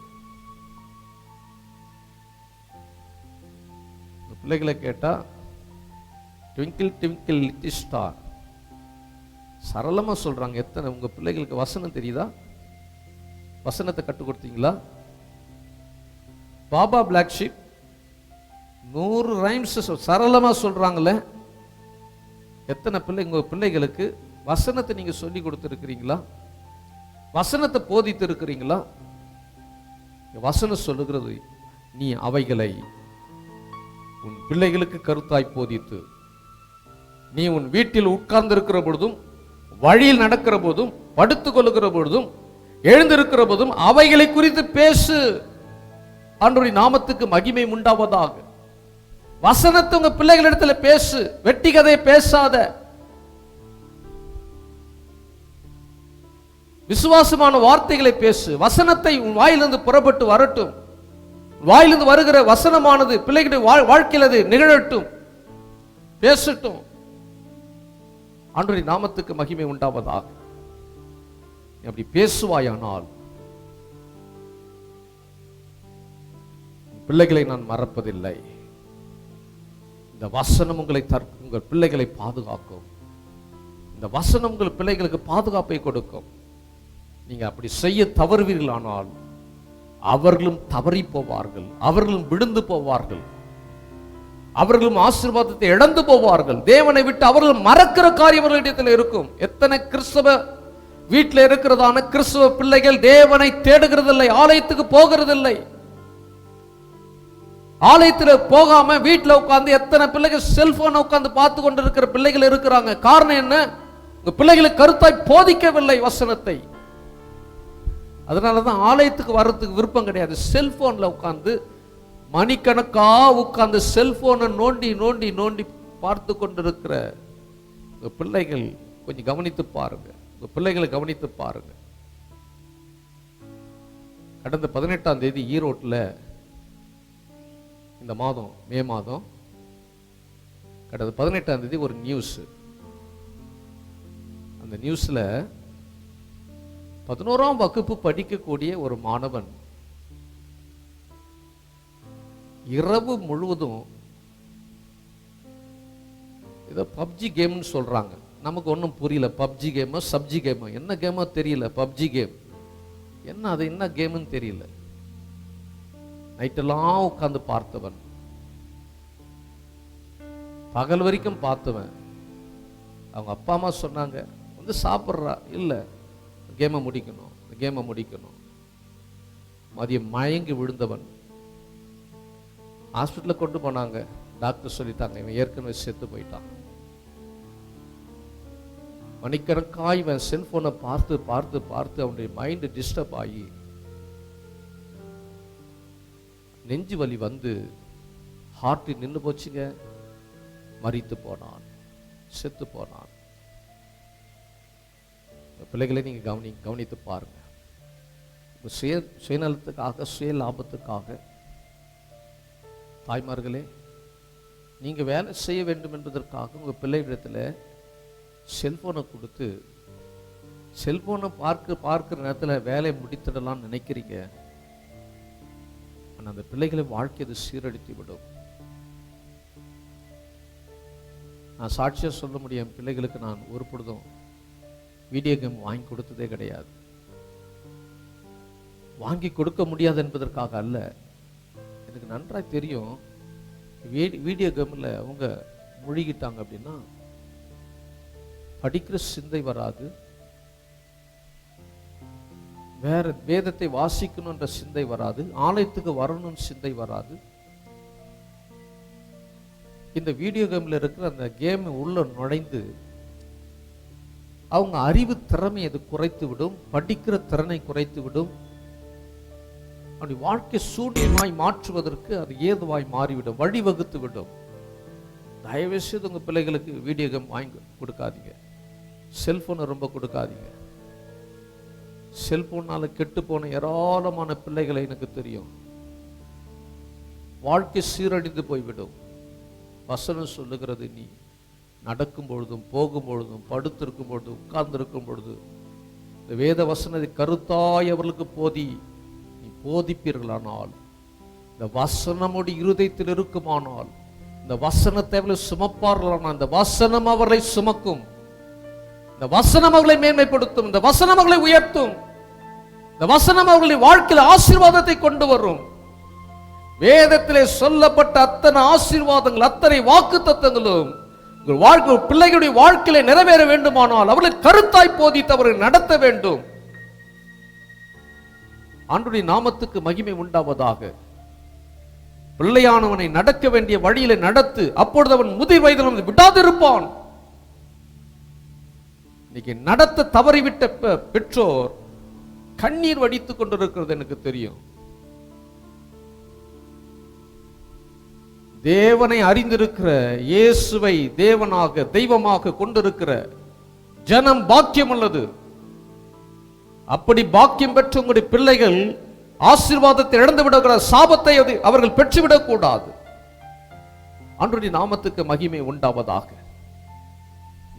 Speaker 3: பிள்ளைகளை கேட்டா ட்விங்கிள் ட்விங்கிள் லிட்டில் ஸ்டார் சரளமா சொல்றாங்க. எத்தனை உங்க பிள்ளைகளுக்கு வசனம் தெரியுதா? வசனத்தை கற்றுக் கொடுத்தீங்களா? பாபா பிளாக் ஷீப் 100 ரைம்ஸ் சரளமா சொல்றாங்களே. எத்தனை உங்க பிள்ளைகளுக்கு வசனத்தை நீங்க சொல்லி கொடுத்திருக்கிறீங்களா? வசனத்தை போதித்து இருக்கிறீங்களா? வசனம் சொல்லுகிறது, நீ அவைகளை உன் பிள்ளைகளுக்கு கருத்தாய் போதித்து, நீ உன் வீட்டில் உட்கார்ந்து இருக்கிற பொழுதும், வழியில் நடக்கிற போதும், படுத்துக் கொள்ளுகிற பொழுதும், எழுந்திருக்கிற போதும் அவைகளை குறித்து பேசு. ஆண்டவருடைய நாமத்துக்கு மகிமை உண்டாவதாக. வசனத்தை உங்க பிள்ளைகளிடத்தில் பேசு, வெட்டி கதையை பேசாத. விசுவாசமான வார்த்தைகளை பேசு. வசனத்தை உன் வாயிலிருந்து புறப்பட்டு வரட்டும். வாயிலிருந்து வருகிற வசனமானது பிள்ளைகளுடைய வாழ்க்கையில் அது நிகழட்டும், பேசட்டும். ஆண்டவருடைய நாமத்துக்கு மகிமை உண்டாவதாக. அப்படி பேசுவாயானால் பிள்ளைகளை நான் மறப்பதில்லை. இந்த வசனம் உங்கள் பிள்ளைகளை பாதுகாக்கும். இந்த வசனம் உங்கள் பிள்ளைகளுக்கு பாதுகாப்பை கொடுக்கும். நீங்க அப்படி செய்ய தவறுவீர்களானால் அவர்களும் தவறி போவார்கள், அவர்களும் விழுந்து போவார்கள், அவர்களும் ஆசீர்வாதத்தை இழந்து போவார்கள். தேவனை விட்டு அவர்கள் மறக்கிற காரியம் அவர்களிடத்தில் இருக்கும். எத்தனை கிறிஸ்தவ வீட்டில் இருக்கிறதான கிறிஸ்தவ பிள்ளைகள் தேவனை தேடுகிறதில்லை, ஆலயத்துக்கு போகிறதில்லை. ஆலயத்தில் போகாம வீட்டில் உட்கார்ந்து எத்தனை பிள்ளைகள் செல்போனை உட்கார்ந்து பார்த்து கொண்டு இருக்கிற பிள்ளைகள் இருக்கிறாங்க. காரணம் என்ன? உங்க பிள்ளைகளுக்கு கருத்தாய் போதிக்கவில்லை வசனத்தை. அதனாலதான் ஆலயத்துக்கு வர்றதுக்கு விருப்பம் கிடையாது. செல்போன்ல உட்கார்ந்து மணிக்கணக்கா உட்கார்ந்து செல்போனை நோண்டி நோண்டி நோண்டி பார்த்து கொண்டிருக்கிற உங்க பிள்ளைகள் கொஞ்சம் கவனித்து பாருங்க. உங்க பிள்ளைகளை கவனித்து பாருங்க. கடந்த 18ஆம் தேதி ஈரோட்டில் இந்த மாதம் மே மாதம் கடந்த 18ஆம் தேதி ஒரு நியூஸ். அந்த நியூஸ்ல 11ஆம் வகுப்பு படிக்கக்கூடிய ஒரு மாணவன் இரவு முழுவதும் ஏதோ பப்ஜி கேம்னு சொல்றாங்க. நமக்கு ஒன்றும் புரியல. பப்ஜி கேமோ சப்ஜி கேமோ என்ன கேமோ தெரியல. பப்ஜி கேம் என்ன, அது என்ன கேம்னு தெரியல. நைட்டெல்லாம் உட்கார்ந்து பார்த்தவன், பகல் வரைக்கும் பார்த்தவன். அவங்க அப்பா அம்மா சொன்னாங்க வந்து சாப்பிட்றா, இல்லை கேமை முடிக்கணும், கேமை முடிக்கணும். மதியம் மயங்கி விழுந்தவன் ஹாஸ்பிட்டலில் கொண்டு போனாங்க. டாக்டர் சொல்லிட்டாங்க இவன் ஏற்கனவே செத்து போயிட்டான். மணிக்கணக்காய் இவன் செல்போனை பார்த்து பார்த்து பார்த்து அவனுடைய மைண்டு டிஸ்டர்ப் ஆகி நெஞ்சு வலி வந்து ஹார்ட் நின்று போச்சுங்க. மரித்து போனான், செத்து போனான். பிள்ளைகளை நீங்க கவனித்து பாருங்க. சுயநலத்துக்காக சுய லாபத்துக்காக தாய்மார்களே நீங்க வேலை செய்ய வேண்டும் என்பதற்காக உங்க பிள்ளைகளிடத்துல செல்போனை கொடுத்து செல்போனை பார்க்கிற நேரத்தில் வேலையை முடித்திடலாம்னு நினைக்கிறீங்க. ஆனால் அந்த பிள்ளைகளை வாழ்க்கையை சீரழித்து விடும். நான் சாட்சியா சொல்ல முடியும், பிள்ளைகளுக்கு நான் ஒரு பொழுதும் வீடியோ கேம் வாங்கி கொடுத்ததே கிடையாது. வாங்கி கொடுக்க முடியாது என்பதற்காக அல்ல, எனக்கு நன்றாய் தெரியும் வீடியோ கேமில் அவங்க மூழ்கிட்டாங்க அப்படின்னா படிக்கிற சிந்தை வராது, வேற வேதத்தை வாசிக்கணும்ன்ற சிந்தை வராது, ஆலயத்துக்கு வரணும்னு சிந்தை வராது. இந்த வீடியோ கேம்ல இருக்கிற அந்த கேம் உள்ள நுழைந்து அவங்க அறிவு திறமை அது குறைத்து விடும், படிக்கிற திறனை குறைத்து விடும். அப்படி வாழ்க்கை சூழ்நிலையாய் மாற்றுவதற்கு அது ஏதுவாய் மாறிவிடும், வழிவகுத்து விடும். தயவு செய்து உங்க பிள்ளைகளுக்கு வீடியோ கேம் வாங்கி கொடுக்காதீங்க. செல்போனை ரொம்ப கொடுக்காதீங்க. செல்போனால கெட்டு போன ஏராளமான பிள்ளைகளை எனக்கு தெரியும். வாழ்க்கை சீரழிந்து போய்விடும். வசனம் சொல்லுகிறது, நீ நடக்கும் பொழுதும் போகும் பொழுதும் படுத்திருக்கும் பொழுது உட்கார்ந்திருக்கும் பொழுது இந்த வேத வசனத்தை கருத்தாய் அவர்களுக்கு போதி. நீ போதிப்பீர்களானால், இந்த வசனமுடைய இருதயத்தில் இருக்குமானால், இந்த வசனத்தை அவர்கள் சுமப்பார்களானால் இந்த வசனம் அவர்களை சுமக்கும், இந்த வசனம் அவர்களை மேன்மைப்படுத்தும், இந்த வசனம் அவர்களை உயர்த்தும், இந்த வசனம் அவர்களுடைய வாழ்க்கையில் ஆசீர்வாதத்தை கொண்டு வரும். வேதத்திலே சொல்லப்பட்ட அத்தனை ஆசீர்வாதங்கள், அத்தனை வாக்கு தத்தங்களும் உங்கள் வாழ்க்கை பிள்ளைகளுடைய வாழ்க்கையில நிறைவேற வேண்டுமானால் அவர்களை கருத்தாய் போதித்து அவர்களை நடத்த வேண்டும். ஆண்டவருடைய நாமத்துக்கு மகிமை உண்டாவதாக. பிள்ளையானவனை நடக்க வேண்டிய வழியில நடத்து, அப்பொழுது அவன் முதிர் வயதில் விடாதிருப்பான். இன்னைக்கு நடத்த தவறிவிட்ட பெற்றோர் கண்ணீர் வடித்துக் கொண்டிருக்கிறது எனக்கு தெரியும். தேவனை அறிந்திருக்கிற, இயேசுவை தேவனாக தெய்வமாக கொண்டிருக்கிற ஜனம் பாக்கியம் உள்ளது. அப்படி பாக்கியம் பெற்ற உங்களுடைய பிள்ளைகள் ஆசீர்வாதத்தை இழந்து விடுகிற சாபத்தை அவர்கள் பெற்றுவிடக் கூடாது. ஆண்டவருடைய நாமத்துக்கு மகிமை உண்டாவதாக.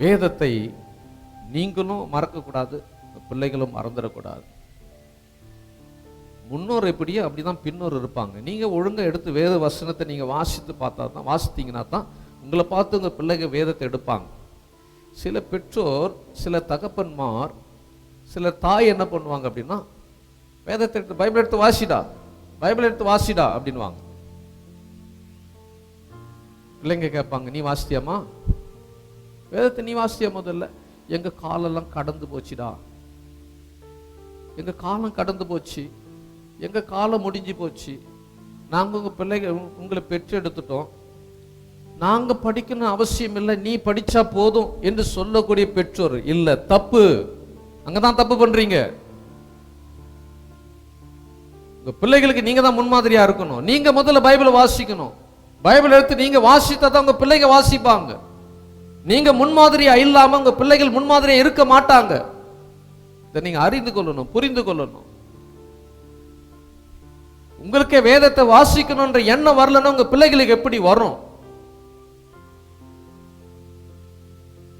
Speaker 3: வேதத்தை நீங்களும் மறக்க கூடாது, பிள்ளைகளும் மறந்துடக்கூடாது. முன்னோர் எப்படியோ அப்படிதான் பின்னோர் இருப்பாங்க. நீங்க ஒழுங்கா எடுத்து வேத வசனத்தை நீங்க வாசித்தீங்கன்னா தான் உங்களை பார்த்து உங்க பிள்ளைங்க வேதத்தை எடுப்பாங்க. சில பெற்றோர், சில தகப்பன்மார், சில தாய் என்ன பண்ணுவாங்க அப்படின்னா, வேதத்தை எடுத்து பைபிள் எடுத்து வாசிடா, பைபிள் எடுத்து வாசிடா அப்படின்வாங்க. பிள்ளைங்க கேட்பாங்க, நீ வாசித்தியாமா வேதத்தை? நீ வாசித்தியா? முதல்ல எங்க காலெல்லாம் கடந்து போச்சுடா, எங்க காலம் கடந்து போச்சு, எங்க காலம் முடிஞ்சு போச்சு, நாங்க உங்க பிள்ளைங்க உங்களை பெற்று எடுத்துட்டோம், நாங்க படிக்கணும் அவசியம் இல்லை, நீ படிச்சா போதும் என்று சொல்லக்கூடிய பெற்றோர் இல்ல, தப்பு. அங்கதான் தப்பு பண்றீங்க. உங்க பிள்ளைகளுக்கு நீங்க தான் முன்மாதிரியா இருக்கணும். நீங்க முதல்ல பைபிளை வாசிக்கணும். பைபிள் எடுத்து நீங்க வாசித்தா தான் உங்க பிள்ளைங்க வாசிப்பாங்க. நீங்க முன்மாதிரியா இல்லாம உங்க பிள்ளைகள் முன்மாதிரியா இருக்க மாட்டாங்க. இதை நீங்க அறிந்து கொள்ளணும், புரிந்து கொள்ளணும். உங்களுக்கே வேதத்தை வாசிக்கணும்ன்ற எண்ணம் வரலன்னா உங்க பிள்ளைகளுக்கு எப்படி வரும்?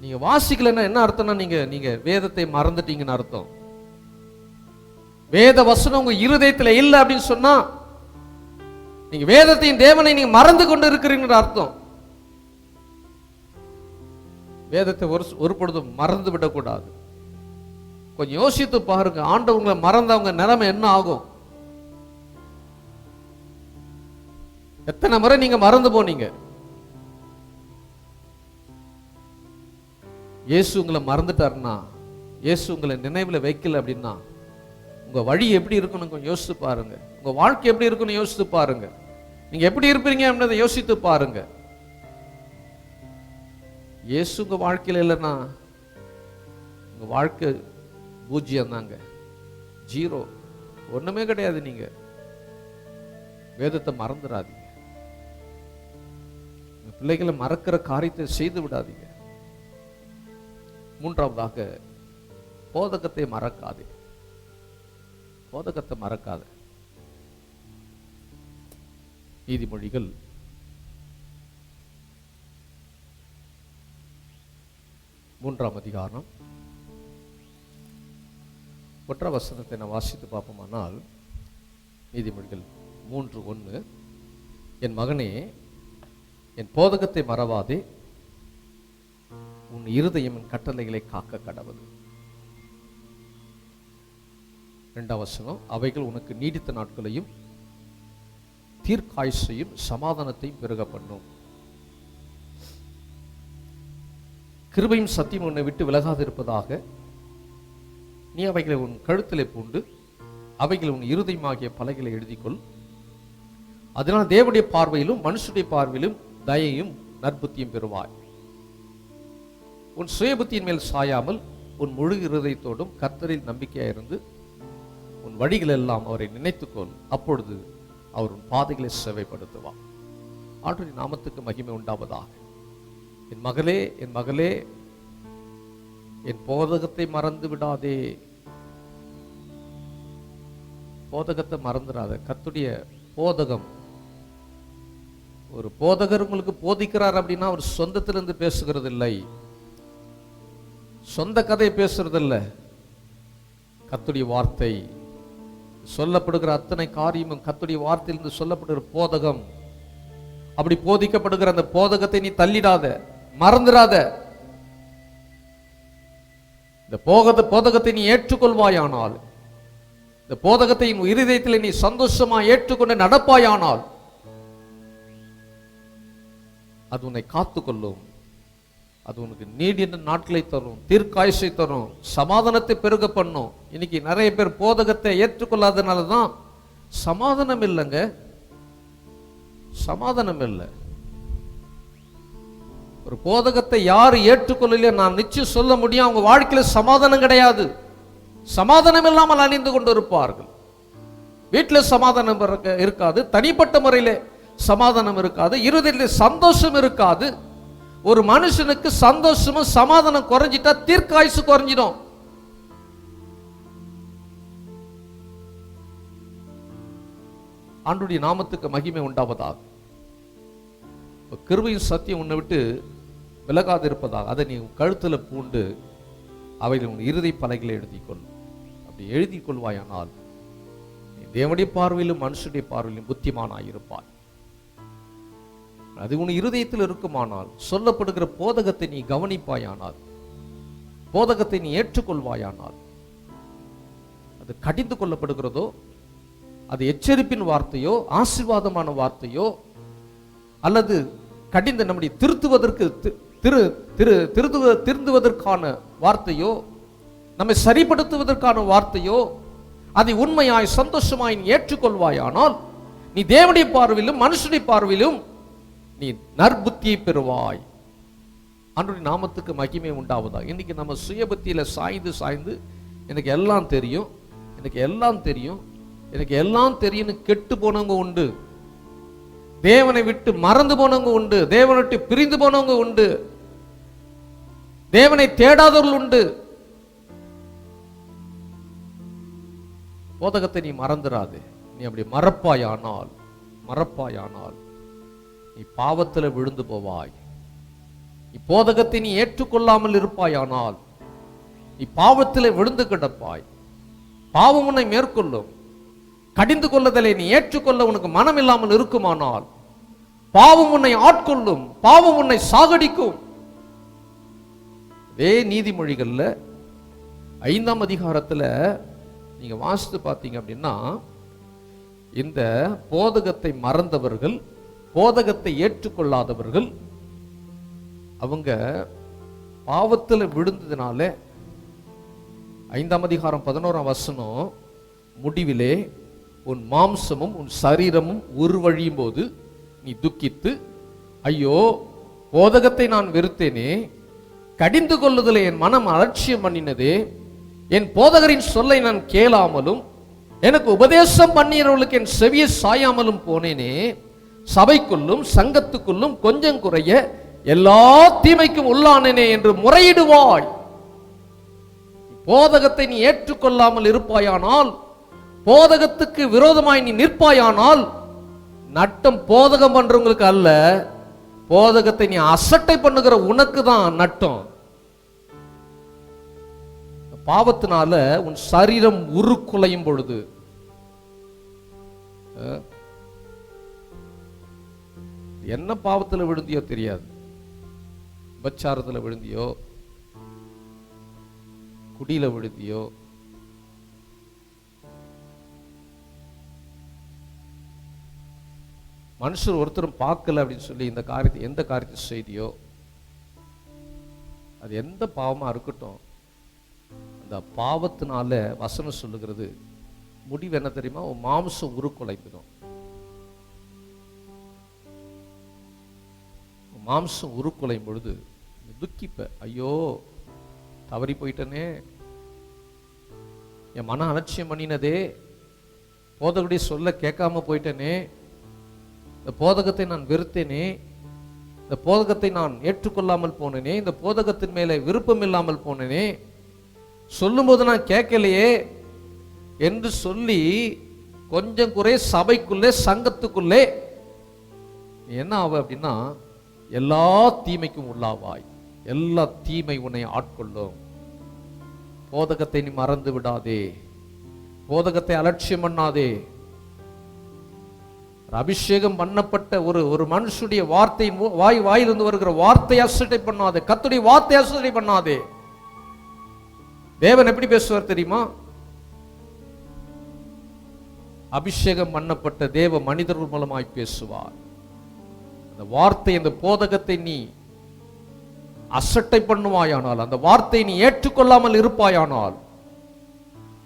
Speaker 3: நீங்க வாசிக்கலன்னா என்ன அர்த்தம்னா நீங்க வேதத்தை மறந்துட்டீங்கன்னு அர்த்தம். வேத வசனம் உங்க இருதயத்துல இல்லை அப்படின்னு சொன்னா நீங்க வேதத்தையும் தேவனை நீங்க மறந்து கொண்டு இருக்கிறீங்கன்னு அர்த்தம். வேதத்தை ஒரு பொழுதும் மறந்து விடக்கூடாது. கொஞ்சம் யோசித்து பாருங்க, ஆண்டவங்களை மறந்தவங்க நிலைமை என்ன ஆகும்? எத்தனை முறை நீங்க மறந்து போனீங்க? இயேசு உங்களை மறந்துட்டாருன்னா, இயேசு உங்களை நினைவில் வைக்கல அப்படின்னா உங்க வழி எப்படி இருக்குன்னு கொஞ்சம் யோசித்து பாருங்க. உங்க வாழ்க்கை எப்படி இருக்குன்னு யோசித்து பாருங்க. நீங்க எப்படி இருப்பீங்க அப்படின்றத யோசித்து பாருங்க. இயேசு உங்க வாழ்க்கையில் இல்லைன்னா உங்க வாழ்க்கை பூஜ்ஜியம் தாங்க, ஜீரோ, ஒண்ணுமே கிடையாது. நீங்க வேதத்தை மறந்துடாதீங்க. பிள்ளைகளை மறக்கிற காரியத்தை செய்து விடாதீங்க. மூன்றாவதாக, போதகத்தை மறக்காதே. போதகத்தை மறக்காத. நீதிமொழிகள் 3ஆம் அதிகாரம் 1ஆம் வசனத்தை நான் வாசித்து பார்ப்போமானால், நீதிமொழிகள் 3:1, என் மகனே, என் போதகத்தை மறவாதே, உன் இருதயம் என் கட்டளைகளை காக்க கடவுள். 2ஆம் வசனம், அவைகள் உனக்கு நீடித்த நாட்களையும் தீர்க்காயுசையும் சமாதானத்தையும் பெருக பண்ணும். கிருபையும் சத்தியம் உன்னை விட்டு விலகாதிருப்பதாக, நீ அவைகளை உன் கழுத்திலே பூண்டு அவைகளை உன் இருதயமாகிய பலகைகளை எழுதிக்கொள். அதனால் தேவனுடைய பார்வையிலும் மனுஷனுடைய பார்வையிலும் தயையும் நற்புத்தியும் பெறுவாய். உன் சுயபுத்தியின் மேல் சாயாமல் உன் முழு இருதயத்தோடும் கர்த்தரில் நம்பிக்கையாயிருந்து உன் வழிகள் எல்லாம் அவரை நினைத்துக்கொள். அப்பொழுது அவர் உன் பாதைகளை சேவைப்படுத்துவார். ஆண்டவருடைய நாமத்துக்கு மகிமை உண்டாவதாக. என் மகளே, என் மகளே, என் போதகத்தை மறந்து விடாதே. போதகத்தை மறந்துடாத. கர்த்தருடைய போதகம், ஒரு போதகர் உங்களுக்கு போதிக்கிறார் அப்படின்னா அவர் சொந்தத்திலிருந்து பேசுகிறது இல்லை, சொந்த கதை பேசுறது இல்லை. கர்த்தருடைய வார்த்தை சொல்லப்படுகிற அத்தனை காரியமும் கர்த்தருடைய வார்த்தையிலிருந்து சொல்லப்படுகிற போதகம். அப்படி போதிக்கப்படுகிற அந்த போதகத்தை நீ தள்ளிடாத, மறந்துடாத. இந்த போதகத்தை நீ ஏற்றுக்கொள்வாயானால், இந்த போதகத்தை இருதயத்தில் நீ சந்தோஷமா ஏற்றுக்கொண்டு நடப்பாயானால் அது உன்னை காத்துக்கொள்ளும். அது உனக்கு நீடிய நாட்களை தரும், தீர்க்காயுசை தரும், சமாதானத்தை பெருக பண்ணும். இன்னைக்கு நிறைய பேர் போதகத்தை ஏற்றுக்கொள்ளாதனால தான் சமாதானம் இல்லைங்க, சமாதானம் இல்லை. ஒரு போதகத்தை யார் ஏற்றுக்கொள்ளலையோ நான் நிச்சயம் சொல்ல முடியும், அவங்க வாழ்க்கையில சமாதானம் கிடையாது. சமாதானம் இல்லாமல் அணிந்து கொண்டு இருப்பார்கள். வீட்டில் சமாதானம் இருக்காது, தனிப்பட்ட முறையில் சமாதானம் இருக்காது, இருதயத்தில் சந்தோஷம் இருக்காது. ஒரு மனுஷனுக்கு சந்தோஷமும் சமாதானம் குறைஞ்சிட்டா தீர்க்காயுசு குறைஞ்சிடும். ஆண்டவருடைய நாமத்துக்கு மகிமை உண்டாவதாக. கிருபையும் சத்தியம் உன்னை விட்டு விலகாதிருப்பதாக அதை நீ கழுத்துல பூண்டு அவைகள் உன் இருதய பலகைகளை எழுதிக்கொள். அப்படி எழுதி கொள்வாயானால் நீ தேவனுடைய பார்வையிலும் மனுஷனுடைய பார்வையிலும் புத்திமானாயிருப்பாய். அது உன் இருதயத்தில் இருக்குமானால், சொல்லப்படுகிற போதகத்தை நீ கவனிப்பாயானால், போதகத்தை நீ ஏற்றுக்கொள்வாயானால், அது கடிந்து கொள்ளப்படுகிறதோ, அது எச்சரிப்பின் வார்த்தையோ ஆசீர்வாதமான வார்த்தையோ, அல்லது கடிந்து நம்முடைய திருந்துவதற்கான வார்த்தையோ, நம்மை சரிப்படுத்துவதற்கான வார்த்தையோ, அதை உண்மையாய் சந்தோஷமாய் ஏற்றுக்கொள்வாயானால் நீ தேவனுடைய பார்வையிலும் மனுஷனுடைய பார்வையிலும் நீ நற்புத்தியை பெறுவாய். ஆண்டவருடைய நாமத்துக்கு மகிமை உண்டாவதா. இன்னைக்கு நம்ம சுயபுத்தியில சாய்ந்து எனக்கு எல்லாம் தெரியும், எனக்கு எல்லாம் தெரியும், எனக்கு எல்லாம் தெரியும்னு கெட்டு போனவங்க உண்டு. தேவனை விட்டு மறந்து போனவங்க உண்டு, தேவனை விட்டு பிரிந்து போனவங்க உண்டு, தேவனை தேடாதவர்கள் உண்டு. போதகத்தை நீ மறந்துடாது. நீ அப்படி மறப்பாயானால் நீ பாவத்தில் விழுந்து போவாய். நீ போதகத்தை நீ ஏற்றுக்கொள்ளாமல் இருப்பாயானால் நீ பாவத்தில் விழுந்து கிடப்பாய். பாவம் உன்னை மேற்கொள்ளும். கடிந்து கொள்ளுதலை நீ ஏற்றுக்கொள்ள உனக்கு மனம் இல்லாமல் இருக்குமானால் பாவம் உன்னை ஆட்கொள்ளும், பாவம் உன்னை சாகடிக்கும். இதே நீதிமொழிகள்ல 5ஆம் அதிகாரத்துல நீங்க வாசித்து பார்த்தீங்க அப்படின்னா, இந்த போதகத்தை மறந்தவர்கள், போதகத்தை ஏற்றுக்கொள்ளாதவர்கள், அவங்க பாவத்தில் விழுந்ததுனால 5ஆம் அதிகாரம் 11ஆம் வசனம், முடிவிலே உன் மாம்சமும் உன் சரீரமும் உருவழியும் போது நீ துக்கித்து, ஐயோ போதகத்தை நான் வெறுத்தேனே, கடிந்து கொள்ளுதலை என் மனம் அலட்சியம் பண்ணினதே, என் போதகரின் சொல்லை நான் கேளாமலும் எனக்கு உபதேசம் பண்ணியவர்களுக்கு என் செவியை சாயாமலும் போனேனே, சபைக்குள்ளும் சங்கத்துக்குள்ளும் கொஞ்சம் குறைய எல்லா தீமைக்கும் உள்ளானேனே என்று முறையிடுவாய். போதகத்தை நீ ஏற்றுக்கொள்ளாமல் இருப்பாயானால், போதகத்துக்கு விரோதமாய் நீ நிற்பாயானால், நட்டம் போதகம் பண்றவங்களுக்கு அல்ல, போதகத்தை நீ அசட்டை பண்ணுகிற உனக்கு தான் நட்டம். பாவத்தினால உன் சரீரம் உருக்குலையும் பொழுது, என்ன பாவத்தில் விழுந்தியோ தெரியாது, விபச்சாரத்தில் விழுந்தியோ, குடியில விழுந்தியோ, மனுஷர் ஒருத்தரும் பார்க்கல அப்படின்னு சொல்லி இந்த காரியத்தை, எந்த காரியத்தை செய்தியோ, அது எந்த பாவமா இருக்கட்டும், அந்த பாவத்தினால வசனம் சொல்லுகிறது முடிவு என்ன தெரியுமா? உன் மாம்சம் உருக்குலைந்துடும். மாம்சம் உருக்குலையும் பொழுது துக்கிப்ப, ஐயோ தவறி போயிட்டனே, என் மன அலட்சியம் பண்ணினதே, போதகருடைய சொல்ல கேட்காம போயிட்டனே, இந்த போதகத்தை நான் வெறுத்தேனே, இந்த போதகத்தை நான் ஏற்றுக்கொள்ளாமல் போனேனே, இந்த போதகத்தின் மேலே விருப்பம் இல்லாமல் போனேனே, சொல்லும்போது நான் கேட்கலையே என்று சொல்லி கொஞ்சம் குறை சபைக்குள்ளே சங்கத்துக்குள்ளே என்ன ஆவ அப்படின்னா, எல்லா தீமைக்கும் உள்ளாவாய். எல்லா தீமை உன்னை ஆட்கொள்ளும். போதகத்தை நீ மறந்து விடாதே, போதகத்தை அலட்சியம் பண்ணாதே. அபிஷேகம் பண்ணப்பட்ட ஒரு மனுஷனுடைய வார்த்தை, வாயிலிருந்து வருகிற வார்த்தை அசட்டை பண்ணாதே, கர்த்தருடைய வார்த்தை அசட்டை பண்ணாதே. தேவன் எப்படி பேசுவார் தெரியுமா? அபிஷேகம் பண்ணப்பட்ட தேவ மனிதர்கள் மூலமாய் பேசுவார். அந்த வார்த்தை, அந்த போதகத்தை நீ அசட்டை பண்ணுவாயானால், அந்த வார்த்தை நீ ஏற்றுக்கொள்ளாமல் இருப்பாயானால்,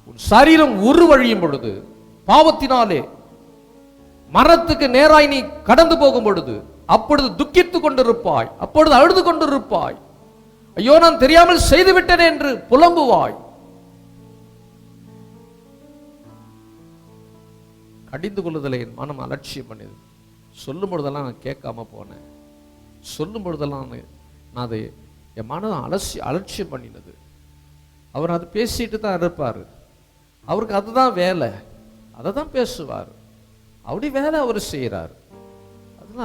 Speaker 3: உன் சரீரம் உருவழியும் பொழுது, பாவத்தினாலே மரணத்துக்கு நேராய் நீ கடந்து போகும் பொழுது, அப்பொழுது துக்கித்துக் கொண்டிருப்பாய், அப்பொழுது அழுது கொண்டிருப்பாய், ஐயோ நான் தெரியாமல் செய்து விட்டேன் என்று புலம்புவாய். கடிந்து கொள்ளுதலை என் மனம் அலட்சியம் பண்ணியது. சொல்லும் பொழுதெல்லாம் நான் கேட்காம போனேன், சொல்லும் பொழுதெல்லாம் நான் அதை என் மனம் அலட்சியம் பண்ணினது. அவர் அது பேசிட்டு தான் இருப்பார், அவருக்கு அதுதான் வேலை, அதை தான் பேசுவார், அப்படி வேலை அவர் செய்கிறார்.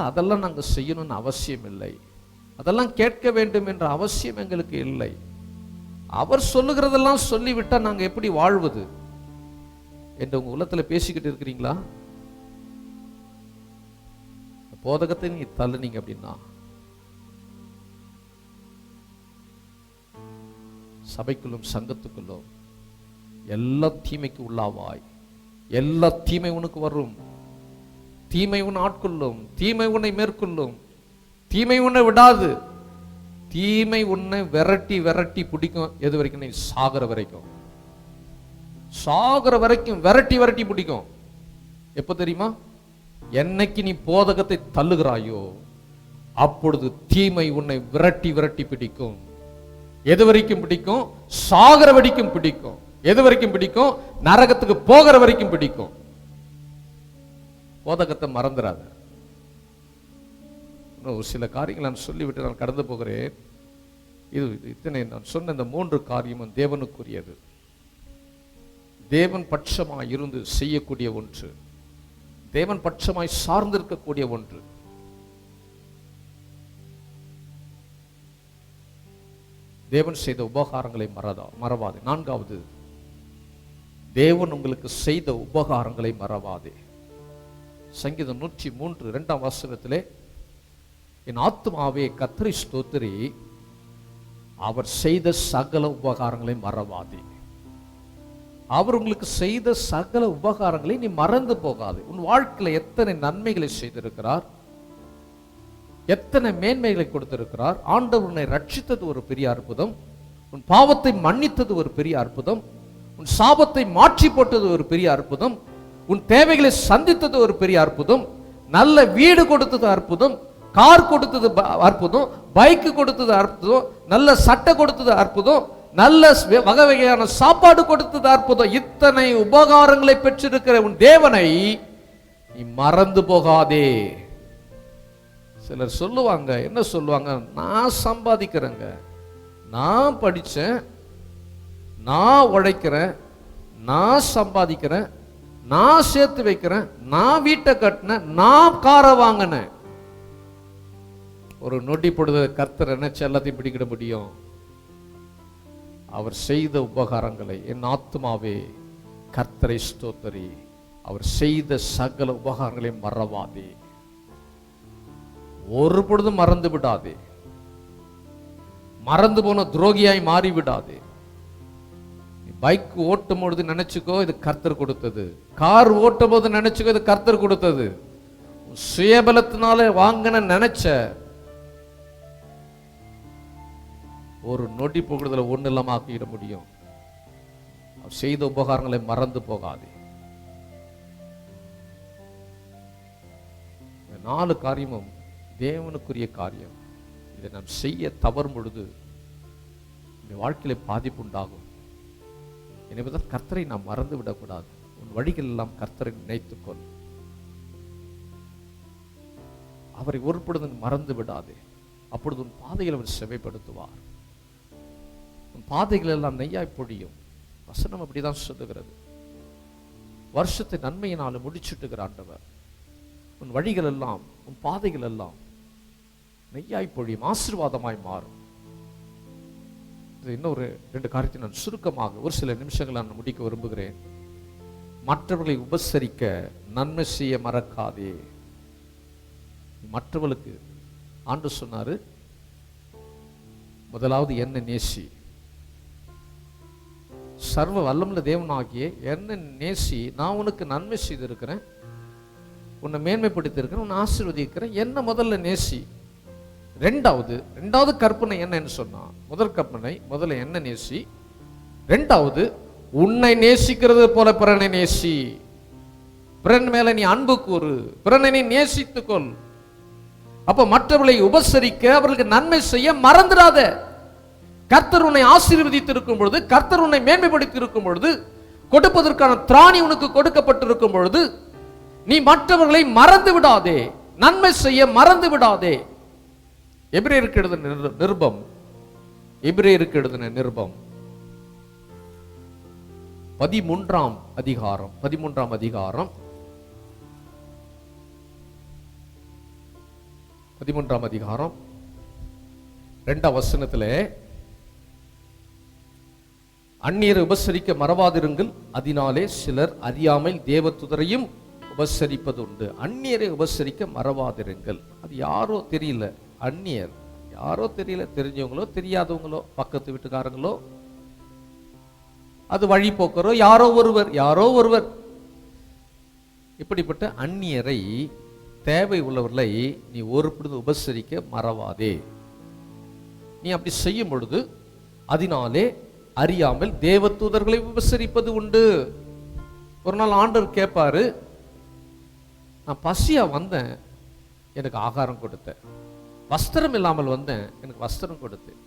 Speaker 3: அதெல்லாம் நாங்கள் செய்யணும்னு அவசியம் இல்லை, அதெல்லாம் கேட்க வேண்டும் என்ற அவசியம் எங்களுக்கு இல்லை. அவர் சொல்லுகிறதெல்லாம் சொல்லிவிட்டா நாங்கள் எப்படி வாழ்வது என்று உங்க உள்ளத்தில் பேசிக்கிட்டு இருக்கிறீங்களா? போதகத்தை நீ தள்ளுனீங்க அப்படின்னா சபைக்குள்ளும் சங்கத்துக்குள்ளும் எல்லா தீமைக்கு உள்ளாவாய். எல்லா தீமை உனக்கு வரும், தீமை உன் ஆட்கொள்ளும், தீமை உன்னை மேற்கொள்ளும், தீமை உன்னை விடாது, தீமை உன்னை விரட்டி விரட்டி பிடிக்கும். எது வரைக்கும்? நீ சாகிற வரைக்கும், சாகிற வரைக்கும் விரட்டி விரட்டி பிடிக்கும். எப்போ தெரியுமா? என்னைக்கு நீ போதகத்தை தள்ளுகிறாயோ அப்பொழுது தீமை உன்னை விரட்டி விரட்டி பிடிக்கும். எது வரைக்கும் பிடிக்கும்? சாகிற வரைக்கும் பிடிக்கும். எது வரைக்கும் பிடிக்கும்? நரகத்துக்கு போகிற வரைக்கும் பிடிக்கும். போதகத்தை மறந்துடாத. இன்னும் ஒரு சில காரியங்களை நான் சொல்லிவிட்டு நான் கடந்து போகிறேன். இத்தனை நான் சொன்ன இந்த 3 காரியமும் தேவனுக்குரியது. தேவன் பட்சமாய் இருந்து செய்யக்கூடிய ஒன்று, தேவன் பட்சமாய் சார்ந்திருக்கக்கூடிய ஒன்று. தேவன் செய்த உபகாரங்களை மறவாதே. 4வது, தேவன் உங்களுக்கு செய்த உபகாரங்களை மறவாதே. சங்கீதம் 103 2ஆம் வசனத்திலே, என் ஆத்துமாவே கர்த்தரை ஸ்தோத்திரி, அவர் செய்த சகல உபகாரங்களை மறவாதே. அவர் உங்களுக்கு செய்த சகல உபகாரங்களை நீ மறந்து போகாது. உன் வாழ்க்கையில் எத்தனை நன்மைகளை செய்திருக்கிறார், எத்தனை மேன்மைகளை கொடுத்திருக்கிறார். ஆண்டவர் உன்னை ரட்சித்தது ஒரு பெரிய அற்புதம், உன் பாவத்தை மன்னித்தது ஒரு பெரிய அற்புதம், உன் சாபத்தை மாற்றி போட்டது ஒரு பெரிய அற்புதம், உன் தேவைகளை சந்தித்தது ஒரு பெரிய அற்புதம், நல்ல வீடு கொடுத்தது அற்புதம், கார் கொடுத்தது அற்புதம், பைக்கு கொடுத்தது அற்புதம், நல்ல சட்டை கொடுத்தது அற்புதம், நல்ல வகை வகையான சாப்பாடு கொடுத்தது அற்புதம். இத்தனை உபகாரங்களை பெற்றிருக்கிற உன் தேவனை நீ மறந்து போகாதே. சிலர் சொல்லுவாங்க, என்ன சொல்லுவாங்க, நான் சம்பாதிக்கிறேங்க, நான் படித்தேன், நான் உழைக்கிறேன், நான் சம்பாதிக்கிறேன், நான் சேர்த்து வைக்கிறேன், நான் வீட்டை கட்டினேன், நான் காரை வாங்கினேன். ஒரு நொடி பொழுது கர்த்தர் நினைச்சு எல்லாத்தையும் பிடிக்கிட முடியும்? அவர் செய்த உபகாரங்களை, என் ஆத்துமாவே கர்த்தரை ஸ்தோத்திரி, அவர் செய்த சகல உபகாரங்களை மறவாதே. ஒரு பொழுதும் மறந்து விடாதே. மறந்து போன துரோகியாய் மாறி விடாதே. பைக் ஓட்டும் பொழுது நினைச்சுக்கோ இது கர்த்தர் கொடுத்தது, கார் ஓட்டும் போது நினைச்சுக்கோ இது கர்த்தர் கொடுத்தது. சுயபலத்தினால வாங்கின நினைச்ச ஒரு நொடி போகிறதுல ஒண்ணு இல்லாம ஆக்கிட முடியும். செய்த உபகாரங்களை மறந்து போகாதே. 4 காரியமும் தேவனுக்குரிய காரியம். இதை நாம் செய்ய தவறும் பொழுது வாழ்க்கையில பாதிப்பு உண்டாகும். எனவேதான் கர்த்தரை நாம் மறந்து விடக்கூடாது. உன் வழிகள் எல்லாம் கர்த்தரை நினைத்துக்கொள். அவரை ஒரு பொழுது மறந்து விடாதே. அப்பொழுது உன் பாதைகளை அவர் செவைப்படுத்துவார். உன் பாதைகள் எல்லாம் நெய்யாய் பொழியும். வசனம் அப்படிதான் சொல்லுகிறது. வருஷத்தை நன்மையினால முடிச்சுட்டுகிற ஆண்டவர். உன் வழிகள் எல்லாம், உன் பாதைகள் எல்லாம் நெய்யாய் பொழியும், ஆசீர்வாதமாய் மாறும். இன்னொரு 2 காரியத்தை நான் சுருக்கமாக ஒரு சில நிமிஷங்கள் நான் முடிக்க விரும்புகிறேன். மற்றவர்களை உபசரிக்க நன்மை செய்ய மறக்காதே. மற்றவர்களுக்கு ஆண்டவர் சொன்னாரு, முதலாவது என்ன நேசி. சர்வ வல்லமுள்ள தேவனாகிய என்ன நேசி. நான் உனக்கு நன்மை செய்திருக்கிறேன், உன்னை மேன்மைப்படுத்தி இருக்கிறேன், உன்னை ஆசீர்வதிக்கிறேன். என்ன முதல்ல நேசி. ரெண்டாவது கற்பனை என்னன்னு சொன்னா, முதல் கற்பனை முதல்ல என்ன நேசி. 2வது உன்னை நேசிக்கிறது போல பிறனை நேசி. பிறன் மேல நீ அன்பு கூறு, பிறனை நீ நேசித்துக்கொள். அப்ப மற்றவர்களை உபசரிக்க, அவர்களுக்கு நன்மை செய்ய மறந்துடாத. கர்த்தர் உன்னை ஆசீர்வதித்து இருக்கும் பொழுது, கர்த்தர் உன்னை மேன்மைப்படுத்தி இருக்கும் பொழுது, கொடுப்பதற்கான திராணி உனக்கு கொடுக்கப்பட்டிருக்கும் பொழுது நீ மற்றவர்களை மறந்து விடாதே, நன்மை செய்ய மறந்து விடாதே. எபிரேயருக்கு எழுதின நிருபம் 13ஆம் அதிகாரம் 13ஆம் அதிகாரம் 2ஆம் வசனத்திலே, அந்நியரை உபசரிக்க மறவாதிருங்கள், அதனாலே சிலர் அறியாமல் தேவதூதரையும் உபசரிப்பது உண்டு. அந்நியரை உபசரிக்க மறவாதிருங்கள். அது யாரோ தெரியல, அந்நியர் யாரோ தெரியல, தெரிஞ்சவங்களோ தெரியாதவங்களோ, பக்கத்து வீட்டுக்காரங்களோ, அது வழி போக்கரோ, யாரோ ஒருவர். இப்படிப்பட்ட அந்நியரை, தேவை உள்ளவர்களை நீ ஒரு பொழுது உபசரிக்க மறவாதே. நீ அப்படி செய்யும் பொழுது அதனாலே அறியாமல் தேவதூதர்களை உபசரிப்பது உண்டு. ஒரு நாள் ஆண்டவர் கேட்பாரு, நான் பசியா வந்தேன், எனக்கு ஆகாரம் கொடுத்தேன். வஸ்திரம் இல்லாமல் வந்தேன், எனக்கு வஸ்திரம் கொடுத்தேன்.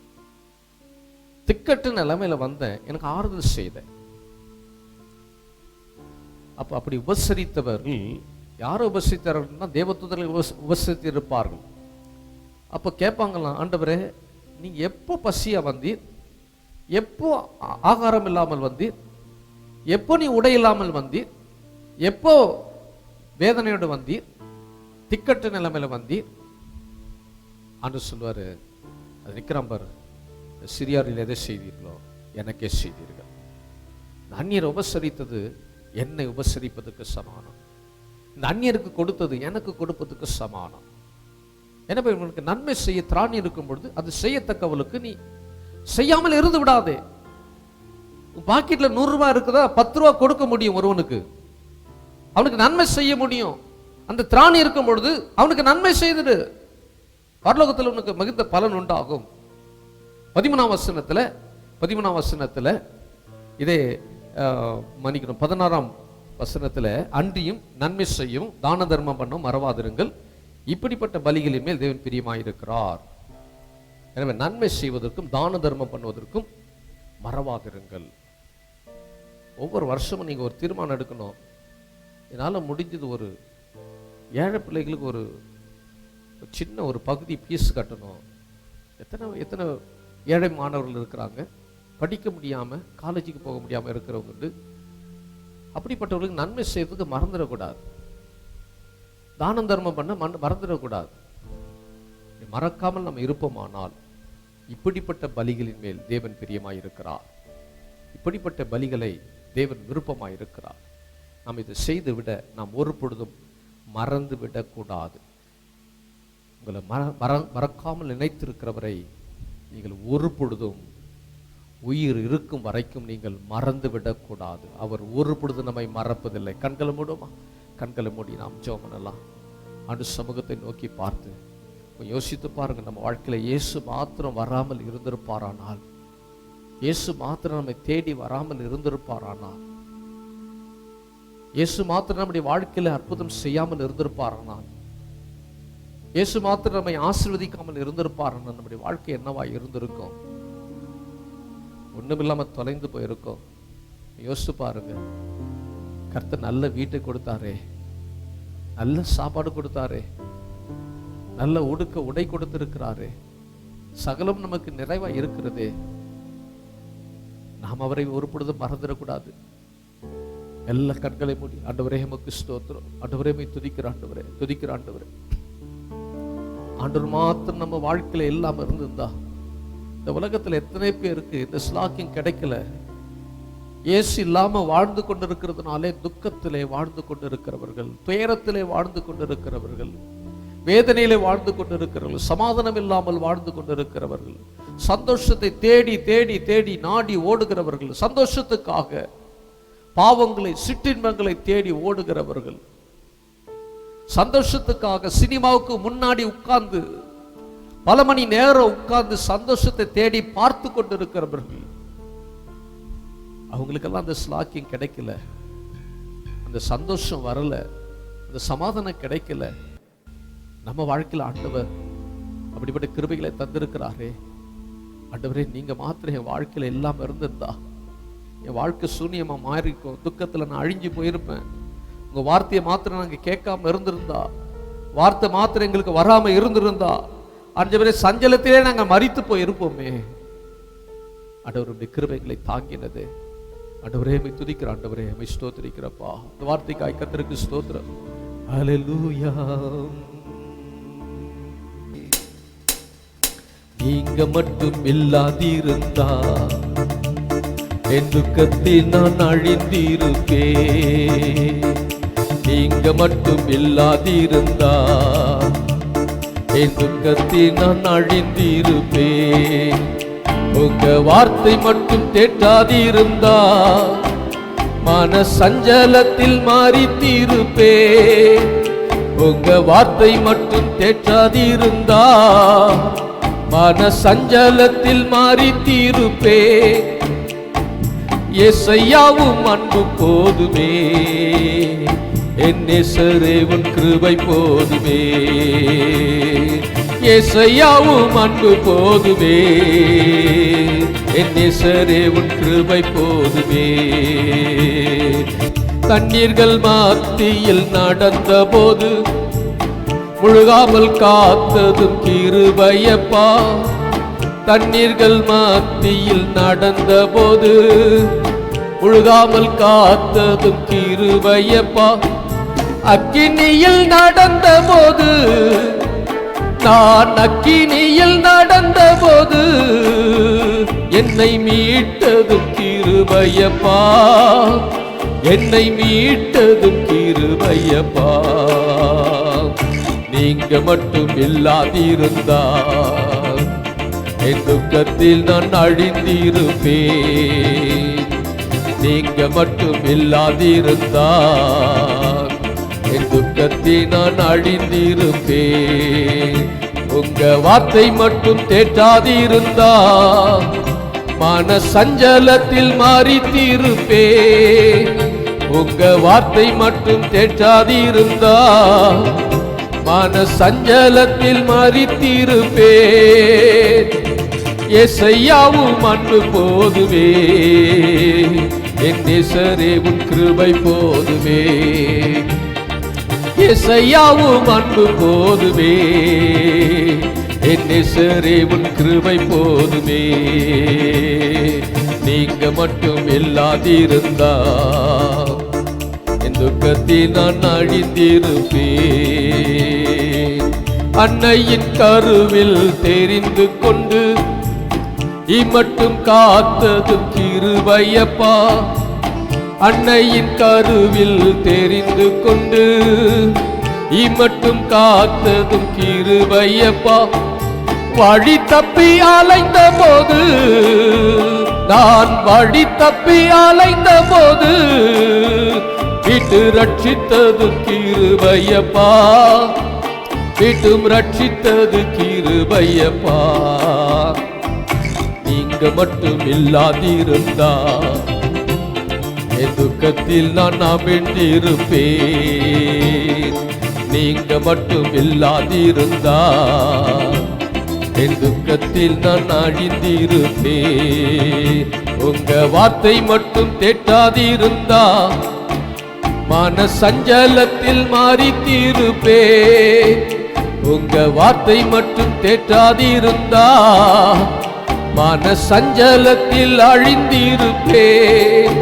Speaker 3: திக்கட்டு நிலைமையில வந்தேன், எனக்கு ஆறுதல் செய்தேன். அப்படி உபசரித்தவர்கள் யாரை உபசரித்தார்கள்? தேவதூதர்களை உபசரித்து இருப்பார்கள். அப்போ கேட்பாங்களாம், ஆண்டவரே நீங்க எப்போ பசியா வந்தீர், எப்போ ஆகாரம் இல்லாமல் வந்தீர், எப்போ நீ உடை இல்லாமல் வந்தீர், எப்போ வேதனையோடு வந்தீர், திக்கட்டு நிலைமையில வந்தீர்? ஆண்டவர் சொல்வாரு, அது நிற்கிறான் பாரு, சிறியாரில் எதை செய்தீர்களோ எனக்கே செய்தீர்கள். அந்நியரை உபசரித்தது என்னை உபசரிப்பதற்கு சமானம். இந்த அந்நியருக்கு கொடுத்தது எனக்கு கொடுப்பதற்கு சமானம். எனவே உங்களுக்கு நன்மை செய்ய திராணி இருக்கும் பொழுது அது செய்யத்தக்கவளுக்கு நீ செய்யாமல் இருந்து விடாதே. பாக்கெட்ல 100 ரூபாய் இருக்குதா, 10 ரூபாய் கொடுக்க முடியும் ஒருவனுக்கு, அவனுக்கு நன்மை செய்ய முடியும். அந்த திராணி இருக்கும் பொழுது அவனுக்கு நன்மை செய்துடு, பரலோகத்தில் உனக்கு மிகுந்த பலன் உண்டாகும். 13ஆம் வசனத்துல இதே மன்னிக்கணும், 16ஆம் வசனத்துல அன்றியும் நன்மை செய்யும் தான தர்மம் பண்ணும் மறவாதிருங்கள், இப்படிப்பட்ட பலிகளின் மேல் தேவன் பிரியமாயிருக்கிறார். எனவே நன்மை செய்வதற்கும் தான தர்மம் பண்ணுவதற்கும் மறவாதிருங்கள். ஒவ்வொரு வருஷமும் நீங்க ஒரு தீர்மானம் எடுக்கணும், என்னால் முடிஞ்சது ஒரு ஏழை பிள்ளைகளுக்கு ஒரு சின்ன ஒரு பகுதி பீஸ் கட்டணும். எத்தனை ஏழை மாணவர்கள் இருக்கிறாங்க, படிக்க முடியாம காலேஜுக்கு போக முடியாம இருக்கிறவங்க. அப்படிப்பட்டவர்களுக்கு நன்மை செய்வதற்கு மறந்துடக்கூடாது, தானம் தர்மம் பண்ண மறந்துடக்கூடாது. மறக்காமல் நம்ம இருப்போமானால் இப்படிப்பட்ட பலிகளின் மேல் தேவன் பிரியமாயிருக்கிறார். இப்படிப்பட்ட பலிகளை தேவன் விருப்பமாயிருக்கிறார். நாம் இதை செய்து விட நாம் ஒரு பொழுதும் மறந்து விடக்கூடாது. உங்களை மறக்காமல் நினைத்திருக்கிறவரை நீங்கள் ஒரு பொழுதும் உயிர் இருக்கும் வரைக்கும் நீங்கள் மறந்து விடக்கூடாது. அவர் ஒரு பொழுது நம்மை மறப்பதில்லை. கண்களை மூடுமா? கண்களை மூடி நாம் ஜெபம் பண்ணலாம். ஆண்டு சமூகத்தை நோக்கி பார்த்து யோசித்து பாருங்க, நம்ம வாழ்க்கையில இயேசு மாத்திரம் வராமல் இருந்திருப்பாரானால், இயேசு மாத்திரம் நம்மை தேடி வராமல் இருந்திருப்பாரானால், இயேசு மாத்திரம் நம்முடைய வாழ்க்கையில அற்புதம் செய்யாமல் இருந்திருப்பாரானால், இயேசு மாத்திரம் நம்மை ஆசீர்வதிக்காமல் இருந்திருப்பாரானால், நம்முடைய வாழ்க்கை என்னவா இருந்திருக்கும்? ஒண்ணுமில்லாம தொலைந்து போயிருக்கோம். யோசித்து பாருங்க, கர்த்தர் நல்ல வீட்டை கொடுத்தாரே, நல்ல சாப்பாடு கொடுத்தாரே, நல்ல உடை கொடுத்திருக்கிறாரே, சகலம் நமக்கு நிறைவா இருக்கிறதே. நாம் அவரை ஒரு பொழுதும் மறந்துடக்கூடாது. எல்லா கண்களை மூடி ஆண்டவரே எமக்கு ஸ்தோத்திரம், ஆண்டவரே மை துதிக்கிற ஆண்டவரே, துதிக்கிற ஆண்டவரே. ஆண்டவர் மாத்திரம் நம்ம வாழ்க்கையில எல்லாம் இருந்திருந்தா, இந்த உலகத்துல எத்தனை பேருக்கு இந்த ஸ்லாக்கியம் கிடைக்கல, இயேசு இல்லாம வாழ்ந்து கொண்டிருக்கிறதுனாலே துக்கத்திலே வாழ்ந்து கொண்டிருக்கிறவர்கள், துயரத்திலே வாழ்ந்து கொண்டிருக்கிறவர்கள், வேதனையிலே வாழ்ந்து கொண்டிருக்கிறவர்கள், சமாதானம் இல்லாமல் வாழ்ந்து கொண்டிருக்கிறவர்கள், சந்தோஷத்தை தேடி தேடி தேடி நாடி ஓடுகிறவர்கள், சந்தோஷத்துக்காக பாவங்களை சிற்றின்பங்களை தேடி ஓடுகிறவர்கள், சந்தோஷத்துக்காக சினிமாவுக்கு முன்னாடி உட்கார்ந்து பல மணி நேரம் உட்கார்ந்து சந்தோஷத்தை தேடி பார்த்து கொண்டிருக்கிறவர்கள், அவங்களுக்கெல்லாம் அந்த ஸ்லாக்கியம் கிடைக்கல, அந்த சந்தோஷம் வரல, அந்த சமாதானம் கிடைக்கல. நம்ம வாழ்க்கையில் ஆண்டவர் அப்படிப்பட்ட கிருபைகளை தந்திருக்கிறாரே. ஆண்டவரே, நீங்க மாத்திரம் என் வாழ்க்கையில எல்லாம் இருந்திருந்தா என் வாழ்க்கை சூன்யமா மாறிக்கும், துக்கத்துல நான் அழிஞ்சு போயிருப்பேன். உங்க வார்த்தையை மாத்திரம் நாங்க கேட்காம இருந்திருந்தா, வார்த்தை மாத்திரம் எங்களுக்கு வராம இருந்திருந்தா, ஆண்டவரே சஞ்சலத்திலே நாங்க மரித்து போயிருப்போமே. ஆண்டவருடைய கிருபைகளை தாங்கினது. ஆண்டவரே மை துதிக்கிற ஆண்டவரே, மை ஸ்தோத்திரிக்கிறப்பா. இந்த வார்த்தைக்காய் கர்த்தருக்கு ஸ்தோத்திரம். ஹல்லேலூயா. நீங்க மட்டும் இல்லாதிருந்தா என் துக்கத்தில் நான் அழிந்திருப்பே. நீங்க மட்டும் இல்லாதிருந்தா என் துக்கத்தில் நான் அழிந்திருப்பே. உங்க வார்த்தை மட்டும் தேட்டாதிருந்தா மன சஞ்சலத்தில் மாறித்திருப்பே. உங்க வார்த்தை மட்டும் தேட்டாதிருந்தா மன சஞ்சலத்தில் மாறித்திருப்பே. ஏசையாவும் அன்பு போதுமே, என் நேசரே உன் கிருபை போதுமே. ஏசையாவும் அன்பு போதுமே, என் நேசரே உன் கிருபை போதுமே. தண்ணீர்கள் மத்தியில் நடந்த போது முழுகாமல் காத்ததும் கிருபையப்பா. தண்ணீர்கள் மத்தியில் நடந்த போது முழுகாமல் காத்ததும் கிருபையப்பா. அக்கினியில் நடந்த போது, நான் அக்கினியில் நடந்த போது என்னை மீட்டதும் கிருபையப்பா. என்னை மீட்டதும் கிருபையப்பா. நீங்க மட்டும் இல்லாதிருந்தா என் துக்கத்தில் நான் அழிந்திருப்பேன். நீங்க மட்டும் இல்லாதிருந்தா என் துக்கத்தில் நான் அழிந்திருப்பேன். உங்க வார்த்தை மட்டும் தேற்றாதிருந்தா மன சஞ்சலத்தில் மாறித்திருப்பேன். உங்க வார்த்தை மட்டும் தேற்றாதிருந்தா மன சஞ்சலத்தில் மாறித்திருப்பேன். ஏசையாவும் அன்பு போதுமே, என் நேசரே உன் கிருபை போதுமே. ஏசையாவும் அன்பு போதுமே, என் நேசரே உன் கிருபை போதுமே. நீங்க மட்டும் இல்லாதிருந்தா என் துக்கத்தில் நான் அழிந்திருப்பேன். அன்னையின் கருவில் தெரிந்து கொண்டு இம்மட்டும் காத்ததும் கிருபையப்பா. அன்னையின் கருவில் தெரிந்து கொண்டு இம்மட்டும் காத்ததும் கிருபையப்பா. வழி தப்பி அலைந்த போது, நான் வழி தப்பி அலைந்த போது விட்டு ரட்சித்ததும் கிருபையப்பா. விட்டும் ரட்சித்தது கிருபையப்பா. நீங்க மட்டும் இல்லாதிருந்தா என் துக்கத்தில் நான் அமிழ்ந்திருப்பேன். நீங்க மட்டும் இல்லாதிருந்தா என் துக்கத்தில் நான் அழிந்திருப்பேன். உங்க வார்த்தை மட்டும் தேற்றாதிருந்தா மன சஞ்சலத்தில் மாறித்திருப்பேன். உங்க வார்த்தை மட்டும் தேற்றாதிருந்தா மன சஞ்சலத்தில் அழிந்திருப்பேன்.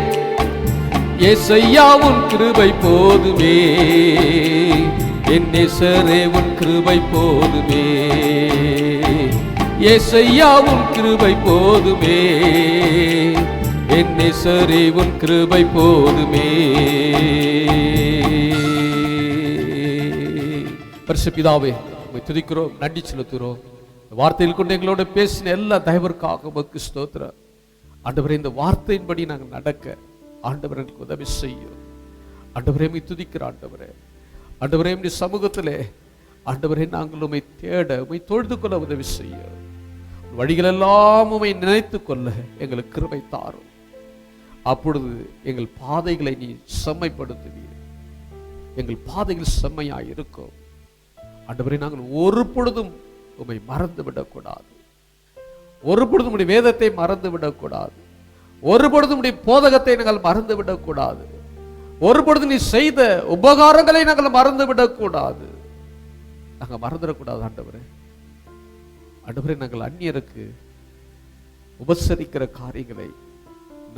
Speaker 3: ஏசையா உன் கிருபை போதுமே, என் நேசரே உன் கிருபை போதுமே. ஏசையா உன் கிருபை போதுமே, என் நேசரே உன் கிருபை போதுமே. பரிசுத்த பிதாவே, உம்மை துதிக்கிறோம், நன்றி செலுத்துகிறோம். வார்த்தையில் கொண்டு எங்களோட பேசின எல்லா தயவிற்காக உமக்கு ஸ்தோத்திரம். ஆண்டவரே, இந்த வார்த்தையின்படி நாங்கள் நடக்க ஆண்டவரே எங்களுக்கு உதவி செய்யும். ஆண்டவரே, உம்மை துதிக்கிற ஆண்டவரே, ஆண்டவரே உம்முடைய சமூகத்திலே ஆண்டவரே நாங்கள் உம்மை தேட, உம்மை தொழுது கொள்ள உதவி செய்யும். வழிகளெல்லாம் உம்மை நினைத்து கொள்ள எங்களுக்கு கிருபை தாரும். அப்பொழுது எங்கள் பாதைகளை நீ செம்மைப்படுத்துவீர். எங்கள் பாதைகள் செம்மையாய் இருக்கும். ஆண்டவரே, நாங்கள் ஒரு பொழுதும் உம்மை மறந்து விடக்கூடாது. ஒரு பொழுதும் உடைய வேதத்தை மறந்து விடக்கூடாது. ஒரு பொழுதும் உடைய போதகத்தை நாங்கள் மறந்து விடக்கூடாது. ஒரு பொழுது நீ செய்த உபகாரங்களை நாங்கள் மறந்து விடக்கூடாது. நாங்கள் மறந்துடக்கூடாது ஆண்டவரே. ஆண்டவரே, நாங்கள் அந்நியருக்கு உபசரிக்கிற காரியங்களை,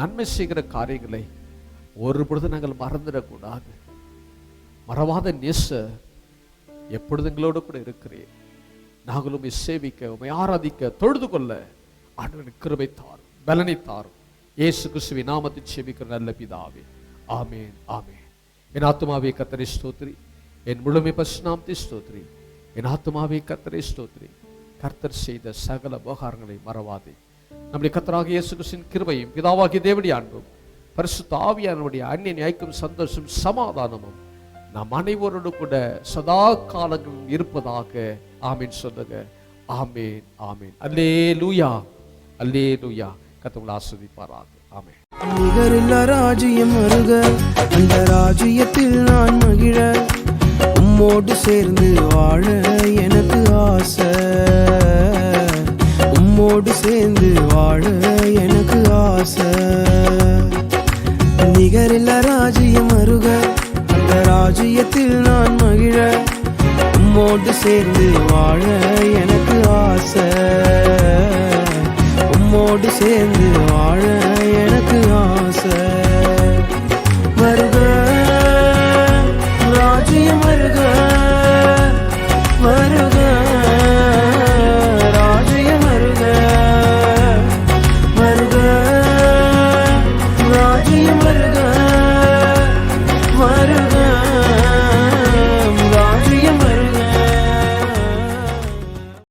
Speaker 3: நன்மை செய்கிற காரியங்களை ஒரு பொழுது நாங்கள் மறந்துடக்கூடாது. மறவாத நேச எப்பொழுது எங்களோடு கூட இருக்கிறேன். நாங்கள் உம்மை சேவிக்க, உம்மை ஆராதிக்க, தொழுது கொள்ள ஆண்டவரின் கிருபை தாரும், பலனை தாரும். இயேசு கிறிஸ்துவின் நாமத்தில் சேவிக்கிற நல்ல பிதாவே, ஆமேன், ஆமேன். என் ஆத்துமாவே கர்த்தரை ஸ்தோத்திரி, என் முழுமை பரிசுநாமத்தை ஸ்தோத்திரி. என் ஆத்துமாவே கர்த்தரை ஸ்தோத்திரி. கர்த்தர் செய்த சகல உபகாரங்களை மறவாதே. நம்முடைய கர்த்தராகிய இயேசு கிறிஸ்துவின் கிருபையும் பிதாவாகிய தேவனுடைய அன்பும் பரிசுத்த ஆவியானவருடைய அன்பின் ஐக்கியம், சந்தோஷம், சமாதானமும் நாம் அனைவரோடு கூட சதா காலங்களும் இருப்பதாக. ஆமீன் சொல்லுங்க. ஆமேன், ஆமேன். அல்லேலூயா, அல்லேலூயா. கர்த்தர் ஆசீர்வதிப்பாராக. ஆமேன்.
Speaker 6: நிகரில்லா ராஜ்யம் வருக, அந்த ராஜ்யத்தில் நான் மகிழ, உம்மோடு சேர்ந்து வாழ எனக்கு ஆசை. உம்மோடு சேர்ந்து வாழ எனக்கு ஆசை. நிகரில்லா ராஜ்யம் வருக, அந்த ராஜ்யத்தில் நான் மகிழ, உம்மோடு சேர்ந்து வாழ எனக்கு ஆசை. உம்மோடு சேர்ந்து